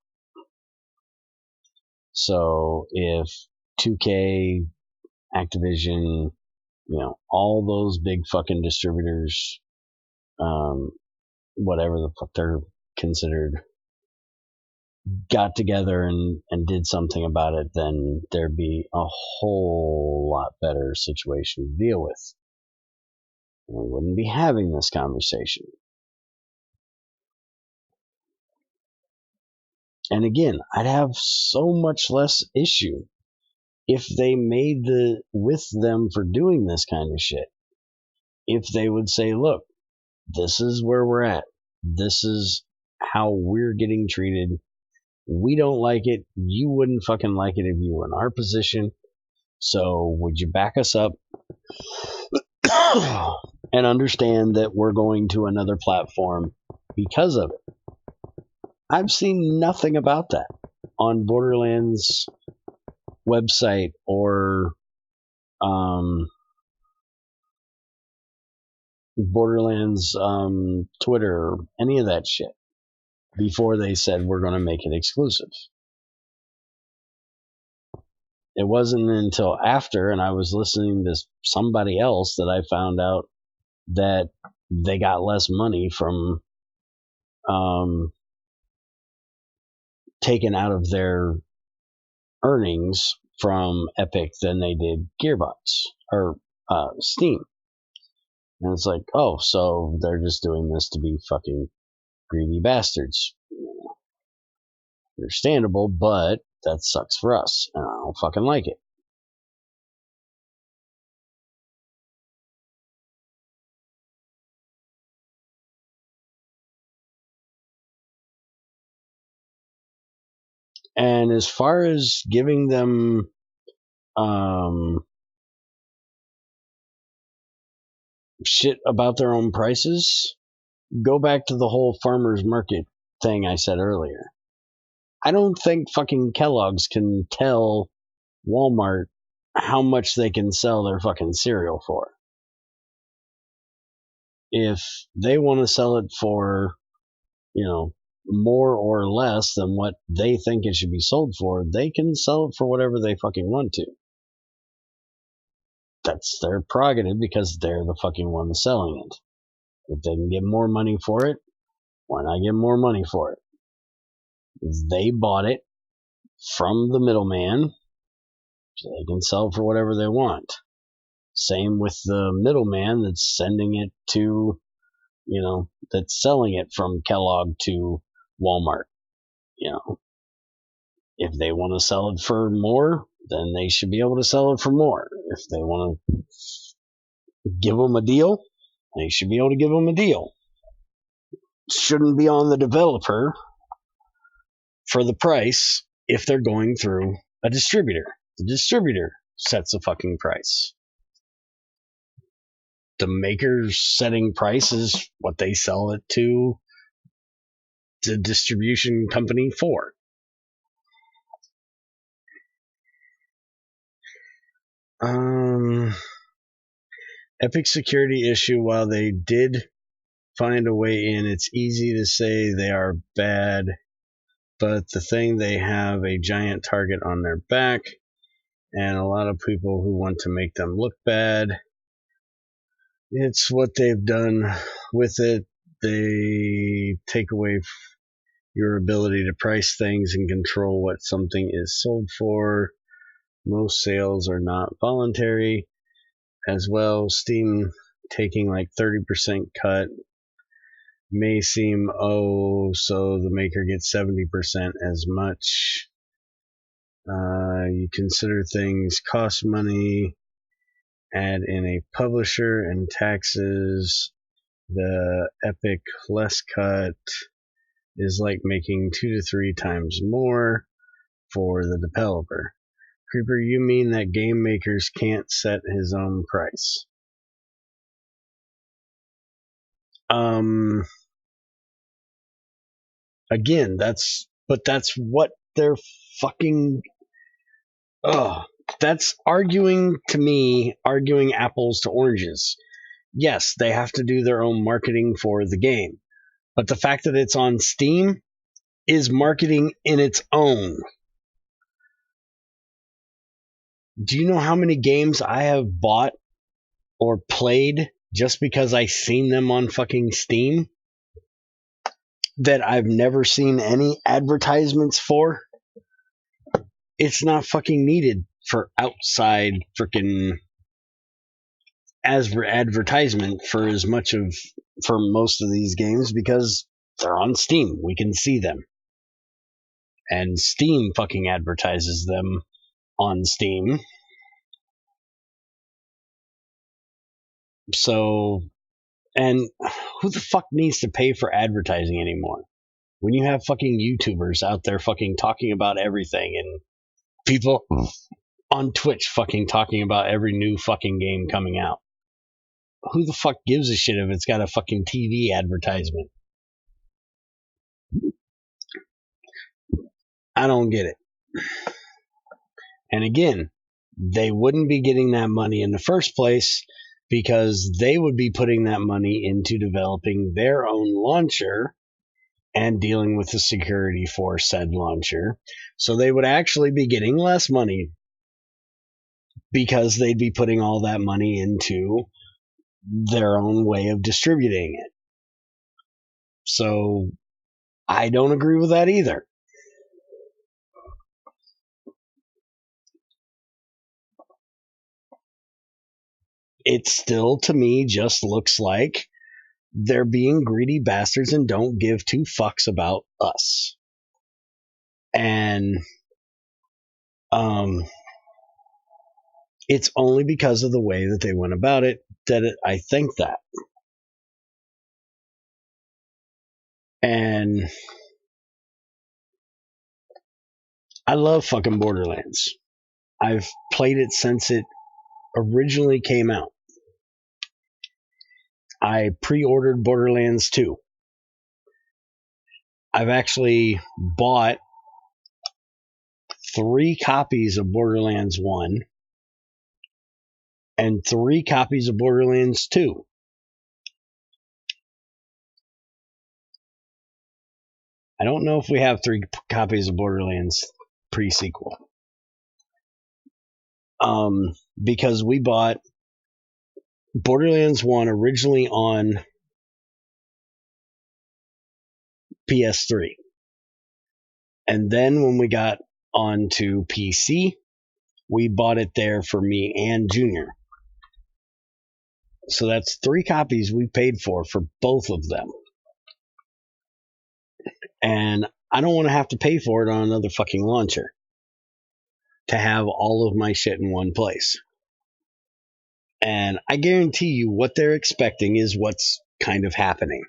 So if 2K, Activision, all those big fucking distributors, whatever the fuck they're considered, got together and did something about it, then there'd be a whole lot better situation to deal with. We wouldn't be having this conversation. And again, I'd have so much less issue if they made with them for doing this kind of shit. If they would say, look, this is where we're at. This is how we're getting treated. We don't like it. You wouldn't fucking like it if you were in our position. So would you back us up and understand that we're going to another platform because of it? I've seen nothing about that on Borderlands website or Borderlands Twitter or any of that shit before they said we're going to make it exclusive. It wasn't until after, and I was listening to somebody else, that I found out that they got less money from taken out of their earnings from Epic than they did Gearbox or Steam. And it's like, oh, so they're just doing this to be fucking greedy bastards. Understandable, but that sucks for us, and I don't fucking like it. And as far as giving them shit about their own prices, go back to the whole farmer's market thing I said earlier. I don't think fucking Kellogg's can tell Walmart how much they can sell their fucking cereal for. If they want to sell it for, more or less than what they think it should be sold for, they can sell it for whatever they fucking want to. That's their prerogative because they're the fucking ones selling it. If they can get more money for it, why not get more money for it? They bought it from the middleman, so they can sell for whatever they want. Same with the middleman that's sending it to, that's selling it from Kellogg to Walmart. If they want to sell it for more, then they should be able to sell it for more. If they want to give them a deal, they should be able to give them a deal. Shouldn't be on the developer for the price if they're going through a distributor. The distributor sets the fucking price. The maker's setting price is what they sell it to the distribution company for. Epic security issue. While they did find a way in, it's easy to say they are bad, but the thing, they have a giant target on their back and a lot of people who want to make them look bad. It's what they've done with it. They take away your ability to price things and control what something is sold for. Most sales are not voluntary as well. Steam taking like 30% cut may seem, so the maker gets 70% as much. You consider things cost money, add in a publisher and taxes. The Epic less cut is like making 2 to 3 times more for the developer. Creeper, you mean that game makers can't set his own price? Again, that's what they're fucking. That's arguing apples to oranges. Yes, they have to do their own marketing for the game, but the fact that it's on Steam is marketing in its own. Do you know how many games I have bought or played just because I seen them on fucking Steam that I've never seen any advertisements for? It's not fucking needed for outside freaking as for advertisement for most of these games because they're on Steam. We can see them. And Steam fucking advertises them on Steam. So, and who the fuck needs to pay for advertising anymore? When you have fucking YouTubers out there fucking talking about everything and people on Twitch fucking talking about every new fucking game coming out. Who the fuck gives a shit if it's got a fucking TV advertisement? I don't get it. And again, they wouldn't be getting that money in the first place because they would be putting that money into developing their own launcher and dealing with the security for said launcher. So they would actually be getting less money because they'd be putting all that money into their own way of distributing it. So I don't agree with that either. It still, to me, just looks like they're being greedy bastards and don't give two fucks about us. And it's only because of the way that they went about it that I think that. And I love fucking Borderlands. I've played it since it originally came out. I pre-ordered Borderlands 2. I've actually bought 3 copies of Borderlands 1 and 3 copies of Borderlands 2. I don't know if we have 3 copies of Borderlands pre-sequel. Because we bought Borderlands 1 originally on PS3. And then when we got onto PC, we bought it there for me and Junior. So that's 3 copies we paid for both of them. And I don't want to have to pay for it on another fucking launcher to have all of my shit in one place. And I guarantee you what they're expecting is what's kind of happening.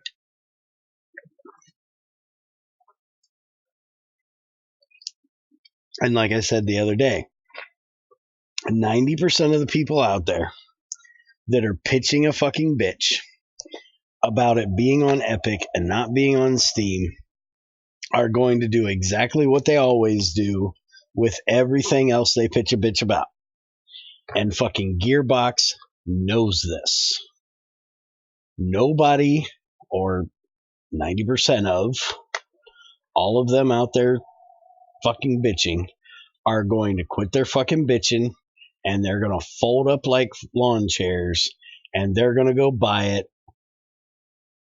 And like I said the other day, 90% of the people out there that are pitching a fucking bitch about it being on Epic and not being on Steam are going to do exactly what they always do with everything else they pitch a bitch about. And fucking Gearbox knows this. Nobody, or 90% of all of them out there fucking bitching, are going to quit their fucking bitching, and they're going to fold up like lawn chairs, and they're going to go buy it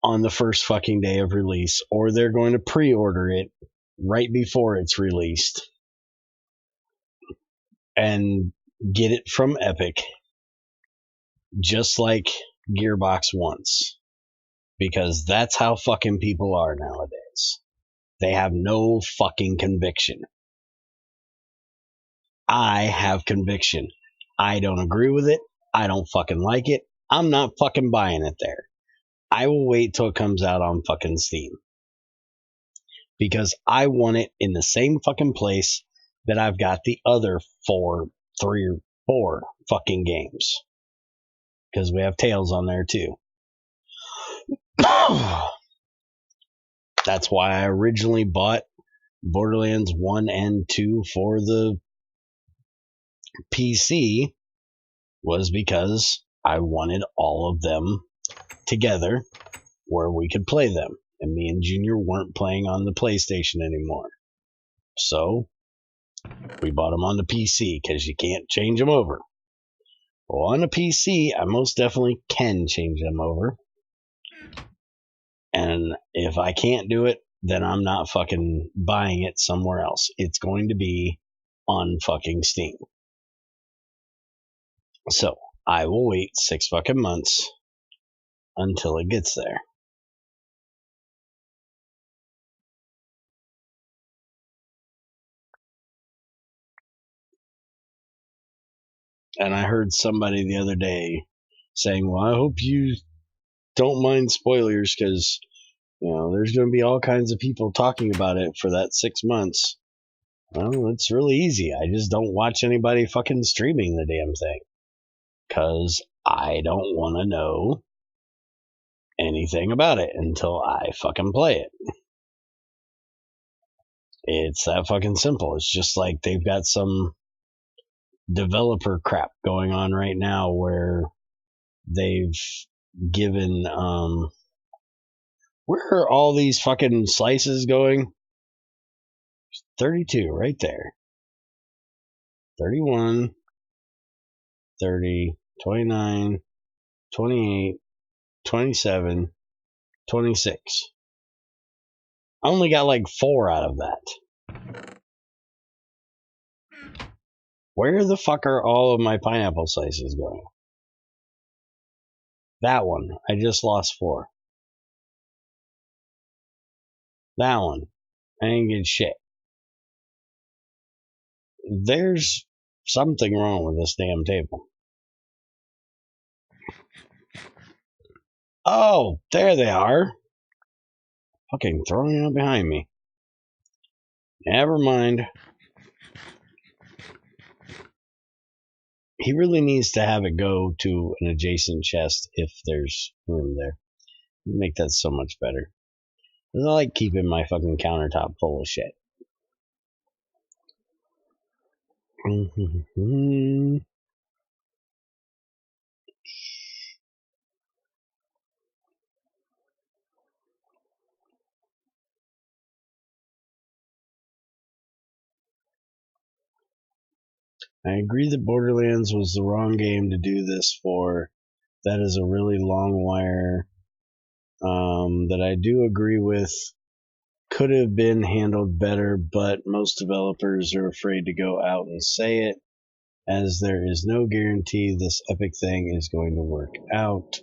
on the first fucking day of release, or they're going to pre-order it right before it's released and get it from Epic, just like Gearbox wants, because that's how fucking people are nowadays. They have no fucking conviction. I have conviction. I don't agree with it. I don't fucking like it. I'm not fucking buying it there. I will wait till it comes out on fucking Steam, because I want it in the same fucking place that I've got the other 3 or 4 fucking games, because we have Tales on there too. That's why I originally bought Borderlands 1 and 2 for the PC, was because I wanted all of them together where we could play them, and me and Junior weren't playing on the PlayStation anymore. So we bought them on the PC, because you can't change them over. Well, on the PC, I most definitely can change them over. And if I can't do it, then I'm not fucking buying it somewhere else. It's going to be on fucking Steam. So I will wait 6 fucking months until it gets there. And I heard somebody the other day saying, well, I hope you don't mind spoilers, because, there's going to be all kinds of people talking about it for that 6 months. Well, it's really easy. I just don't watch anybody fucking streaming the damn thing, because I don't want to know anything about it until I fucking play it. It's that fucking simple. It's just like they've got some developer crap going on right now where they've given where are all these fucking slices going? 32 right there. 31, 30, 29, 28, 27, 26. I only got like 4 out of that. Where the fuck are all of my pineapple slices going? That one, I just lost 4. That one, I didn't get shit. There's something wrong with this damn table. Oh, there they are. Fucking throwing out behind me. Never mind. He really needs to have it go to an adjacent chest if there's room there. Make that so much better. I like keeping my fucking countertop full of shit. I agree that Borderlands was the wrong game to do this for. That is a really long wire that I do agree with could have been handled better, but most developers are afraid to go out and say it, as there is no guarantee this Epic thing is going to work out.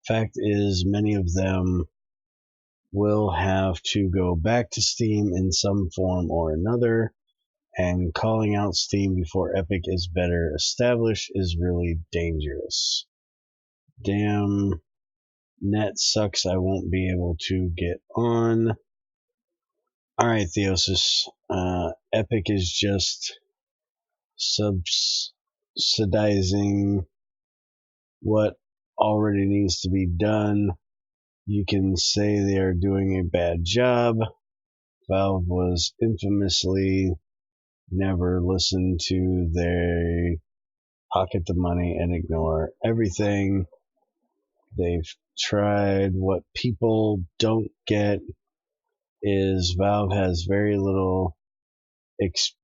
Fact is, many of them will have to go back to Steam in some form or another, and calling out Steam before Epic is better established is really dangerous. Damn, net sucks, I won't be able to get on. Alright, Theosis, Epic is just subsidizing what already needs to be done. You can say they are doing a bad job. Valve was infamously never listen to their pocket the money and ignore everything. They've tried. What people don't get is Valve has very little expenses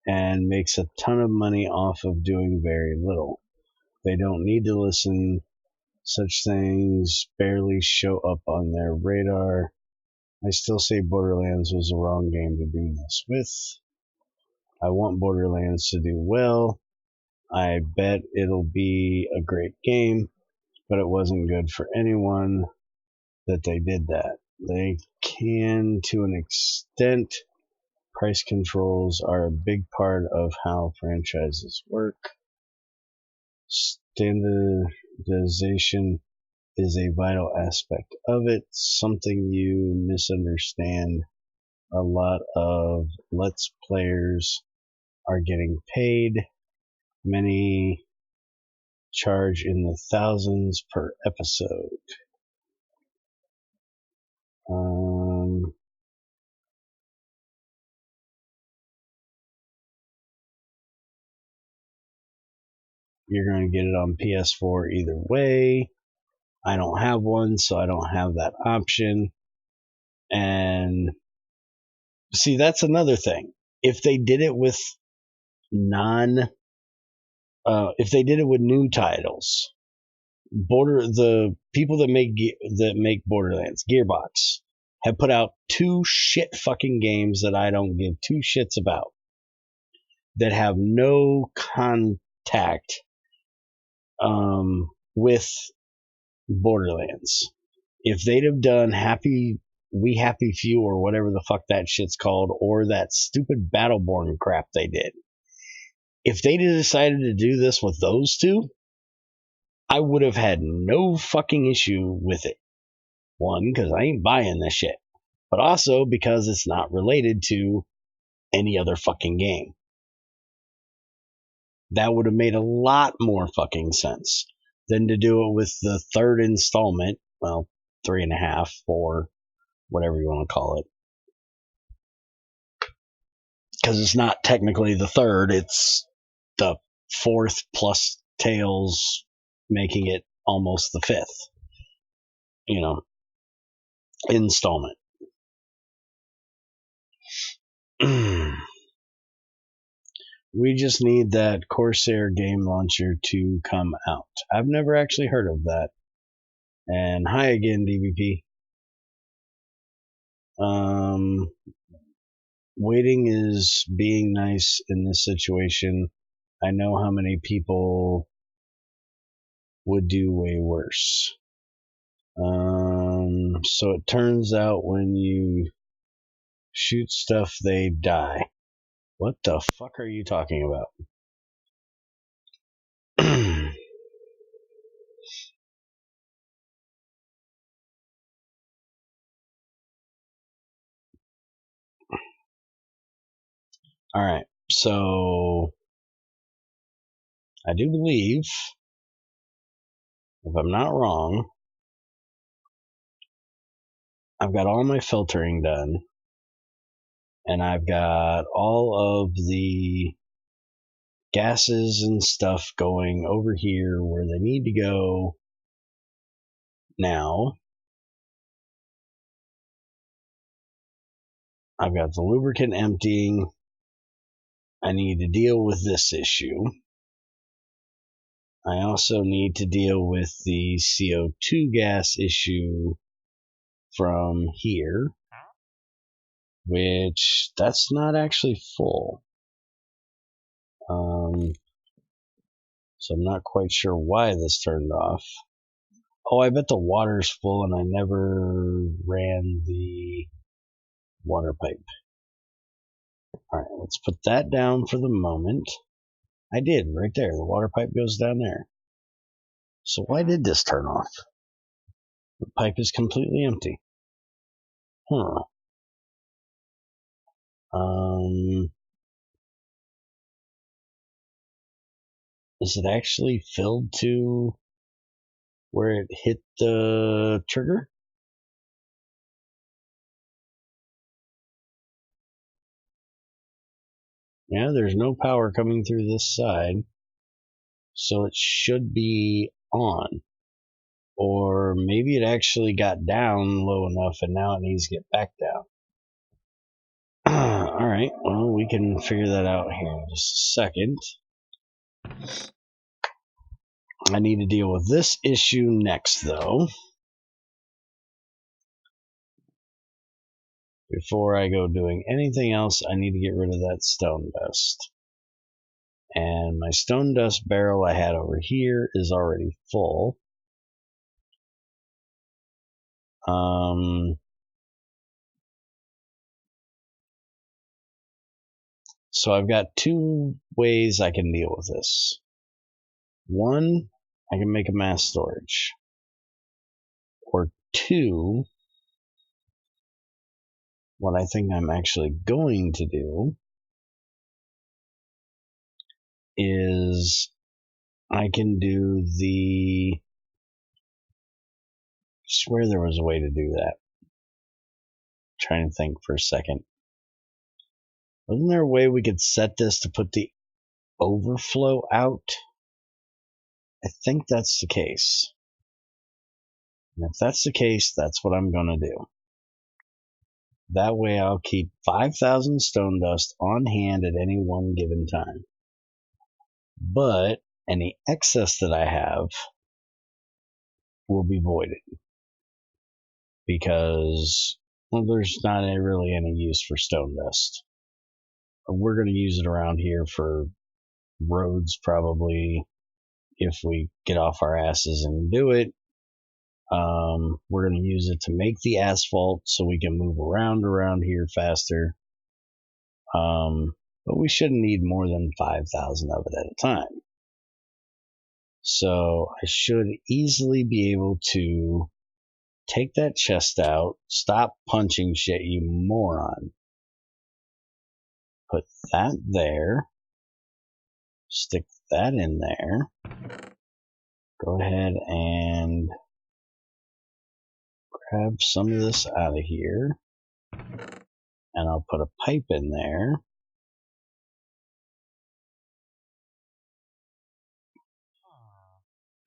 and makes a ton of money off of doing very little. They don't need to listen. Such things barely show up on their radar. I still say Borderlands was the wrong game to do this with. I want Borderlands to do well. I bet it'll be a great game, but it wasn't good for anyone that they did that. They can, to an extent. Price controls are a big part of how franchises work. Standardization is a vital aspect of it, something you misunderstand. A lot of Let's Players are getting paid. Many charge in the thousands per episode. You're going to get it on PS4 either way. I don't have one, so I don't have that option. And see, that's another thing. If they did it with if they did it with new titles, the people that make Borderlands, Gearbox, have put out 2 shit fucking games that I don't give 2 shits about, that have no contact with Borderlands. If they'd have done Happy Few or whatever the fuck that shit's called, or that stupid Battleborn crap they did, if they'd have decided to do this with those 2, I would have had no fucking issue with it. One, because I ain't buying this shit, but also because it's not related to any other fucking game. That would have made a lot more fucking sense than to do it with the 3rd installment, well, 3.5, 4, whatever you want to call it. Because it's not technically the 3rd, it's the 4th plus Tales, making it almost the 5th, installment. We just need that Corsair game launcher to come out. I've never actually heard of that. And hi again, DVP. Waiting is being nice in this situation. I know how many people would do way worse. So it turns out when you shoot stuff, they die. What the fuck are you talking about? Alright, so I do believe, if I'm not wrong, I've got all my filtering done, and I've got all of the gases and stuff going over here where they need to go now. I've got the lubricant emptying. I need to deal with this issue. I also need to deal with the CO2 gas issue from here, which that's not actually full. So I'm not quite sure why this turned off. Oh, I bet the water's full and I never ran the water pipe. Alright, let's put that down for the moment. I did, right there. The water pipe goes down there. So why did this turn off? The pipe is completely empty. Huh. Is it actually filled to where it hit the trigger? Yeah, there's no power coming through this side. So it should be on. Or maybe it actually got down low enough and now it needs to get back down. Alright, well, we can figure that out here in just a second. I need to deal with this issue next, though. Before I go doing anything else, I need to get rid of that stone dust. And my stone dust barrel I had over here is already full. So I've got two ways I can deal with this. One, I can make a mass storage. Or two, what I think I'm actually going to do is I can do the... I swear there was a way to do that. I'm trying to think for a second. Wasn't there a way we could set this to put the overflow out? I think that's the case. And if that's the case, that's what I'm going to do. That way I'll keep 5,000 stone dust on hand at any one given time. But any excess that I have will be voided. Because, well, there's not really any use for stone dust. We're going to use it around here for roads probably if we get off our asses and do it. We're going to use it to make the asphalt so we can move around here faster. But we shouldn't need more than 5,000 of it at a time. So I should easily be able to take that chest out, stop punching shit, you moron. Put that there. Stick that in there. Go ahead and grab some of this out of here. And I'll put a pipe in there.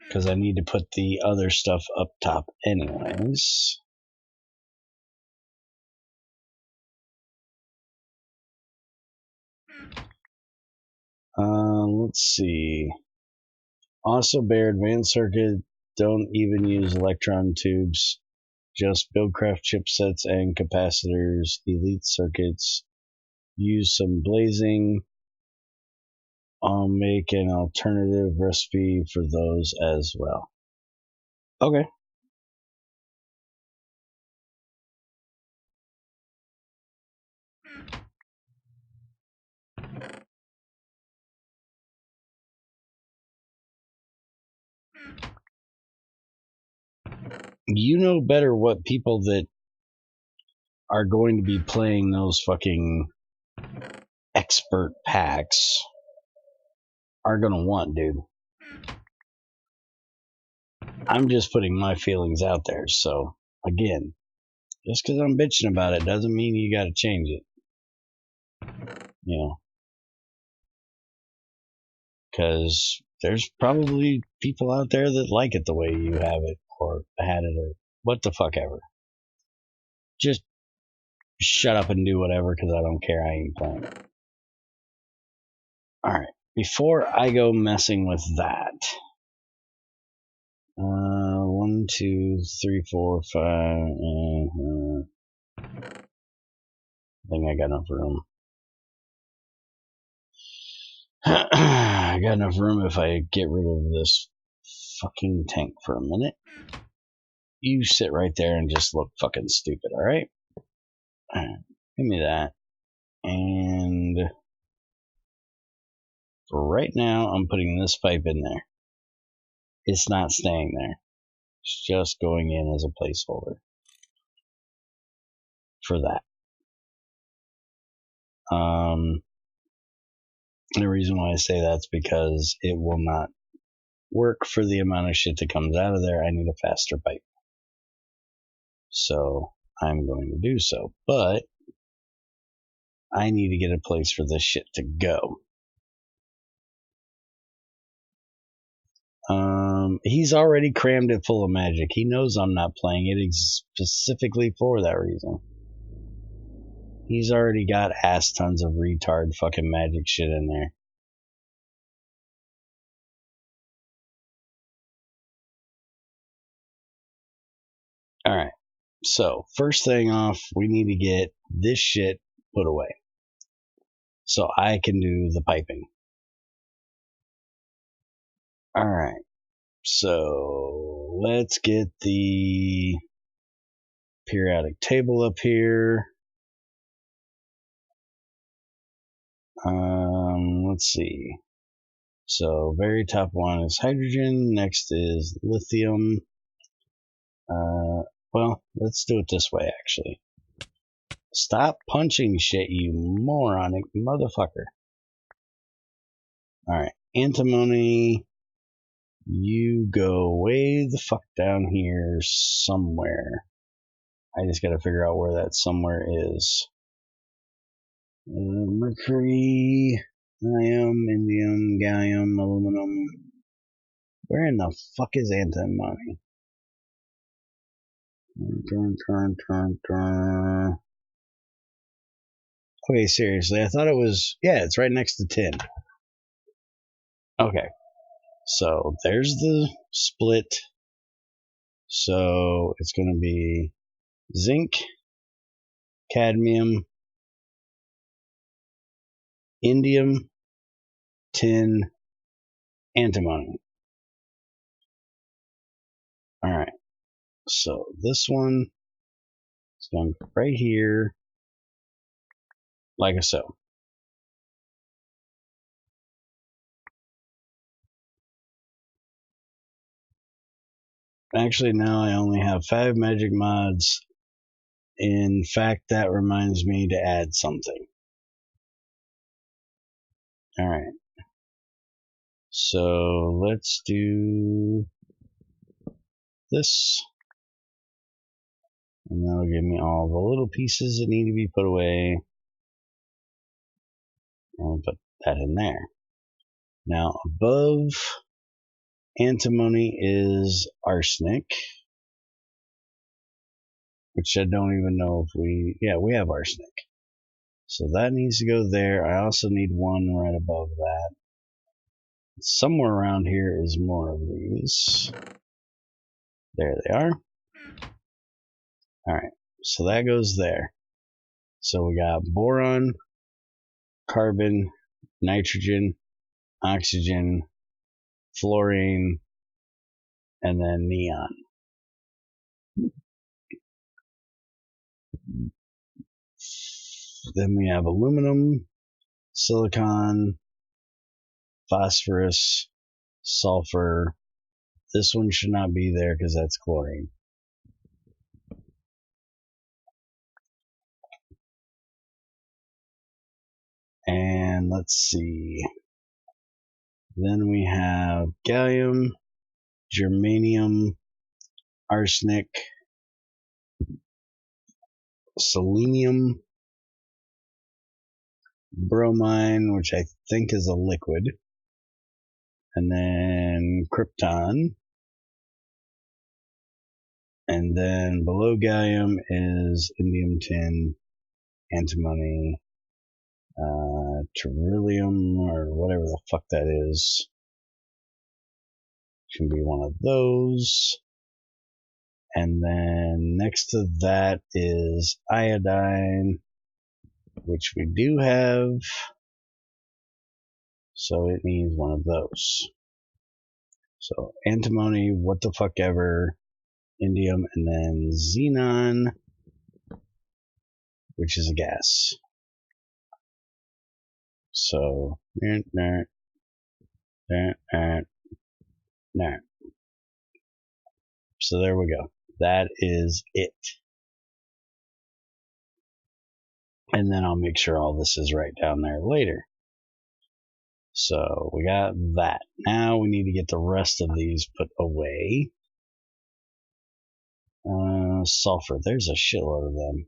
Because I need to put the other stuff up top anyways. Let's see. Also, bear advanced circuit. Don't even use electron tubes. Just Buildcraft chipsets and capacitors. Elite circuits. Use some blazing. I'll make an alternative recipe for those as well. Okay. You know better what people that are going to be playing those fucking expert packs are going to want, dude. I'm just putting my feelings out there. So, again, just because I'm bitching about it doesn't mean you got to change it. You know. Because there's probably people out there that like it the way you have it or had it or what the fuck ever. Just shut up and do whatever because I don't care. I ain't playing it. Alright. Before I go messing with that, 1, 2, 3, 4, 5. I think I got enough room. I got enough room if I get rid of this fucking tank for a minute. You sit right there and just look fucking stupid, alright? Give me that. And for right now, I'm putting this pipe in there. It's not staying there. It's just going in as a placeholder for that. The reason why I say that's because it will not work for the amount of shit that comes out of there. I need a faster pipe. So I'm going to do so. But I need to get a place for this shit to go. He's already crammed it full of magic. He knows I'm not playing it specifically for that reason. He's already got ass tons of retard fucking magic shit in there. Alright, so first thing off, we need to get this shit put away so I can do the piping. Alright, so let's get the periodic table up here. Let's see. So very top one is hydrogen, next is lithium. Well, let's do it this way, actually. Stop punching shit, you moronic motherfucker. Alright, antimony, you go way the fuck down here somewhere. I just gotta figure out where that somewhere is. Mercury, iron, indium, gallium, aluminum. Where in the fuck is antimony? Okay, seriously, I thought it was... Yeah, it's right next to tin. Okay, so there's the split. So it's going to be zinc, cadmium, indium, tin, antimony. Alright, so this one is going to go right here, like so. Actually, now I only have 5 magic mods. In fact, that reminds me to add something. Alright. So let's do this. And that'll give me all the little pieces that need to be put away. And I'll put that in there. Now, above antimony is arsenic. Which I don't even know if we... Yeah, we have arsenic. So that needs to go there. I also need one right above that. Somewhere around here is more of these. There they are. Alright, so that goes there. So we got boron, carbon, nitrogen, oxygen, fluorine, and then neon. Then we have aluminum, silicon, phosphorus, sulfur. This one should not be there because that's chlorine. And let's see. Then we have gallium, germanium, arsenic, selenium, bromine, which I think is a liquid, and then krypton. And then below gallium is indium, tin, antimony, beryllium, or whatever the fuck that is. can be one of those. And then next to that is iodine, which we do have. So it needs one of those. So antimony, what the fuck ever, indium, and then xenon, which is a gas. So, so there we go. That is it. And then I'll make sure all this is right down there later. So we got that. Now we need to get the rest of these put away. Sulfur. There's a shitload of them.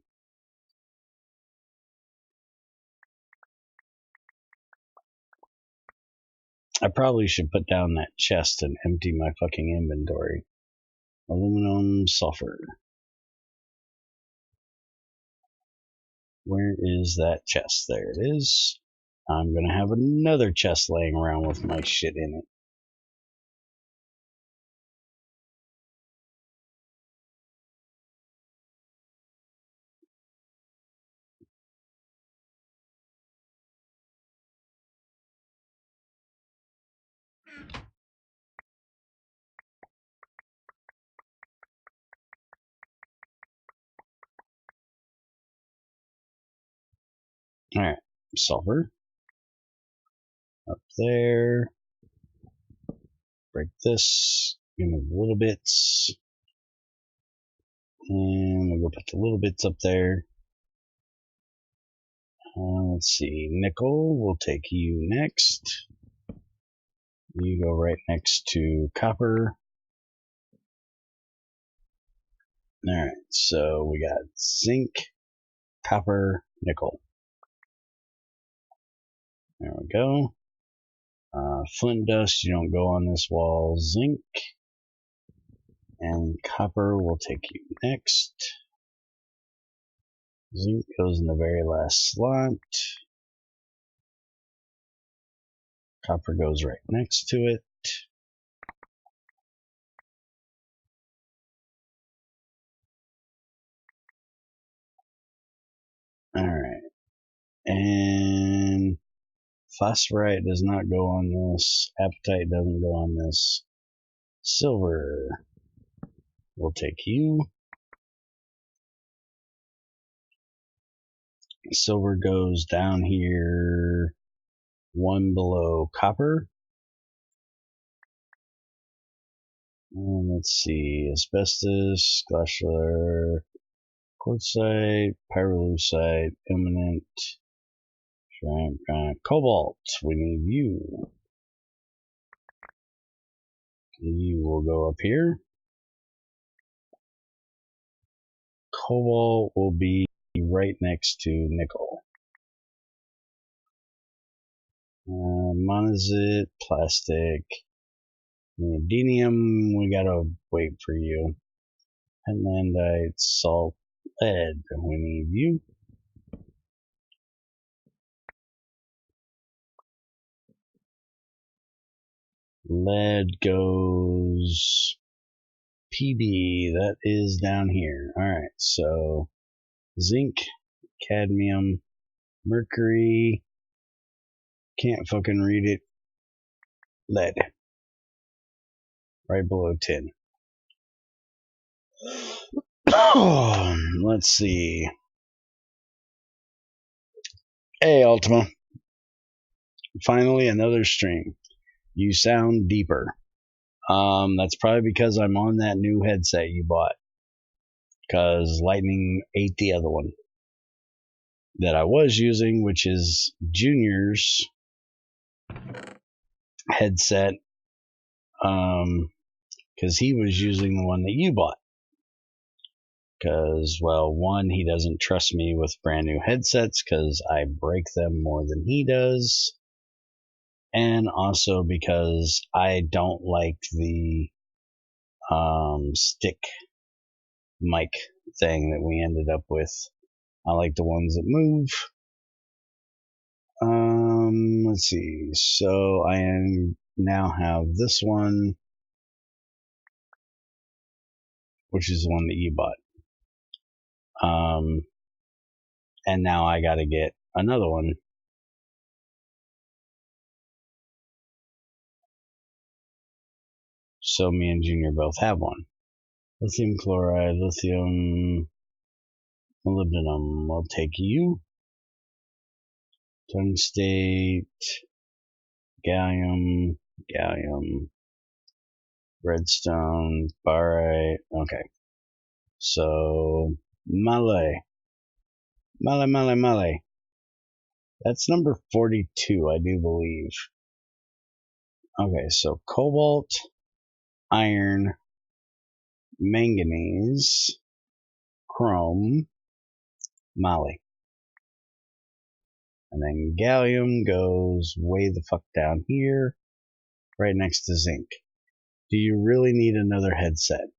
I probably should put down that chest and empty my fucking inventory. Aluminum, sulfur. Where is that chest? There it is. I'm gonna have another chest laying around with my shit in it. Alright, sulfur. Up there. Break this. Give me little bits. And we'll go put the little bits up there. Let's see. Nickel, we'll take you next. You go right next to copper. Alright, so we got zinc, copper, nickel. There we go. Flint dust, you don't go on this wall. Zinc and copper will take you next. Zinc goes in the very last slot. Copper goes right next to it. Alright. And phosphorite does not go on this. Apatite doesn't go on this. Silver will take you. Silver goes down here, one below copper. And let's see, asbestos, glacier, quartzite, pyrolusite, eminent, cobalt. We need you. You will go up here. Cobalt will be right next to nickel. Monazite, plastic, neodymium, we gotta wait for you. Pentlandite, salt, lead, we need you. Lead goes PB, that is down here. Alright, so zinc, cadmium, mercury, can't fucking read it, lead, right below tin. Let's see. Hey, Ultima. Finally, another stream. You sound deeper. That's probably because I'm on that new headset you bought. Because Lightning ate the other one that I was using, which is Junior's headset. Because he was using the one that you bought. Because, well, one, he doesn't trust me with brand new headsets because I break them more than he does. And also because I don't like the stick mic thing that we ended up with. I like the ones that move. Let's see. So I now have this one which is the one that you bought. And now I gotta get another one. So me and Junior both have one. Lithium chloride, lithium, molybdenum. I'll take you. Tungstate, gallium, redstone, barite. Okay. So, male. That's number 42, I do believe. Okay, so cobalt, iron, manganese, chrome, moly. And then gallium goes way the fuck down here, right next to zinc. Do you really need another headset?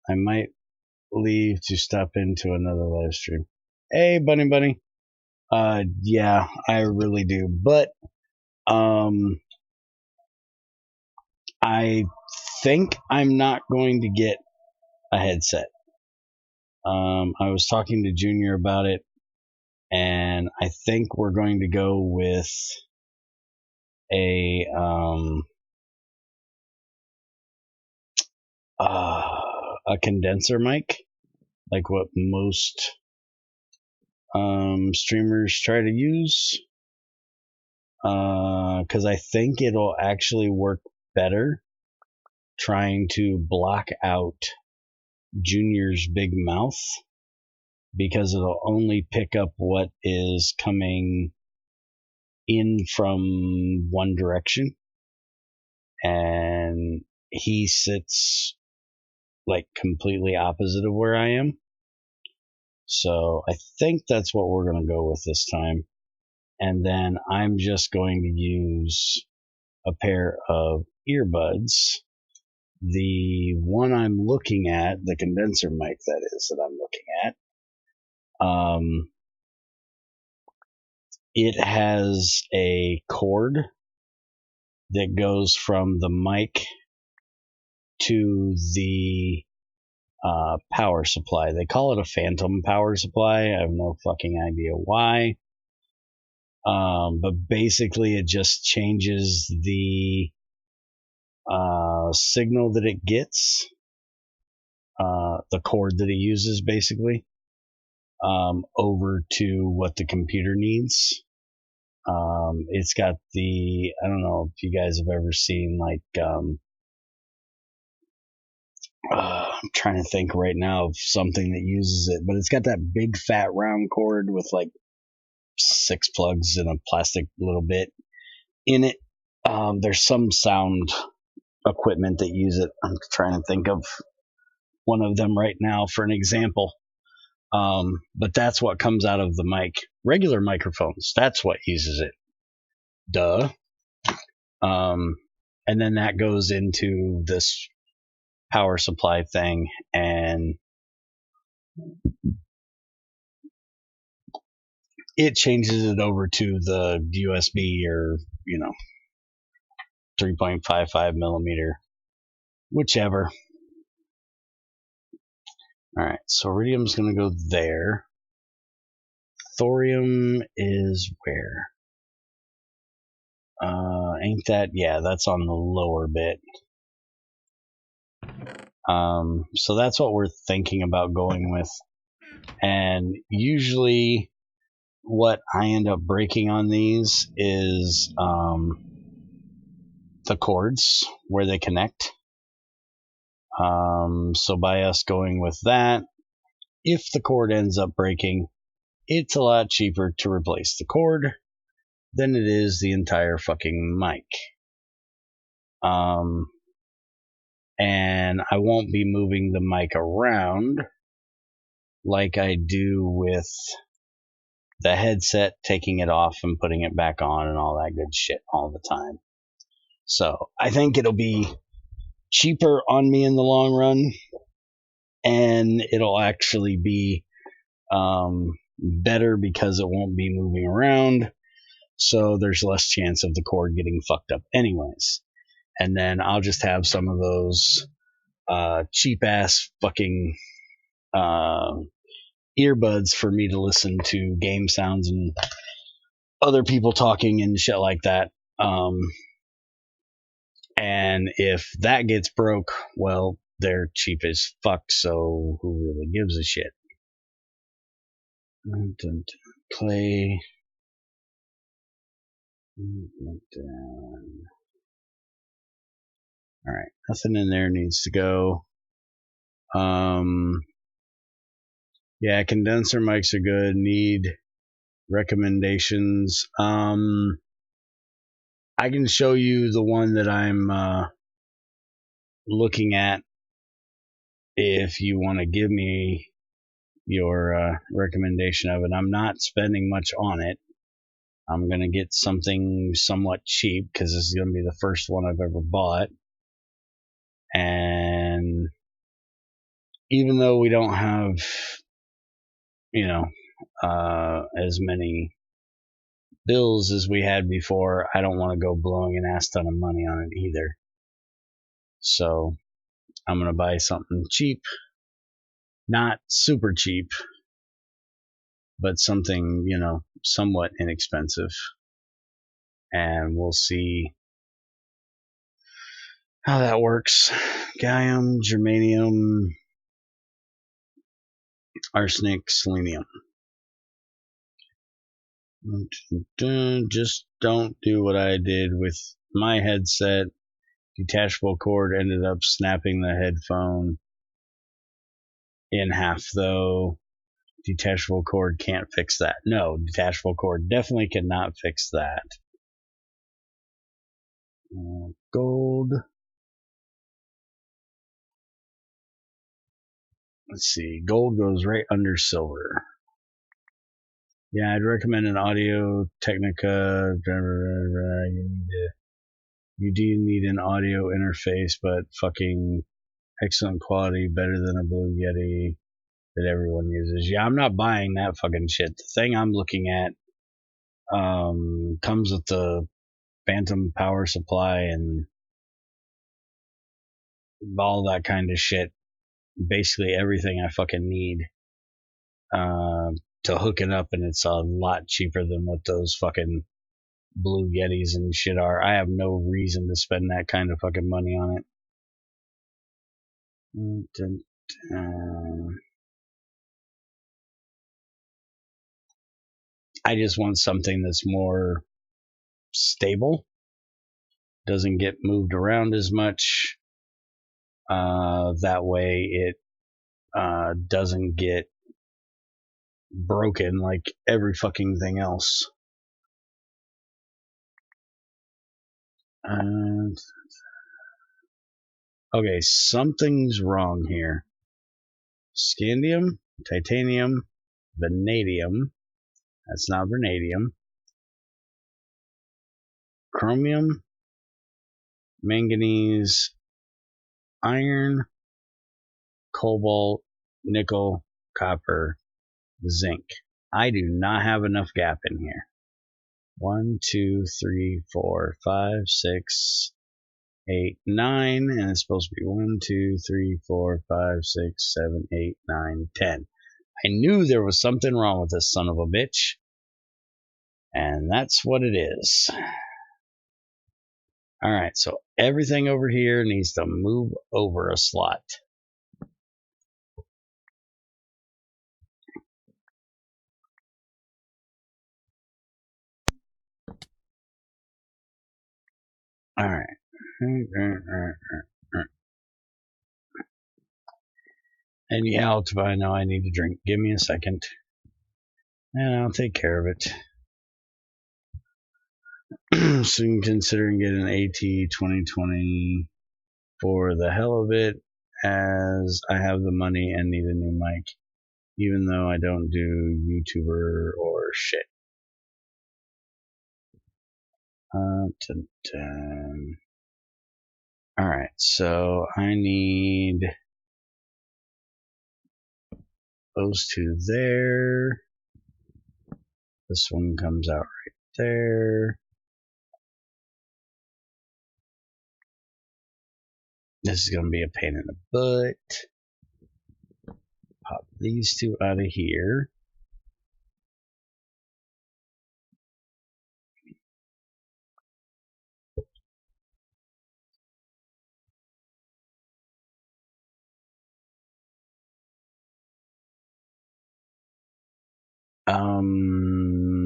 I might leave to stop into another live stream. Hey, bunny. Yeah, I really do. But, I think I'm not going to get a headset. I was talking to Junior about it, and I think we're going to go with a condenser mic, like what most streamers try to use, because I think it'll actually work better trying to block out Junior's big mouth, because it'll only pick up what is coming in from one direction, and he sits like completely opposite of where I am. So I think that's what we're going to go with this time. And then I'm just going to use a pair of earbuds. The one I'm looking at, the condenser mic that I'm looking at, it has a cord that goes from the mic to the power supply. They call it a phantom power supply. I have no fucking idea why. But basically it just changes the signal that it gets, the cord that it uses basically, over to what the computer needs. It's got the, I don't know if you guys have ever seen like, I'm trying to think right now of something that uses it, but it's got that big fat round cord with like 6 plugs and a plastic little bit in it. There's some sound equipment that use it. I'm trying to think of one of them right now for an example. But that's what comes out of the mic. Regular microphones, that's what uses it. Duh. And then that goes into this power supply thing, and it changes it over to the USB or, 3.55 millimeter, whichever. All right, so iridium's going to go there. Thorium is where? Ain't that? Yeah, that's on the lower bit. So that's what we're thinking about going with. And usually what I end up breaking on these is the cords where they connect. So by us going with that, if the cord ends up breaking, it's a lot cheaper to replace the cord than it is the entire fucking mic. And I won't be moving the mic around like I do with the headset, taking it off and putting it back on and all that good shit all the time. So I think it'll be cheaper on me in the long run, and it'll actually be better because it won't be moving around, so there's less chance of the cord getting fucked up anyways. and then I'll just have some of those cheap ass fucking earbuds for me to listen to game sounds and other people talking and shit like that. And if that gets broke, well, they're cheap as fuck, so who really gives a shit? Play. Alright, nothing in there needs to go. Yeah, condenser mics are good. Need recommendations. I can show you the one that I'm looking at if you want to give me your recommendation of it. I'm not spending much on it. I'm going to get something somewhat cheap because this is going to be the first one I've ever bought. And even though we don't have, as many bills as we had before, I don't want to go blowing an ass ton of money on it either. So I'm going to buy something cheap, not super cheap, but something, somewhat inexpensive. And we'll see how that works. Gallium, germanium, arsenic, selenium. Just don't do what I did with my headset. Detachable cord ended up snapping the headphone in half, though. Detachable cord can't fix that. No, detachable cord definitely cannot fix that. Gold. Let's see. Gold goes right under silver. Yeah, I'd recommend an Audio Technica. You do need an audio interface, but fucking excellent quality, better than a Blue Yeti that everyone uses. Yeah, I'm not buying that fucking shit. The thing I'm looking at comes with the phantom power supply and all that kind of shit. Basically everything I fucking need to hook it up, and it's a lot cheaper than what those fucking Blue Yetis and shit are. I have no reason to spend that kind of fucking money on it. I just want something that's more stable, doesn't get moved around as much. That way it doesn't get broken like every fucking thing else. Okay, something's wrong here. Scandium, titanium, vanadium. That's not vanadium. Chromium, manganese, iron, cobalt, nickel, copper, zinc. I do not have enough gap in here. 1, 2, 3, 4, 5, 6, 8, 9, and it's supposed to be 1, 2, 3, 4, 5, 6, 7, 8, 9, 10. I knew there was something wrong with this son of a bitch, and that's what it is. Alright, so everything over here needs to move over a slot. Alright. And yeah, I know I need to drink. Give me a second. And I'll take care of it. So I'm considering getting an AT 2020 for the hell of it, as I have the money and need a new mic, even though I don't do YouTuber or shit. Alright, so I need those two there. This one comes out right there. This is going to be a pain in the butt. Pop these two out of here.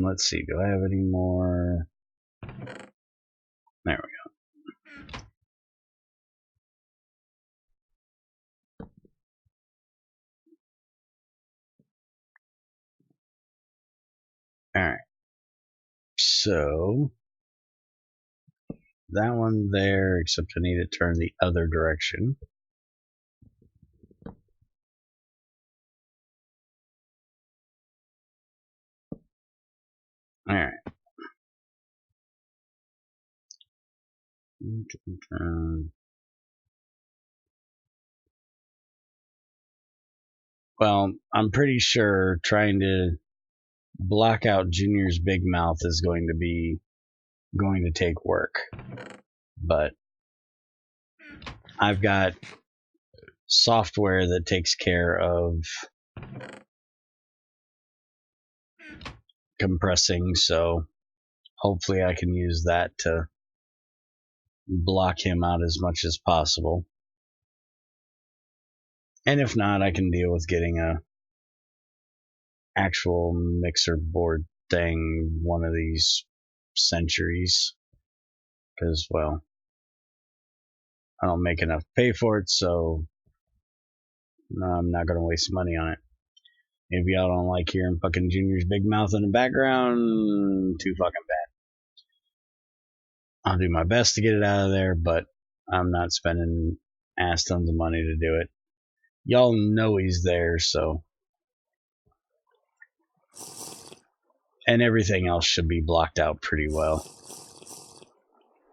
Let's see. Do I have any more? There we go. Alright. So that one there, except I need to turn the other direction. Alright. Well, I'm pretty sure trying to block out Junior's big mouth is going to take work. But I've got software that takes care of compressing, so hopefully I can use that to block him out as much as possible. And if not, I can deal with getting a actual mixer board thing one of these centuries, because, well, I don't make enough to pay for it, so I'm not going to waste money on it. If y'all don't like hearing fucking Junior's big mouth in the background, too fucking bad. I'll do my best to get it out of there, but I'm not spending ass tons of money to do it. Y'all know he's there, so. And everything else should be blocked out pretty well.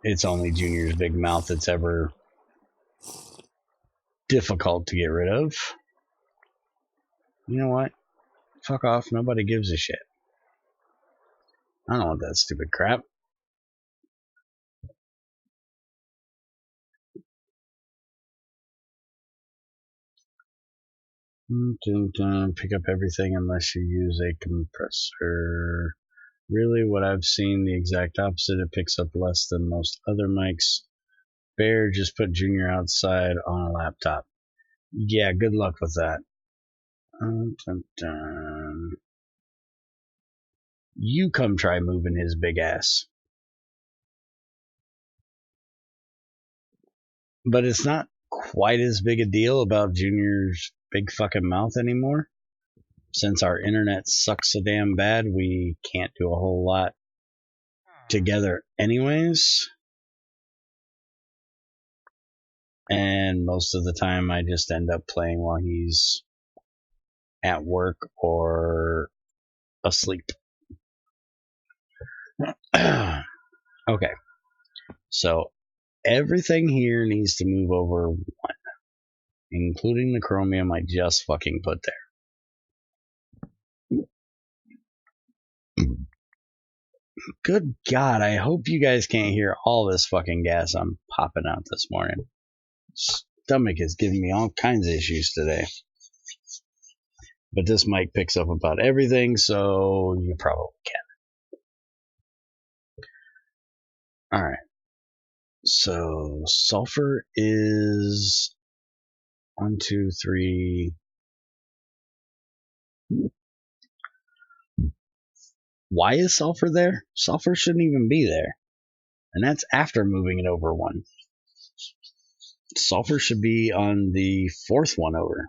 It's only Junior's big mouth that's ever difficult to get rid of. You know what? Fuck off. Nobody gives a shit. I don't want that stupid crap. Pick up everything unless you use a compressor. Really, what I've seen, the exact opposite. It picks up less than most other mics. Bear, just put Junior outside on a laptop. Yeah, good luck with that. You come try moving his big ass. But it's not quite as big a deal about Junior's big fucking mouth anymore. Since our internet sucks so damn bad, we can't do a whole lot together anyways. And most of the time I just end up playing while he's at work or asleep. Okay. So everything here needs to move over one, including the chromium I just fucking put there. Good God, I hope you guys can't hear all this fucking gas I'm popping out this morning. Stomach is giving me all kinds of issues today. But this mic picks up about everything, so you probably can. Alright. So sulfur is 1, 2, 3. Why is sulfur there? Sulfur shouldn't even be there. And that's after moving it over one. Sulfur should be on the 4th one over.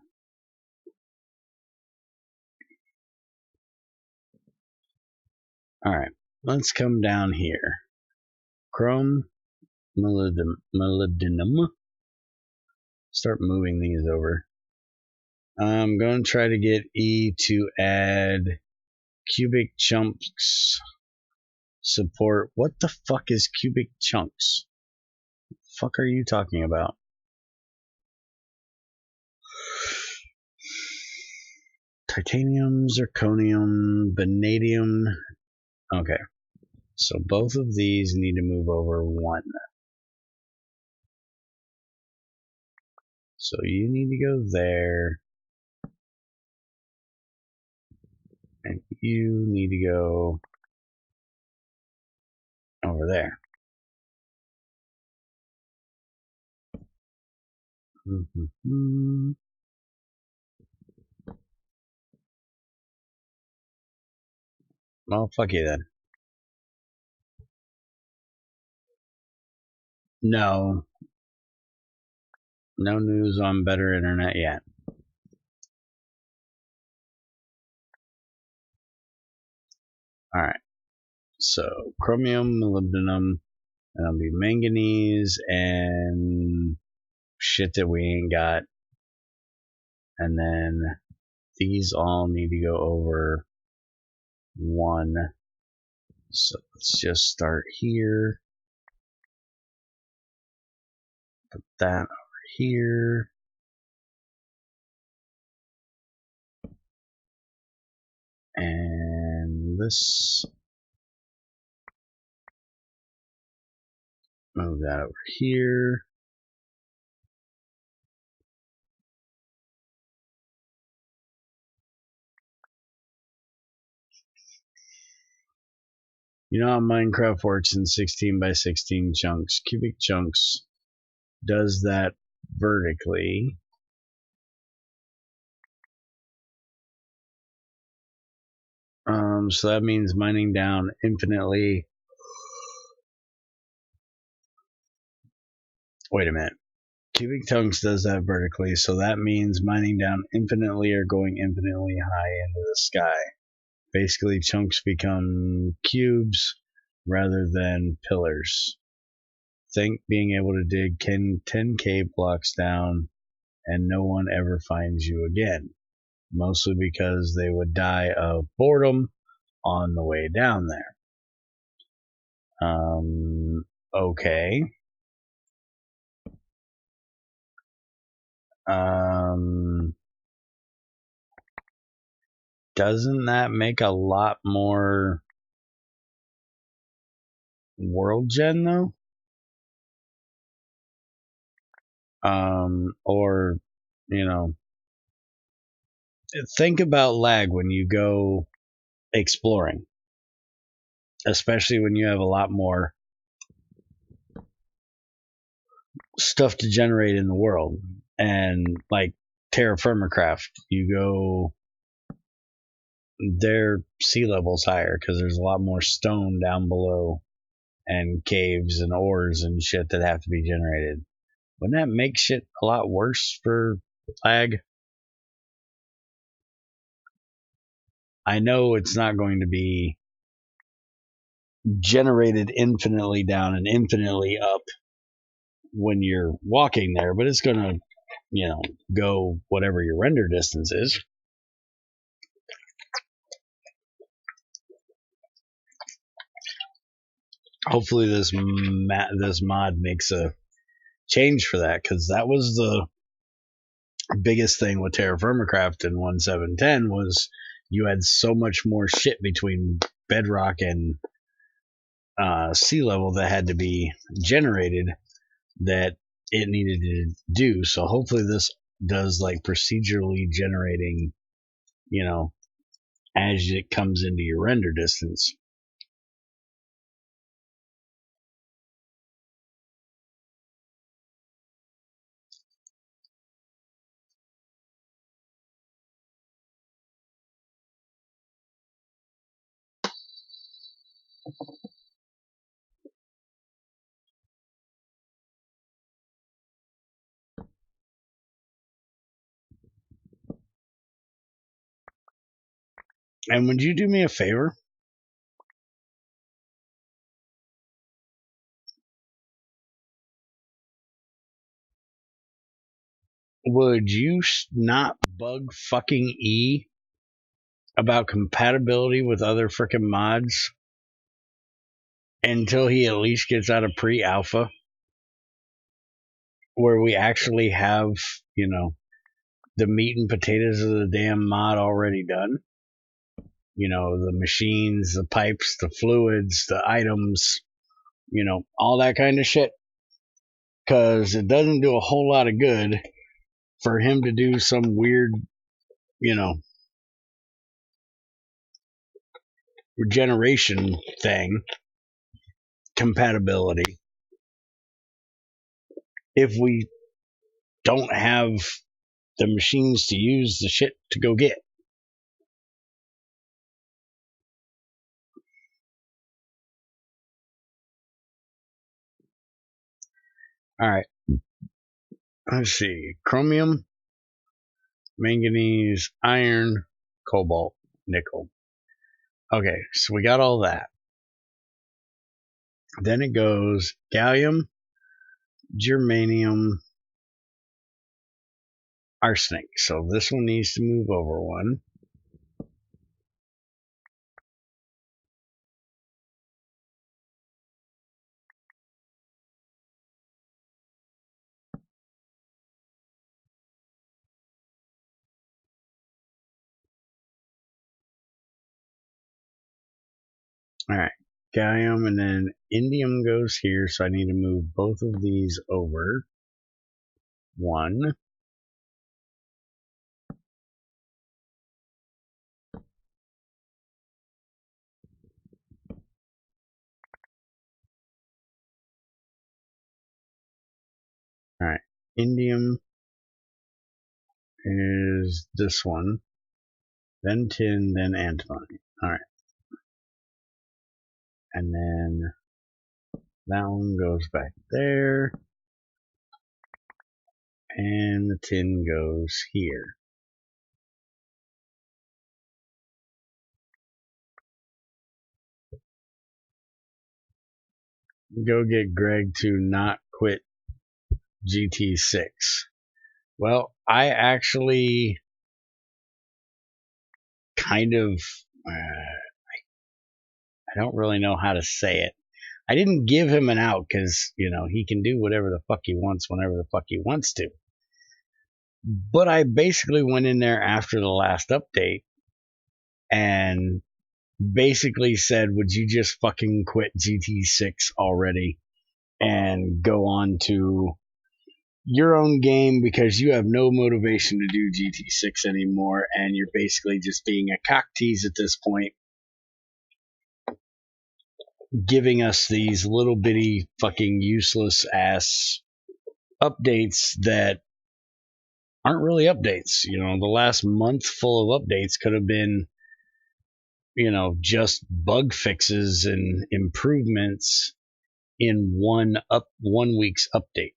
Alright, let's come down here. Chrome, molybdenum. Start moving these over. I'm going to try to get E to add cubic chunks support. What the fuck is cubic chunks? What the fuck are you talking about? Titanium, zirconium, vanadium. Okay. So both of these need to move over one. So you need to go there. And you need to go over there. Well, fuck you then. No. No news on better internet yet. Alright. So, chromium, molybdenum, and it'll be manganese and shit that we ain't got. And then these all need to go over 1. So let's just start here. Put that over here. And this. Move that over here. You know how Minecraft works in 16 by 16 chunks. Cubic chunks does that vertically. So that means mining down infinitely. Wait a minute. Cubic chunks does that vertically, so that means mining down infinitely or going infinitely high into the sky. Basically, chunks become cubes rather than pillars. Think being able to dig 10k blocks down and no one ever finds you again. Mostly because they would die of boredom on the way down there. Okay. Doesn't that make a lot more world gen though? Or, you know, think about lag when you go exploring, especially when you have a lot more stuff to generate in the world. And like Terra Firmacraft, you go, their sea level's higher because there's a lot more stone down below and caves and ores and shit that have to be generated. Wouldn't that make shit a lot worse for lag? I know it's not going to be generated infinitely down and infinitely up when you're walking there, but it's going to, you know, go whatever your render distance is. Hopefully this mod makes a change for that, because that was the biggest thing with Terra Firmacraft in 1.7.10 was you had so much more shit between bedrock and sea level that had to be generated that it needed to do. So hopefully this does like procedurally generating, you know, as it comes into your render distance. And would you do me a favor? Would you not bug fucking E about compatibility with other freaking mods until he at least gets out of pre-alpha, where we actually have, you know, the meat and potatoes of the damn mod already done? You know, the machines, the pipes, the fluids, the items, you know, all that kind of shit. Because it doesn't do a whole lot of good for him to do some weird, regeneration thing, compatibility, if we don't have the machines to use the shit to go get. All right. Let's see. Chromium, manganese, iron, cobalt, nickel. Okay, so we got all that. Then it goes gallium, germanium, arsenic. So this one needs to move over one. All right, gallium, and then indium goes here, so I need to move both of these over one. All right, indium is this one, then tin, then antimony. All right, and then that one goes back there, and the tin goes here. Go get Greg to not quit GT6. Well, I actually kind of, I don't really know how to say it. I didn't give him an out because, he can do whatever the fuck he wants whenever the fuck he wants to. But I basically went in there after the last update and basically said, would you just fucking quit GT6 already and go on to your own game, because you have no motivation to do GT6 anymore, and you're basically just being a cock tease at this point, giving us these little bitty fucking useless ass updates that aren't really updates. The last month full of updates could have been, just bug fixes and improvements in one week's update.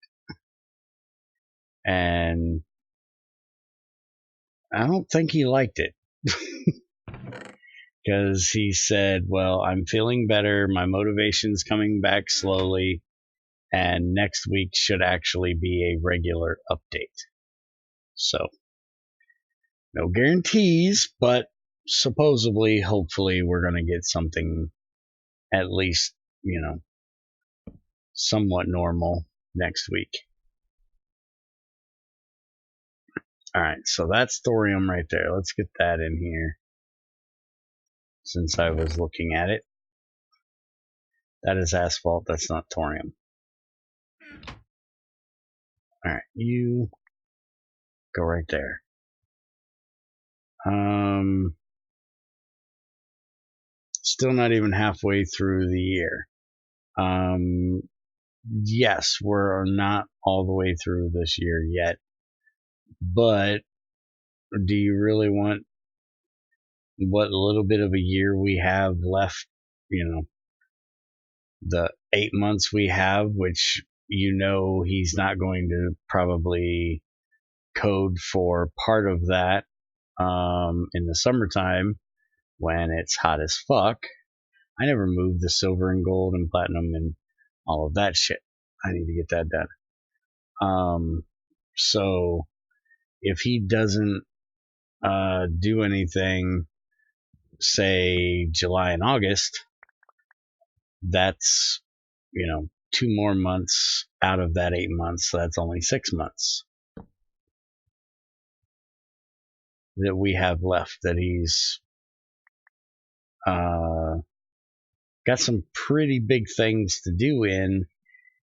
And I don't think he liked it. Because he said, well, I'm feeling better, my motivation's coming back slowly, and next week should actually be a regular update. So, no guarantees, but supposedly, hopefully, we're going to get something at least, somewhat normal next week. Alright, so that's thorium right there. Let's get that in here, since I was looking at it. That is asphalt, that's not thorium. Alright, you go right there. Still not even halfway through the year. Yes, we're not all the way through this year yet, but do you really want what little bit of a year we have left, the 8 months we have, which he's not going to probably code for part of that in the summertime when it's hot as fuck. I never moved the silver and gold and platinum and all of that shit. I need to get that done. So if he doesn't do anything, say July and August, that's 2 more months out of that 8 months. So that's only 6 months that we have left that he's got some pretty big things to do in,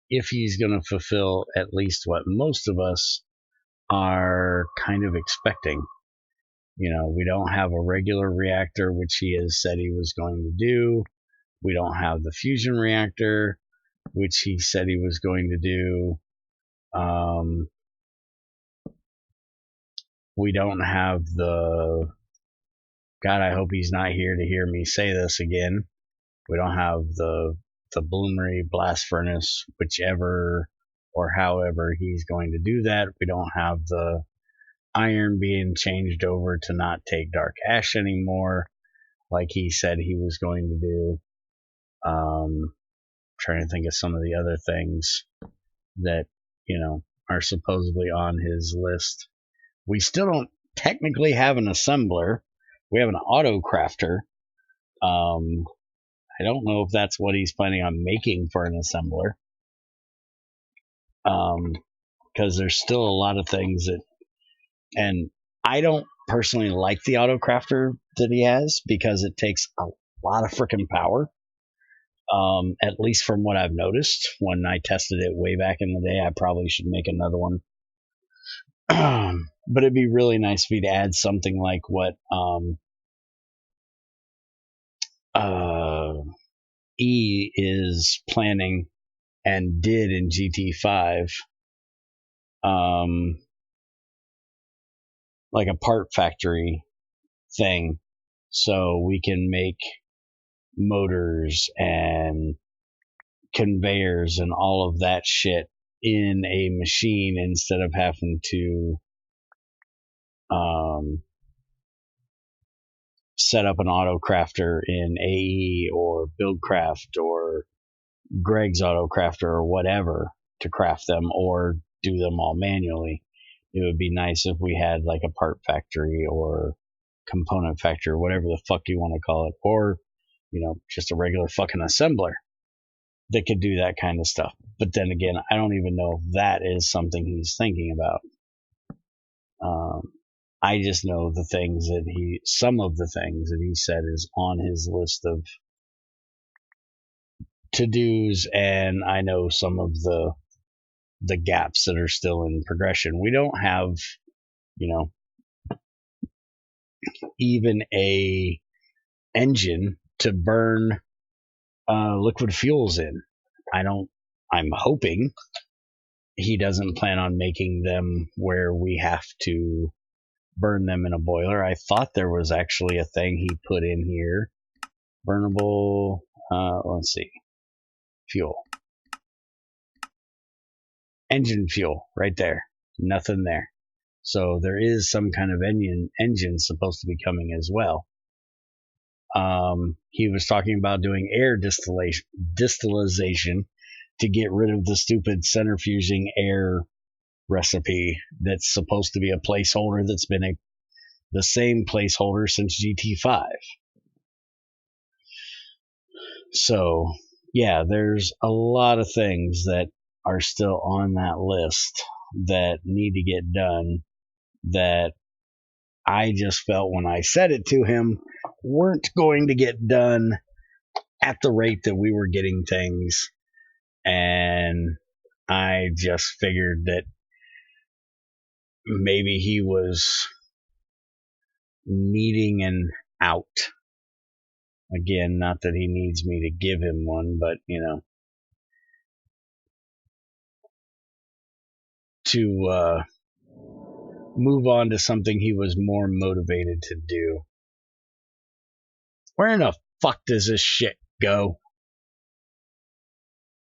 if he's going to fulfill at least what most of us are kind of expecting. You know, we don't have a regular reactor, which he has said he was going to do. We don't have the fusion reactor, which he said he was going to do. We don't have the... God, I hope he's not here to hear me say this again. We don't have the Bloomery blast furnace, whichever or however he's going to do that. We don't have the iron being changed over to not take dark ash anymore, like he said he was going to do. Trying to think of some of the other things that, you know, are supposedly on his list. We still don't technically have an assembler. We have an auto crafter. I don't know if that's what he's planning on making for an assembler. Because there's still a lot of things that, and I don't personally like the auto crafter that he has because it takes a lot of freaking power. At least from what I've noticed when I tested it way back in the day. I probably should make another one. But it'd be really nice if he'd add something like what E is planning and did in GT5, like a part factory thing, so we can make motors and conveyors and all of that shit in a machine instead of having to set up an auto crafter in AE or Buildcraft or Greg's auto crafter or whatever to craft them or do them all manually. It would be nice if we had like a part factory or component factory or whatever the fuck you want to call it, or, you know, just a regular fucking assembler that could do that kind of stuff. But then again, I don't even know if that is something he's thinking about. I just know some of the things that he said is on his list of to-dos, and I know some of the gaps that are still in progression. We don't have, you know, even a engine to burn liquid fuels in. I'm hoping he doesn't plan on making them where we have to burn them in a boiler. I thought there was actually a thing he put in here. Burnable, let's see. Fuel. Engine fuel, right there. Nothing there. So there is some kind of engine supposed to be coming as well. He was talking about doing air distillation to get rid of the stupid centrifuging air recipe that's supposed to be a placeholder that's been the same placeholder since GT5. So, yeah, there's a lot of things that are still on that list that need to get done that I just felt when I said it to him weren't going to get done at the rate that we were getting things. And I just figured that maybe he was needing an out. Again, not that he needs me to give him one, but, you know, to move on to something he was more motivated to do. Where in the fuck does this shit go?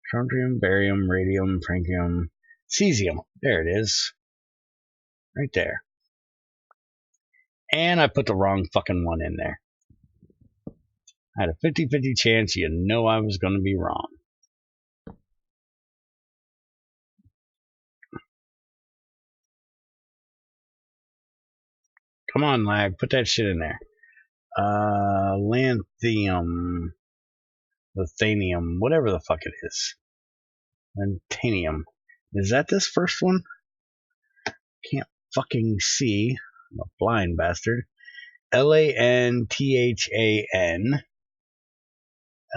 Strontium, barium, radium, francium, cesium. There it is. Right there. And I put the wrong fucking one in there. I had a 50-50 chance. You know I was going to be wrong. Come on, lag. Put that shit in there. Lanthium. Lithanium. Whatever the fuck it is. Lantanium. Is that this first one? Can't fucking see. I'm a blind bastard. Lanthan.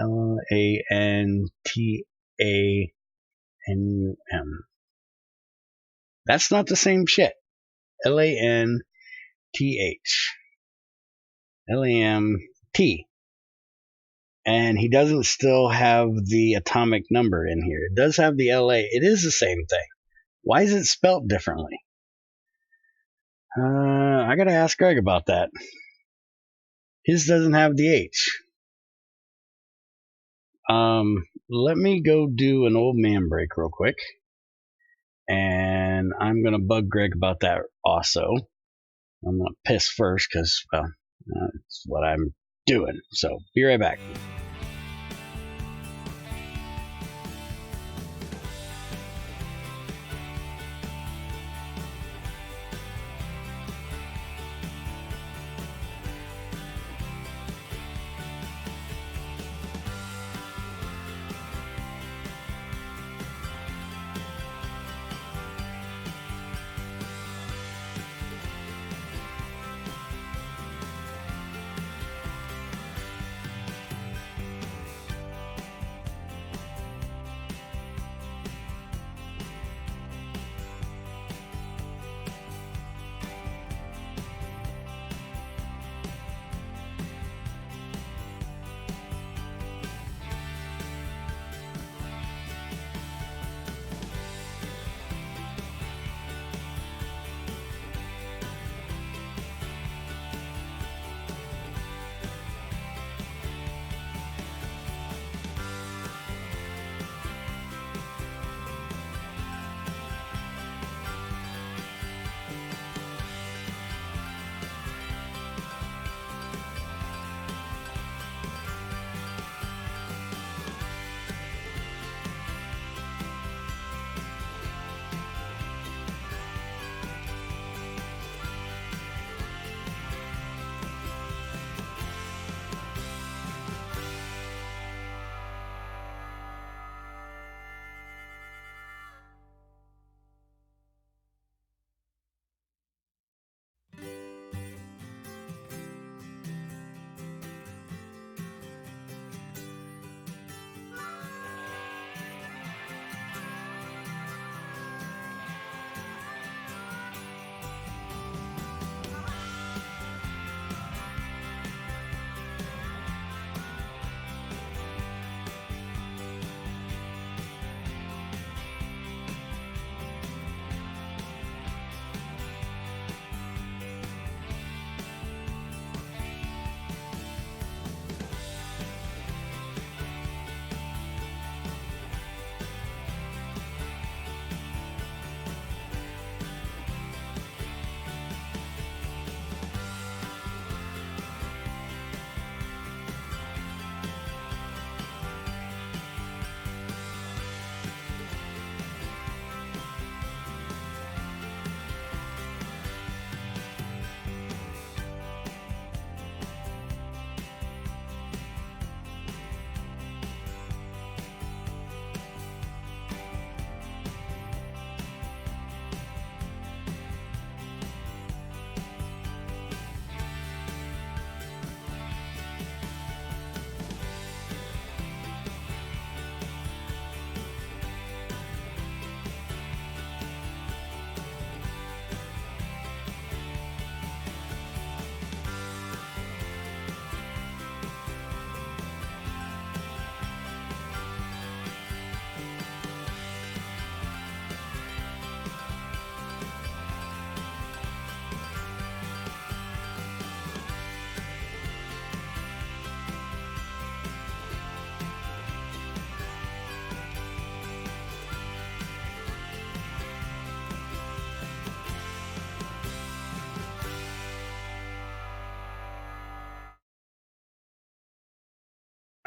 Lantanum. That's not the same shit. L-A-N-T-H. L-A-M-T. And he doesn't still have the atomic number in here. It does have the LA. It is the same thing. Why is it spelled differently? I gotta ask Greg about that. His doesn't have the H. Let me go do an old man break real quick. And I'm gonna bug Greg about that also. I'm gonna piss first because, well, that's what I'm doing. So, be right back.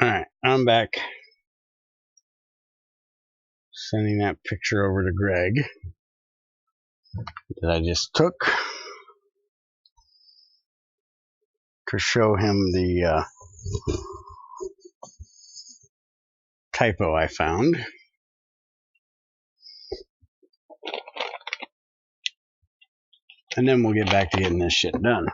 Alright, I'm back. Sending that picture over to Greg that I just took to show him the typo I found. And then we'll get back to getting this shit done.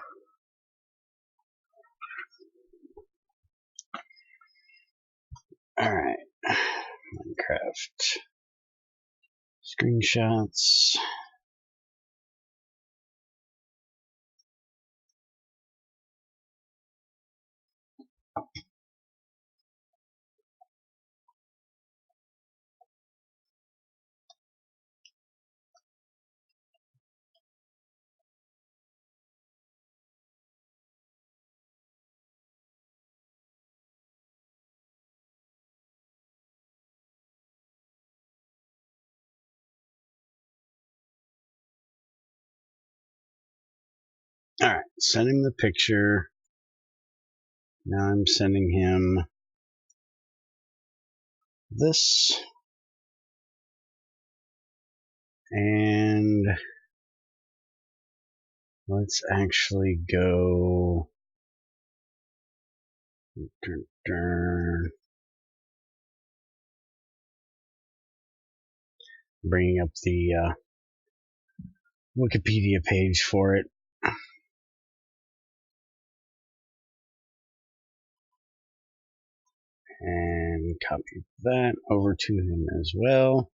Alright. Minecraft. Screenshots. Alright, send him the picture. Now I'm sending him this. And let's actually go. Bringing up the Wikipedia page for it. And copy that over to him as well.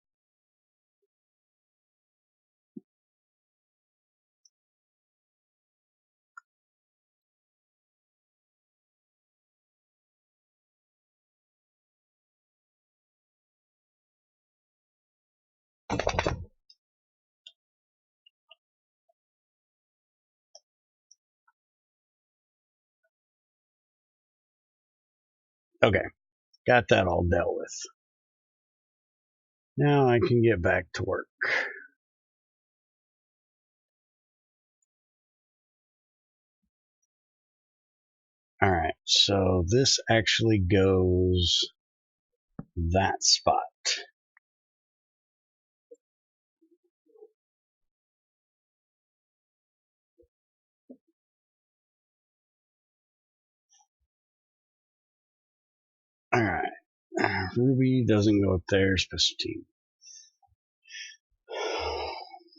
Okay, got that all dealt with. Now I can get back to work. Alright, so this actually goes that spot. Alright, Ruby doesn't go up there, specialty.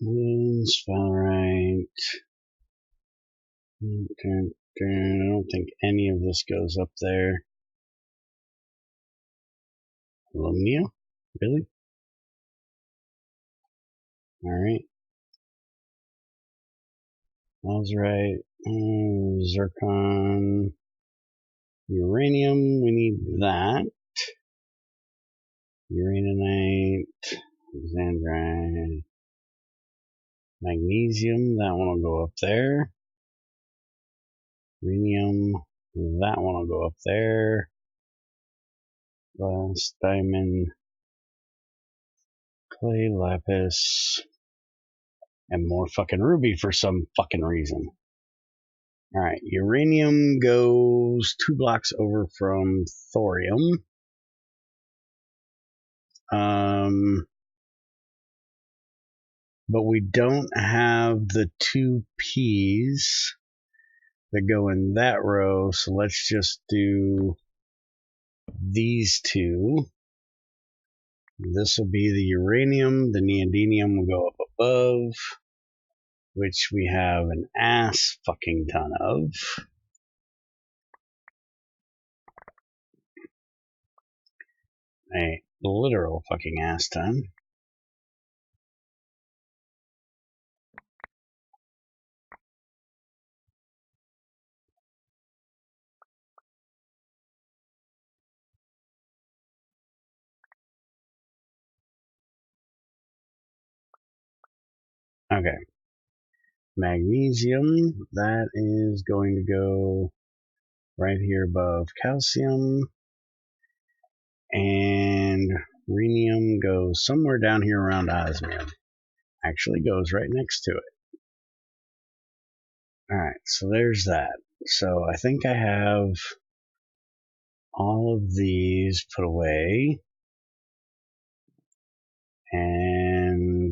Spellwright. I don't think any of this goes up there. Alumnia? Really? Alright. Lazurite. Zircon. Uranium. We need that. Uraninite. Xandrite. Magnesium. That one will go up there. Rhenium. That one will go up there. Glass, diamond, clay, lapis, and more fucking ruby for some fucking reason. Alright, uranium goes 2 blocks over from thorium. But we don't have the 2 P's that go in that row, so let's just do these 2. This will be the uranium. The neodymium will go up above, which we have an ass fucking ton of. A literal fucking ass ton. Okay. Magnesium, that is going to go right here above calcium. And rhenium goes somewhere down here around osmium. Actually goes right next to it. Alright, so there's that. So I think I have all of these put away. And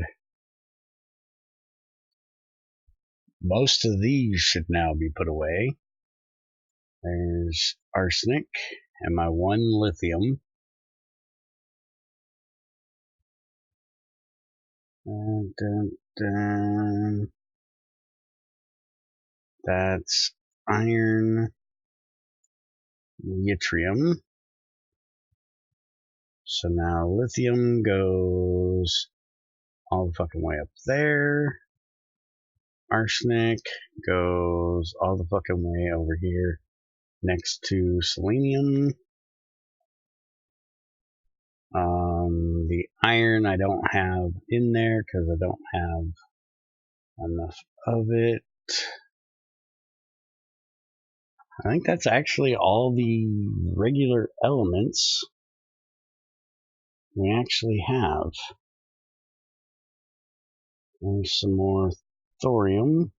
most of these should now be put away. There's arsenic and my 1 lithium. That's iron, yttrium. So now lithium goes all the fucking way up there. Arsenic goes all the fucking way over here next to selenium. The iron I don't have in there because I don't have enough of it. I think that's actually all the regular elements we actually have. There's some more thorium.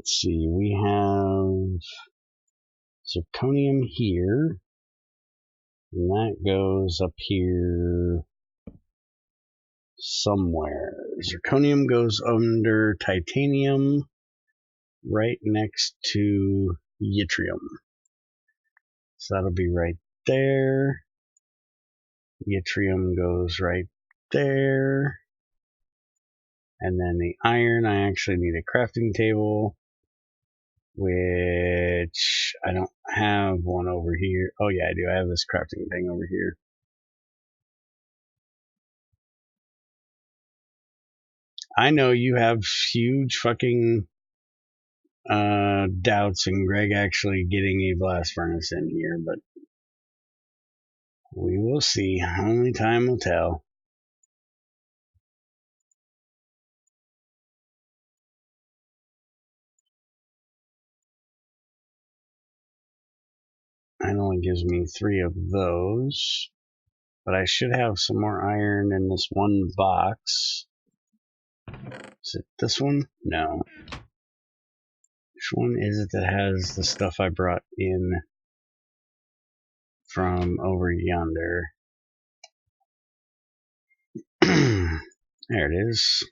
let's see, we have zirconium here, and that goes up here somewhere. Zirconium goes under titanium right next to yttrium. So that'll be right there. Yttrium goes right there. And then the iron, I actually need a crafting table, which I don't have one over here. Oh yeah, I do. I have this crafting thing over here. I know you have huge fucking doubts in Greg actually getting a blast furnace in here, but we will see. Only time will tell. It only gives me 3 of those, but I should have some more iron in this one box. Is it this one? No. Which one is it that has the stuff I brought in from over yonder? There it is.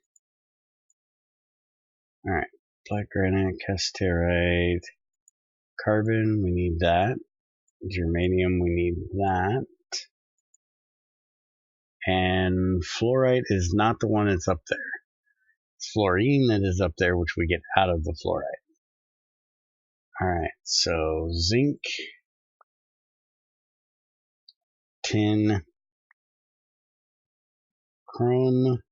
Alright. Black granite, casterite, carbon, we need that. Germanium, we need that. And fluorite is not the one that's up there. It's fluorine that is up there, which we get out of the fluorite. Alright, so zinc, tin, chrome,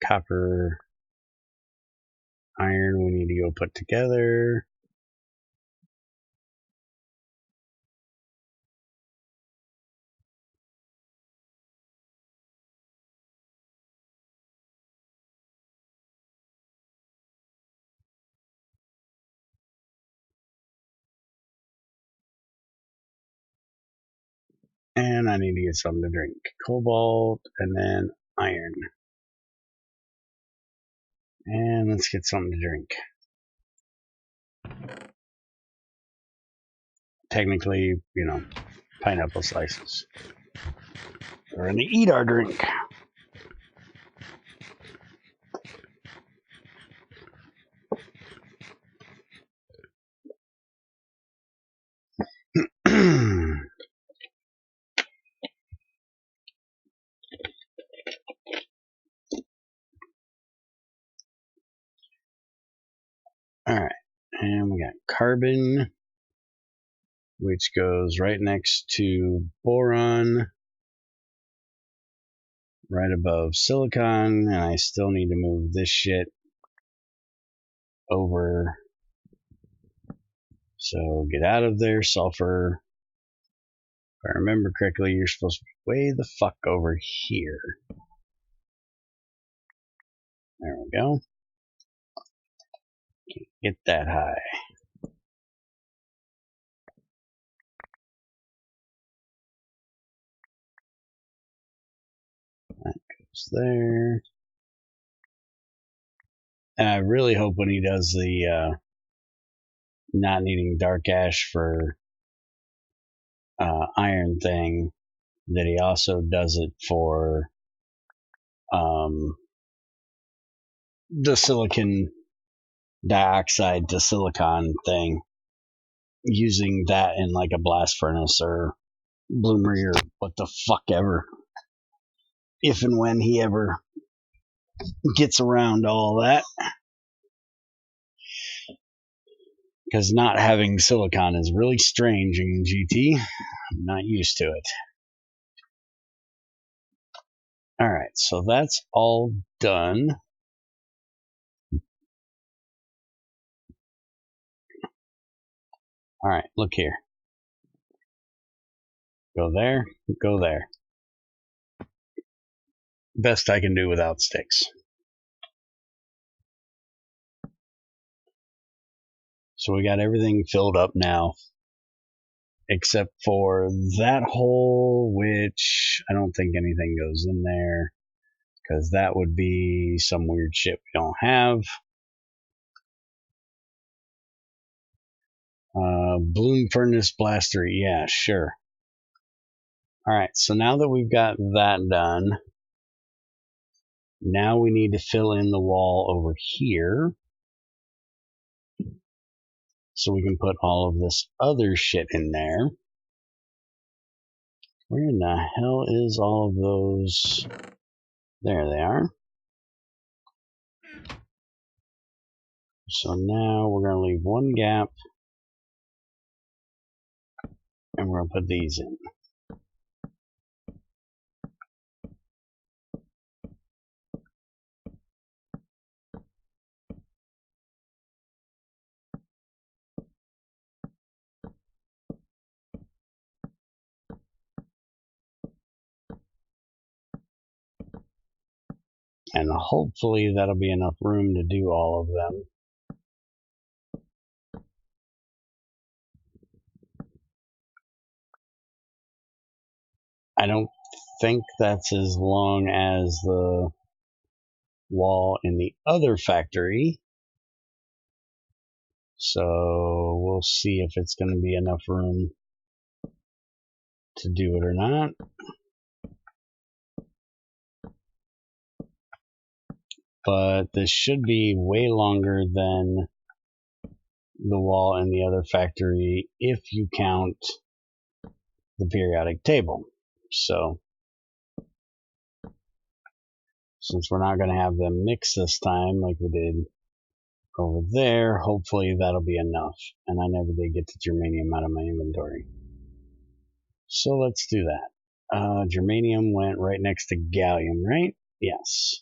copper, iron we need to go put together. And I need to get something to drink. Cobalt and then iron. And let's get something to drink. Technically, you know, pineapple slices. We're going to eat our drink. Alright, and we got carbon, which goes right next to boron, right above silicon, and I still need to move this shit over. So get out of there, sulfur. If I remember correctly, you're supposed to be way the fuck over here. There we go. Get that high. That goes there. And I really hope when he does the not needing dark ash for iron thing, that he also does it for the silicon dioxide to silicon thing, using that in like a blast furnace or bloomery or what the fuck ever, if and when he ever gets around to all that, because not having silicon is really strange in GT. I'm not used to it. Alright, so that's all done. Alright, look here. Go there, go there. Best I can do without sticks. So we got everything filled up now, except for that hole, which I don't think anything goes in there. because that would be some weird shit we don't have. Bloom furnace blaster, yeah, sure. Alright, so now that we've got that done, now we need to fill in the wall over here so we can put all of this other shit in there. Where in the hell is all of those? There they are. So now we're going to leave one gap and we're going to put these in. And hopefully that'll be enough room to do all of them. I don't think that's as long as the wall in the other factory. So we'll see if it's going to be enough room to do it or not. But this should be way longer than the wall in the other factory if you count the periodic table. So since we're not going to have them mix this time like we did over there, hopefully that'll be enough. And I never did get the germanium out of my inventory. So let's do that. Germanium went right next to gallium, right? Yes.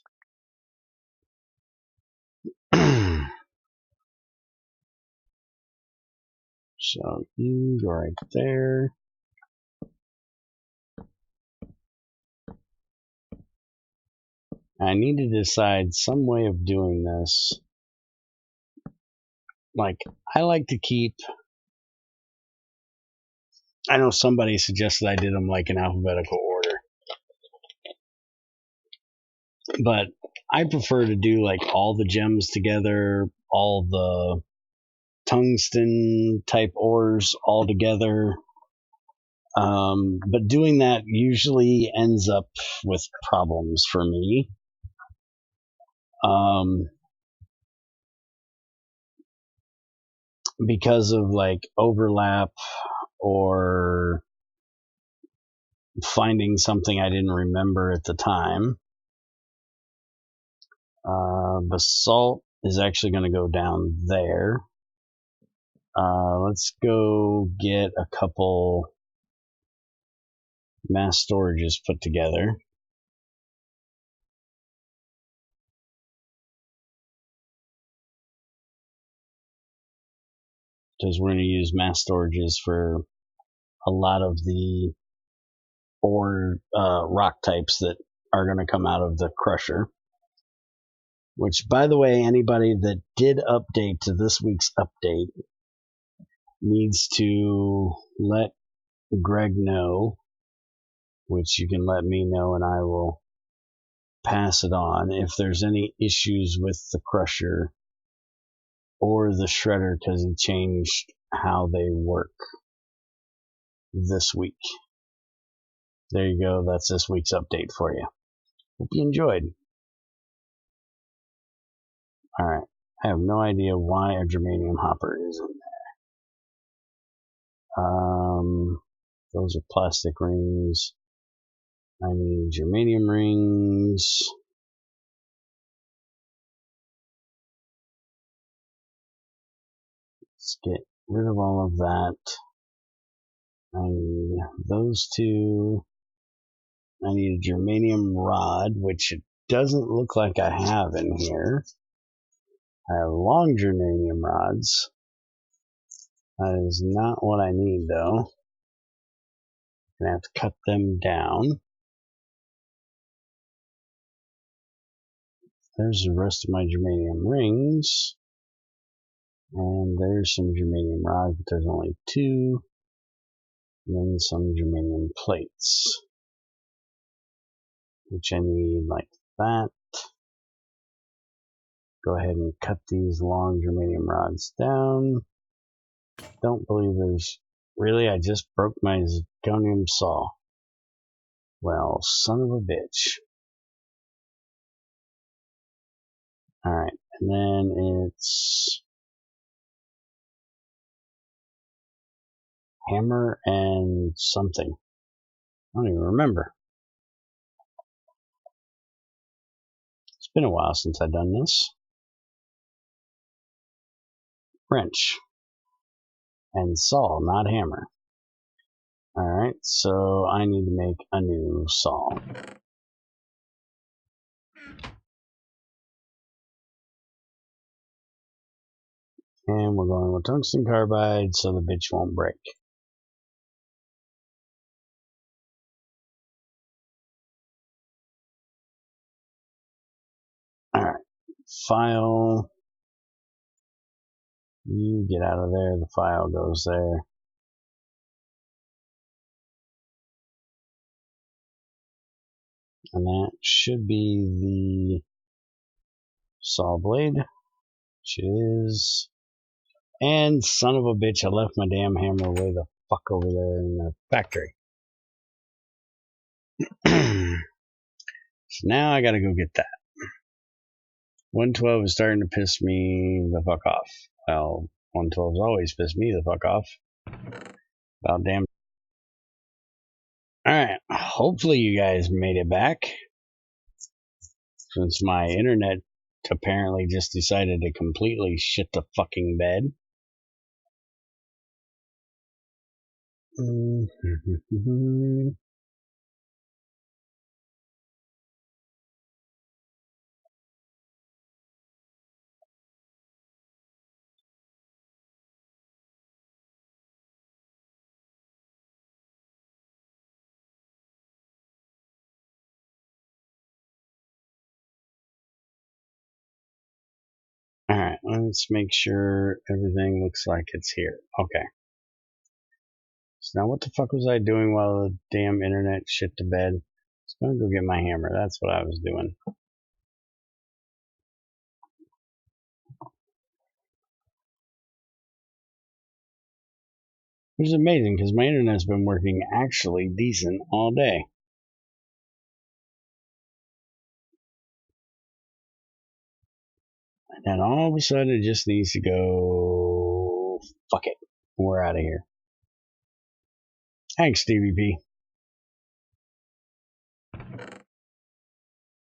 So you go right there. I need to decide some way of doing this. Like, I like to keep... I know somebody suggested I did them like in alphabetical order. But I prefer to do like all the gems together, all the tungsten type ores all together. But doing that usually ends up with problems for me. Because of like overlap or finding something I didn't remember at the time. Basalt is actually going to go down there. Let's go get a couple mass storages put together. Because we're going to use mass storages for a lot of the ore rock types that are going to come out of the crusher. Which, by the way, anybody that did update to this week's update needs to let Greg know, which you can let me know and I will pass it on if there's any issues with the crusher or the shredder because he changed how they work this week. There you go. That's this week's update for you. Hope you enjoyed. Alright. I have no idea why a germanium hopper is in there. Those are plastic rings. I need germanium rings. Let's get rid of all of that. I need those two. I need a germanium rod, which it doesn't look like I have in here. I have long germanium rods. That is not what I need, though. I'm going to have to cut them down. There's the rest of my germanium rings. And there's some germanium rods, but there's only two. And then some germanium plates. Which I need like that. Go ahead and cut these long germanium rods down. Don't believe there's... Really? I just broke my zirconium saw. Well, son of a bitch. Alright, and then it's... hammer and something. I don't even remember. It's been a while since I've done this. Wrench. And saw, not hammer. Alright, so I need to make a new saw. And we're going with tungsten carbide so the bitch won't break. Alright, file. You get out of there, the file goes there. And that should be the saw blade, which it is. And son of a bitch, I left my damn hammer way the fuck over there in the factory. So now I gotta go get that. 112 is starting to piss me the fuck off. Well, 112's always pissed me the fuck off. About damn. Alright, hopefully you guys made it back. Since my internet apparently just decided to completely shit the fucking bed. Alright, let's make sure everything looks like it's here. Okay. So now what the fuck was I doing while the damn internet shit to bed? I was gonna go get my hammer. That's what I was doing. Which is amazing because my internet's been working actually decent all day. And all of a sudden it just needs to go... Fuck it. We're out of here. Thanks, DVP.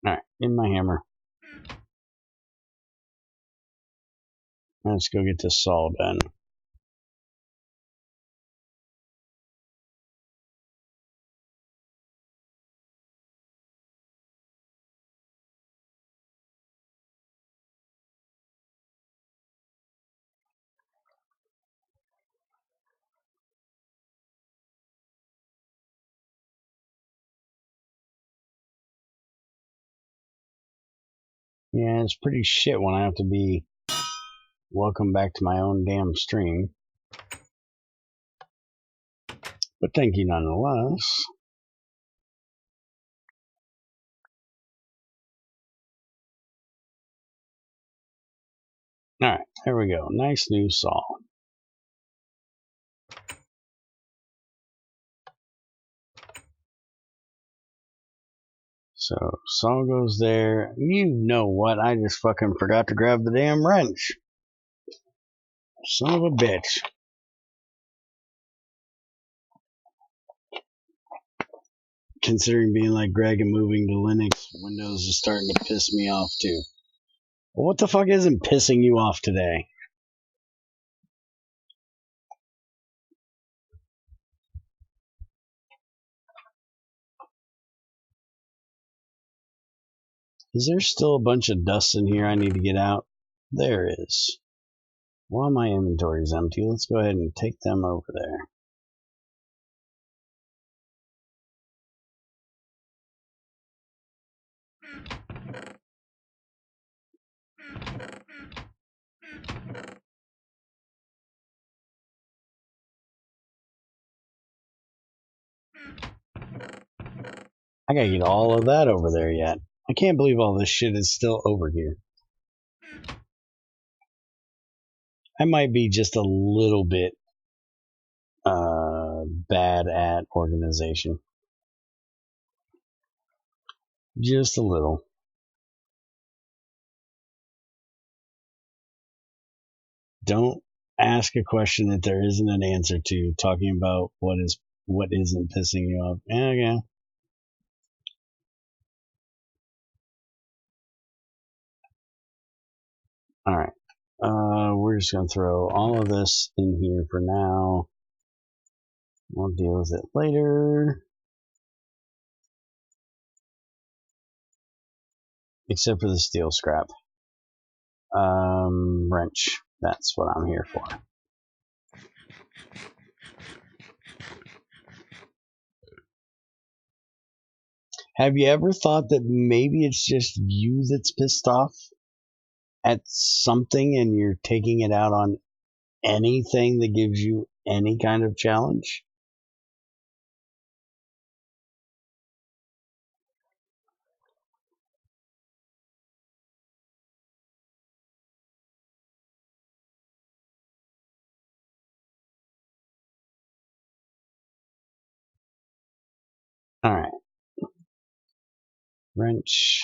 Alright, in my hammer. Let's go get this saw done. Yeah, it's pretty shit when I have to be welcome back to my own damn stream. But thank you nonetheless. Alright, there we go. Nice new saw. So, saw goes there. You know what? I just fucking forgot to grab the damn wrench. Son of a bitch. Considering being like Greg and moving to Linux, Windows is starting to piss me off too. Well, what the fuck isn't pissing you off today? Is there still a bunch of dust in here I need to get out? There is. While my inventory is empty, let's go ahead and take them over there. I gotta get all of that over there yet. I can't believe all this shit is still over here. I might be just a little bit bad at organization. Just a little. Don't ask a question that there isn't an answer to, talking about what isn't pissing you off. Okay. Alright. We're just gonna throw all of this in here for now. We'll deal with it later. Except for the steel scrap. Wrench. That's what I'm here for. Have you ever thought that maybe it's just you that's pissed off at something and you're taking it out on anything that gives you any kind of challenge? Alright. Wrench.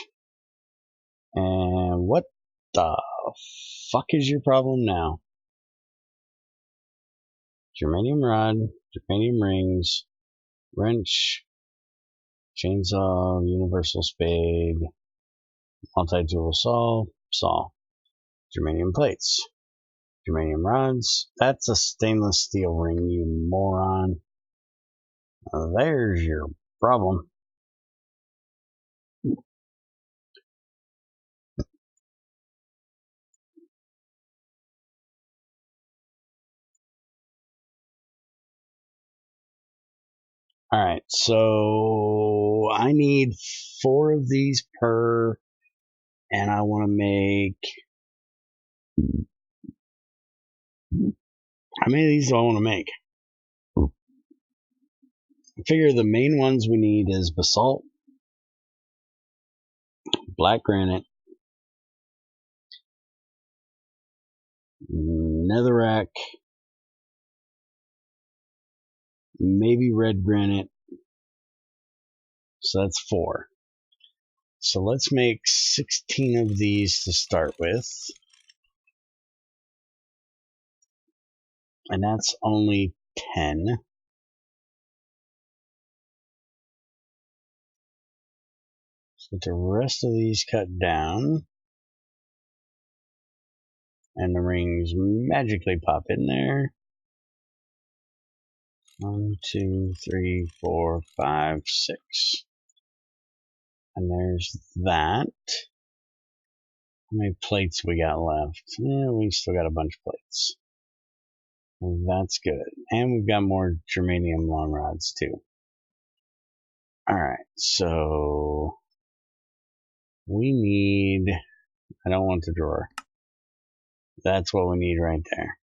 And what the fuck is your problem now? Germanium rod, germanium rings, wrench, chainsaw, universal spade, multi-tool saw, germanium plates, germanium rods. That's a stainless steel ring, you moron. There's your problem. Alright, so I need 4 of these per, and I want to make... How many of these do I want to make? I figure the main ones we need is basalt, black granite, netherrack, maybe red granite. So that's 4. So let's make 16 of these to start with. And that's only 10. So the rest of these cut down. And the rings magically pop in there. 1, 2, 3, 4, 5, 6. And there's that. How many plates we got left? Yeah, we still got a bunch of plates. That's good. And we've got more germanium long rods too. Alright, so we need... I don't want the drawer. That's what we need right there.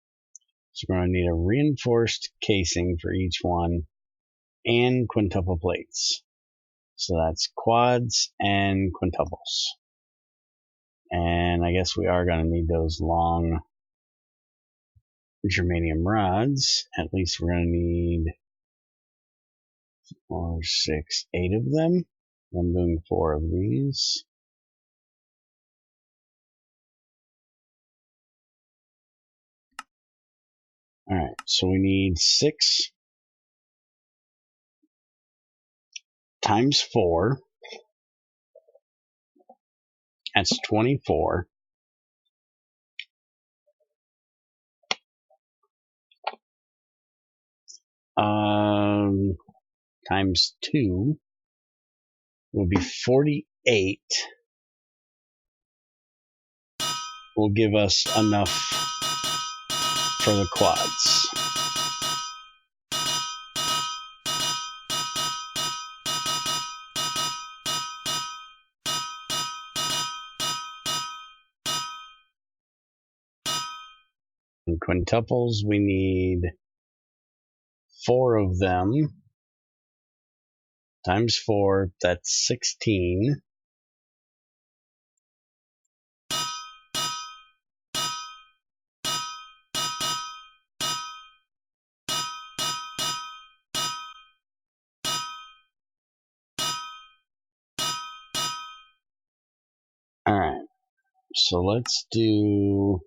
So we're going to need a reinforced casing for each one and quintuple plates. So that's quads and quintuples. And I guess we are going to need those long germanium rods. At least we're going to need 4, 6, 8 of them. I'm doing 4 of these. Alright, so we need 6 times 4. That's 24. Times 2 will be 48. Will give us enough for the quads. And quintuples, we need 4 of them. Times 4, that's 16. So let's do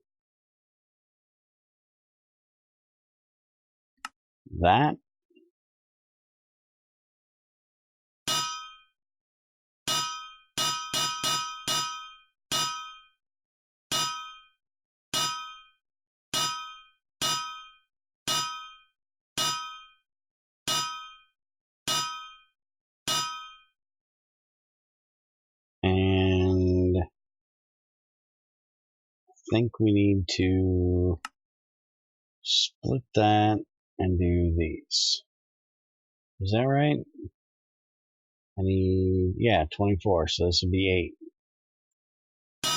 that. And I think we need to split that and do these. Is that right? I need, yeah, 24, so this would be 8.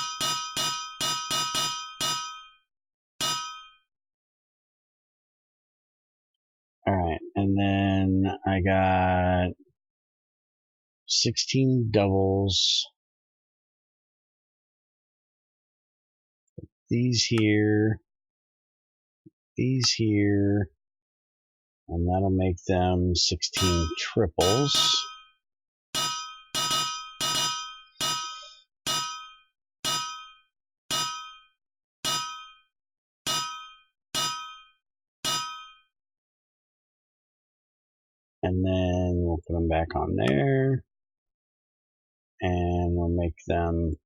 Alright, and then I got 16 doubles. These here, and that'll make them 16 triples. And then we'll put them back on there. And we'll make them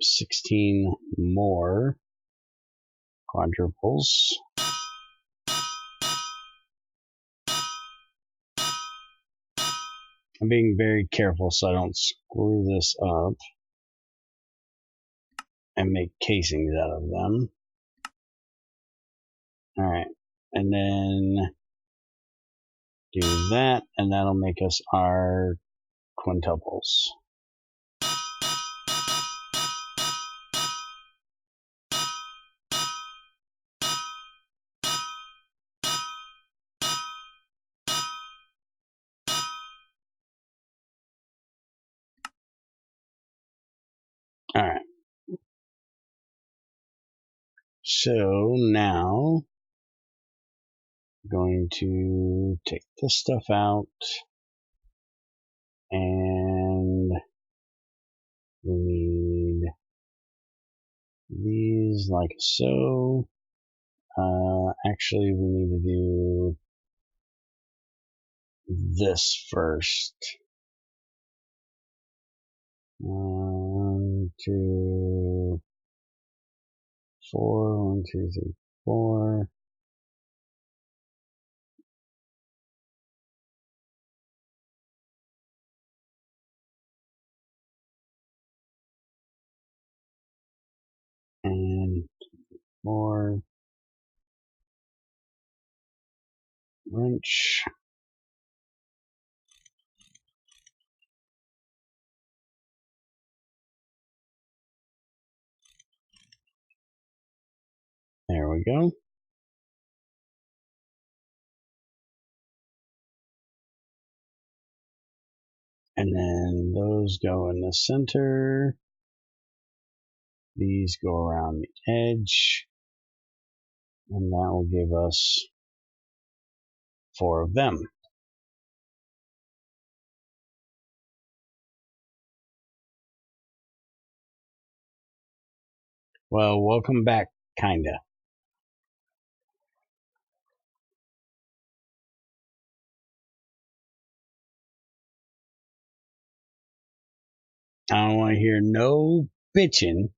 16 more quadruples. I'm being very careful so I don't screw this up and make casings out of them. Alright, and then do that, and that'll make us our quintuples. Alright. So now I'm going to take this stuff out, and we need these like so. Actually, we need to do this first. 1, 2, 4. 1, 2, 3, 4. And 4. Wrench. There we go. And then those go in the center. These go around the edge. And that will give us 4 of them. Well, welcome back, kinda. I don't want to hear no bitching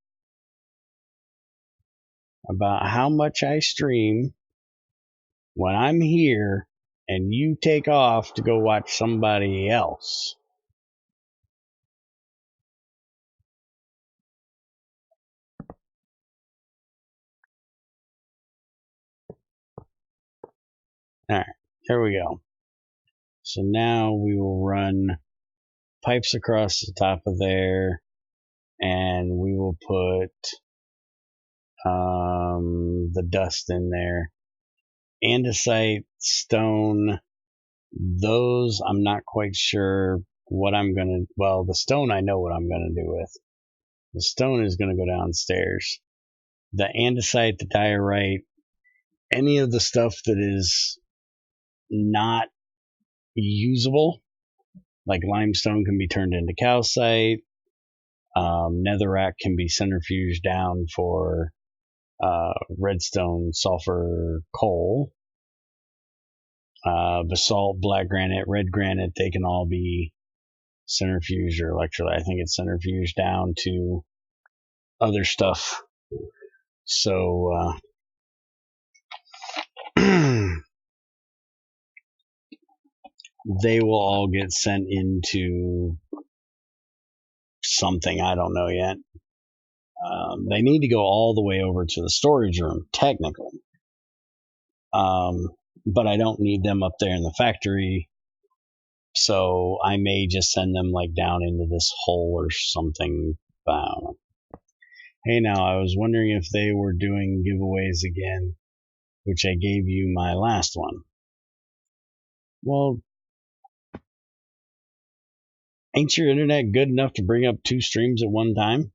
about how much I stream when I'm here and you take off to go watch somebody else. Alright, there we go. So now we will run pipes across the top of there, and we will put the dust in there. Andesite, stone, those I'm not quite sure what I'm gonna, well, the stone I know what I'm gonna do with. The stone is gonna go downstairs. The andesite, the diorite, any of the stuff that is not usable Like limestone can be turned into calcite. Netherrack can be centrifuged down for redstone, sulfur, coal. Basalt, black granite, red granite, they can all be centrifuged or electrolyte. I think it's centrifuged down to other stuff. So they will all get sent into something, I don't know yet. They need to go all the way over to the storage room, technically. But I don't need them up there in the factory. So I may just send them like down into this hole or something. Hey, now I was wondering if they were doing giveaways again, which I gave you my last one. Well, ain't your internet good enough to bring up 2 streams at one time?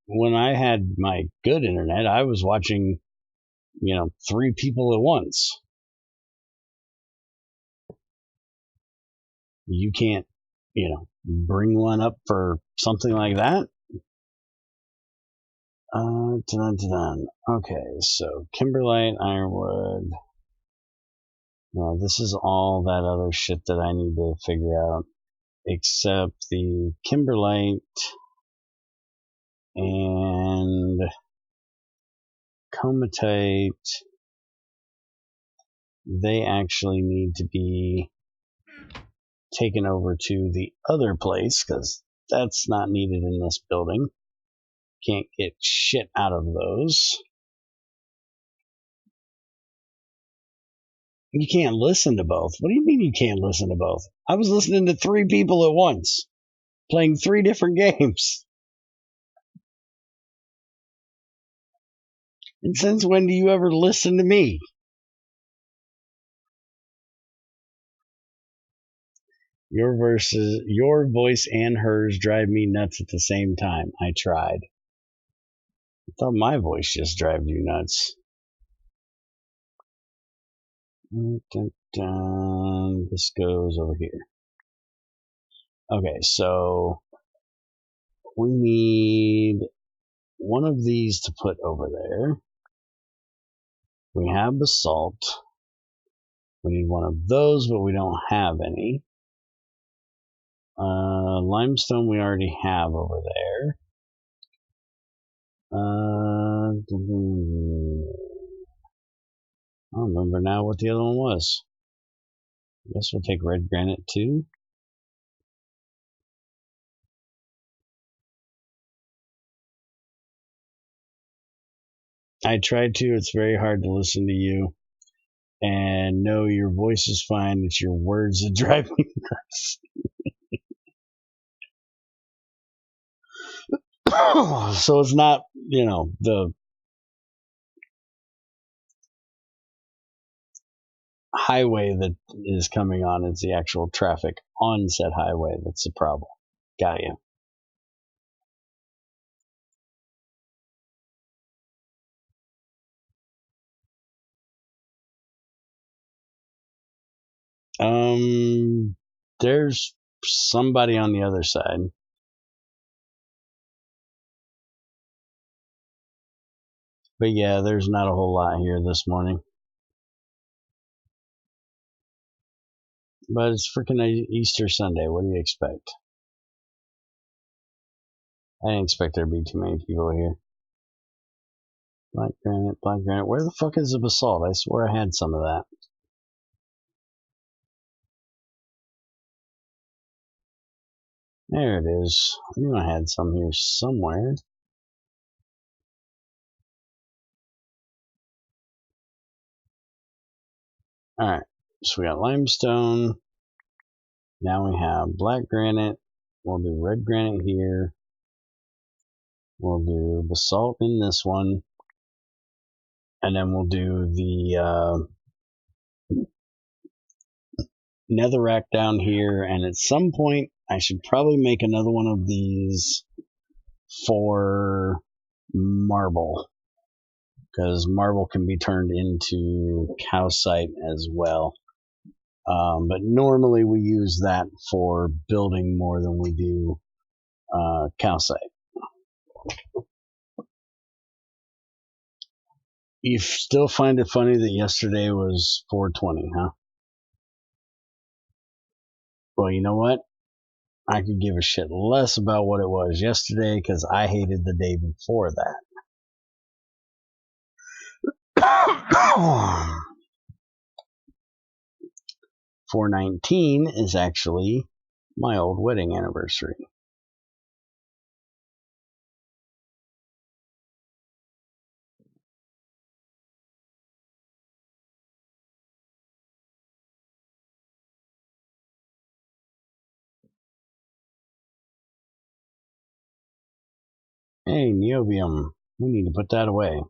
When I had my good internet, I was watching, 3 people at once. You can't, bring one up for something like that? Okay, so kimberlite, ironwood. Now, this is all that other shit that I need to figure out, except the kimberlite and comatite. They actually need to be taken over to the other place because that's not needed in this building. Can't get shit out of those. You can't listen to both. What do you mean you can't listen to both? I was listening to 3 people at once, playing 3 different games. And since when do you ever listen to me? Your voice and hers drive me nuts at the same time. I tried. I thought my voice just drove you nuts. This goes over here. Okay, so we need one of these to put over there. We have basalt. We need one of those, but we don't have any. Limestone we already have over there. I don't remember now what the other one was. I guess we'll take red granite too. I tried to. It's very hard to listen to you. And no, your voice is fine. It's your words that drive me nuts. So it's not, the highway that is coming on. It's the actual traffic on said highway that's the problem. Got you. There's somebody on the other side. But yeah, there's not a whole lot here this morning. But it's freaking Easter Sunday. What do you expect? I didn't expect there to be too many people here. Black granite, black granite. Where the fuck is the basalt? I swear I had some of that. There it is. I knew I had some here somewhere. Alright, so we got limestone. Now we have black granite. We'll do red granite here. We'll do basalt in this one. And then we'll do the netherrack down here. And at some point, I should probably make another one of these for marble. Because marble can be turned into calcite as well. But normally we use that for building more than we do calcite. You still find it funny that yesterday was 420, huh? Well, you know what? I could give a shit less about what it was yesterday because I hated the day before that. 419 is actually my old wedding anniversary. Hey, niobium. We need to put that away.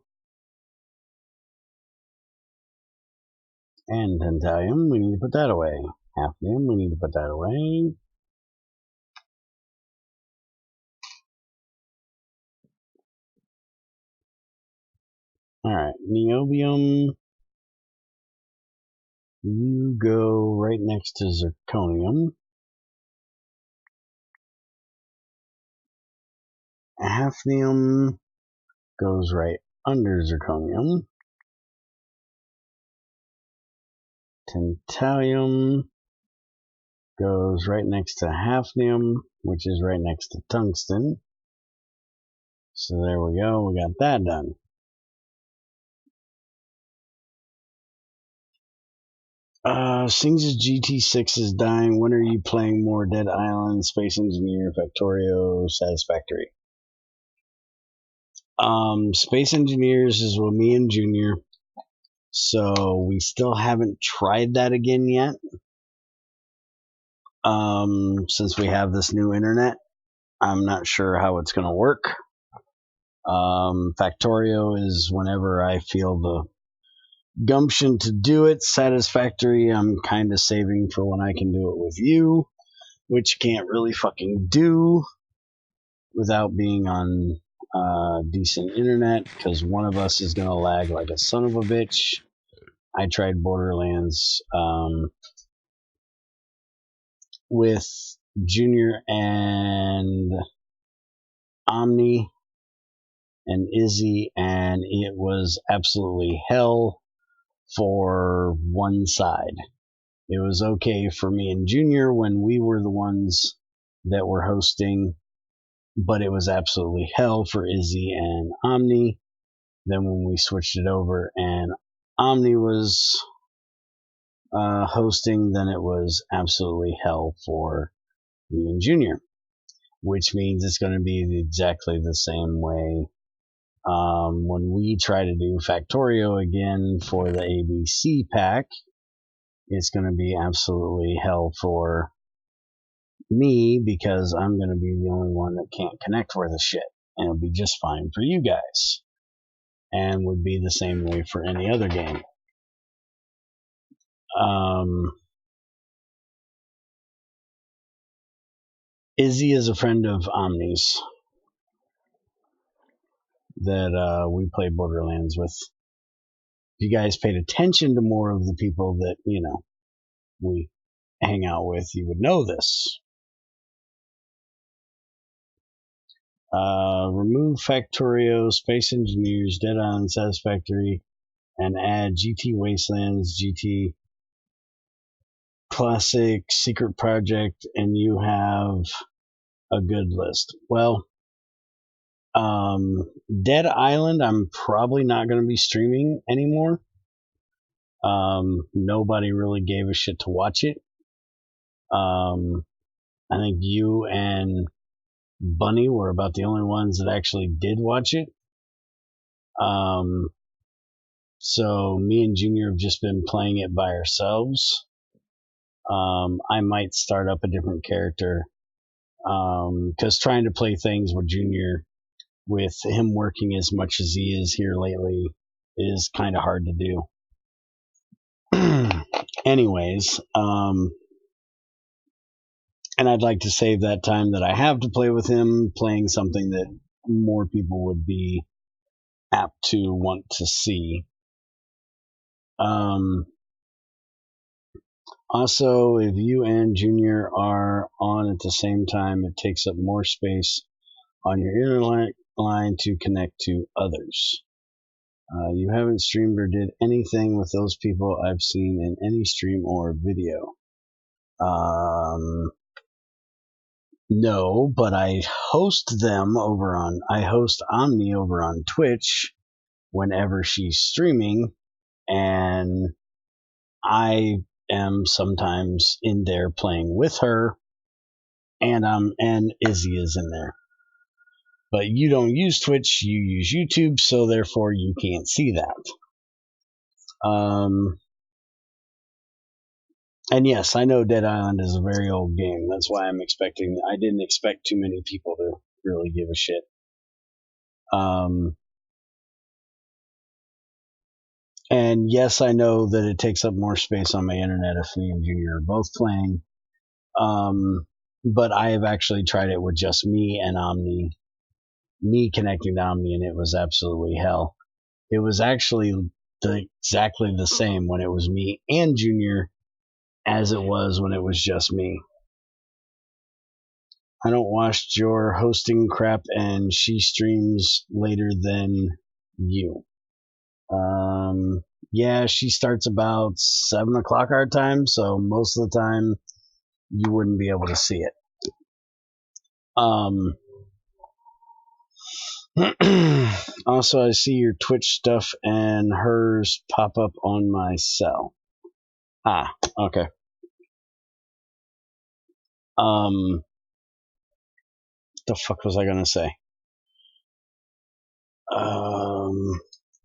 And tantalum, we need to put that away. Hafnium, we need to put that away. Alright, niobium. You go right next to zirconium. Hafnium goes right under zirconium. Tantalum goes right next to hafnium, which is right next to tungsten. So there we go, we got that done. Sings' GT6 is dying. When are you playing more? Dead Island, Space Engineer, Factorio, Satisfactory? Space Engineers is with me and Junior. So we still haven't tried that again yet. Since we have this new internet, I'm not sure how it's going to work. Factorio is whenever I feel the gumption to do it. Satisfactory, I'm kind of saving for when I can do it with you, which can't really fucking do without being on decent internet, because one of us is going to lag like a son of a bitch. I tried Borderlands with Junior and Omni and Izzy, and it was absolutely hell for one side. It was okay for me and Junior when we were the ones that were hosting, but it was absolutely hell for Izzy and Omni. Then when we switched it over and Omni was hosting, then it was absolutely hell for me and Junior, which means it's going to be exactly the same way when we try to do Factorio again for the ABC pack. It's going to be absolutely hell for me because I'm going to be the only one that can't connect for the shit, and it'll be just fine for you guys, and would be the same way for any other game. Izzy is a friend of Omni's that we play Borderlands with. If you guys paid attention to more of the people that, you know, we hang out with, you would know this. Remove Factorio, Space Engineers, Dead Island, Satisfactory, and add GT Wastelands, GT Classic, Secret Project, and you have a good list. Well, Dead Island, I'm probably not going to be streaming anymore. Nobody really gave a shit to watch it. I think you and Bunny were about the only ones that actually did watch it. So me and Junior have just been playing it by ourselves. I might start up a different character, because trying to play things with Junior, with him working as much as he is here lately, is kind of hard to do. Anyways, and I'd like to save that time that I have to play with him, playing something that more people would be apt to want to see. Also, if you and Junior are on at the same time, it takes up more space on your internet line to connect to others. You haven't streamed or did anything with those people I've seen in any stream or video. No, but I host Omni over on Twitch whenever she's streaming, and I am sometimes in there playing with her, and Izzy is in there. But you don't use Twitch, you use YouTube, so therefore you can't see that. And yes, I know Dead Island is a very old game. That's why I didn't expect too many people to really give a shit. And yes, I know that it takes up more space on my internet if me and Junior are both playing. But I have actually tried it with just me and Omni. Me connecting to Omni, and it was absolutely hell. It was actually exactly the same when it was me and Junior as it was when it was just me. I don't watch your hosting crap, and she streams later than you. Yeah, she starts about 7 o'clock our time, so most of the time you wouldn't be able to see it. Also, I see your Twitch stuff and hers pop up on my cell. Ah, okay. The fuck was I gonna say?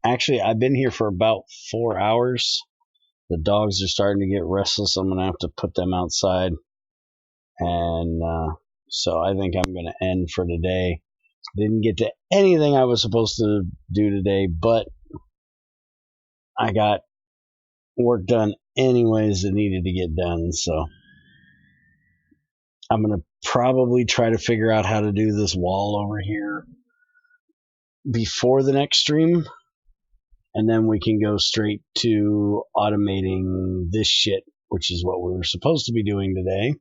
Actually, I've been here for about 4 hours. The dogs are starting to get restless. I'm gonna have to put them outside, and so I think I'm gonna end for today. Didn't get to anything I was supposed to do today, but I got work done anyways that needed to get done, so I'm going to probably try to figure out how to do this wall over here before the next stream, and then we can go straight to automating this shit, which is what we were supposed to be doing today.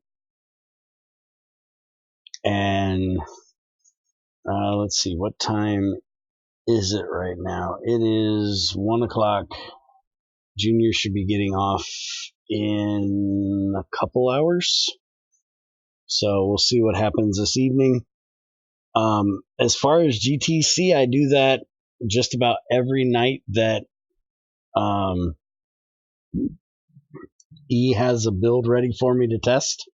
And let's see, what time is it right now? It is 1 o'clock. Junior should be getting off in a couple hours. So we'll see what happens this evening. As far as GTC, I do that just about every night that E has a build ready for me to test.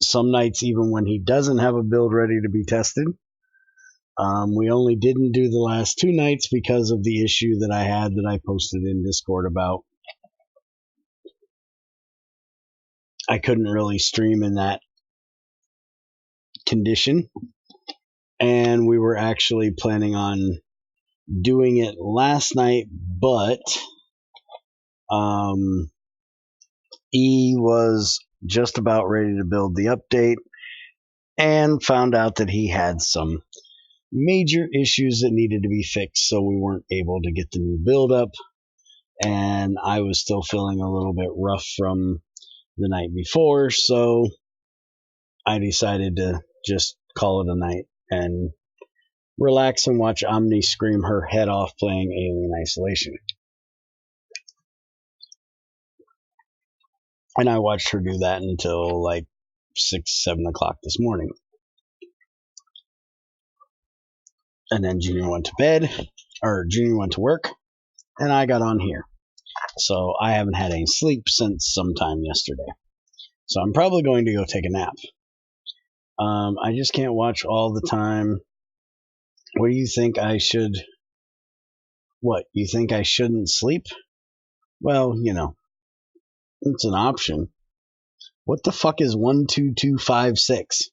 Some nights, even when he doesn't have a build ready to be tested. We only didn't do the last 2 nights because of the issue that I had that I posted in Discord about. I couldn't really stream in that condition, and we were actually planning on doing it last night, but E was just about ready to build the update and found out that he had some major issues that needed to be fixed, so we weren't able to get the new build up, and I was still feeling a little bit rough from the night before, so I decided to just call it a night and relax and watch Omni scream her head off playing Alien Isolation. And I watched her do that until like 6, 7 o'clock this morning. And then Junior went to work, and I got on here. So I haven't had any sleep since sometime yesterday. So I'm probably going to go take a nap. I just can't watch all the time. What do you think I should... What, you think I shouldn't sleep? Well, it's an option. What the fuck is 12256?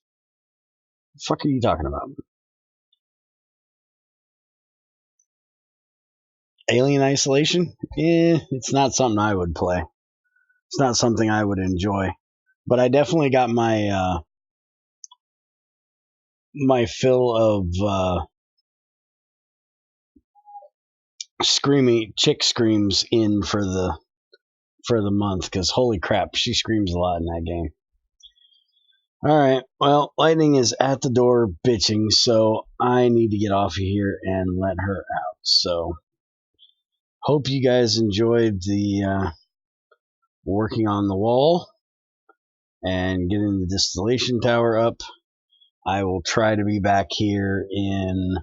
What the fuck are you talking about? Alien Isolation? It's not something I would play. It's not something I would enjoy. But I definitely got my my fill of screaming chick screams in for the for the month, because holy crap, she screams a lot in that game. Alright, well, Lightning is at the door bitching, so I need to get off of here and let her out. So, hope you guys enjoyed the working on the wall and getting the Distillation Tower up. I will try to be back here in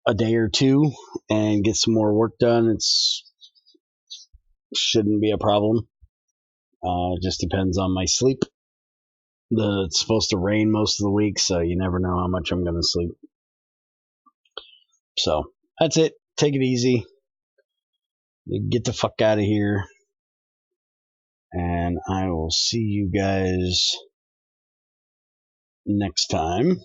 a day or two and get some more work done. It's shouldn't be a problem. Just depends on my sleep. It's supposed to rain most of the week, so you never know how much I'm going to sleep. So, that's it. Take it easy. Get the fuck out of here. And I will see you guys next time.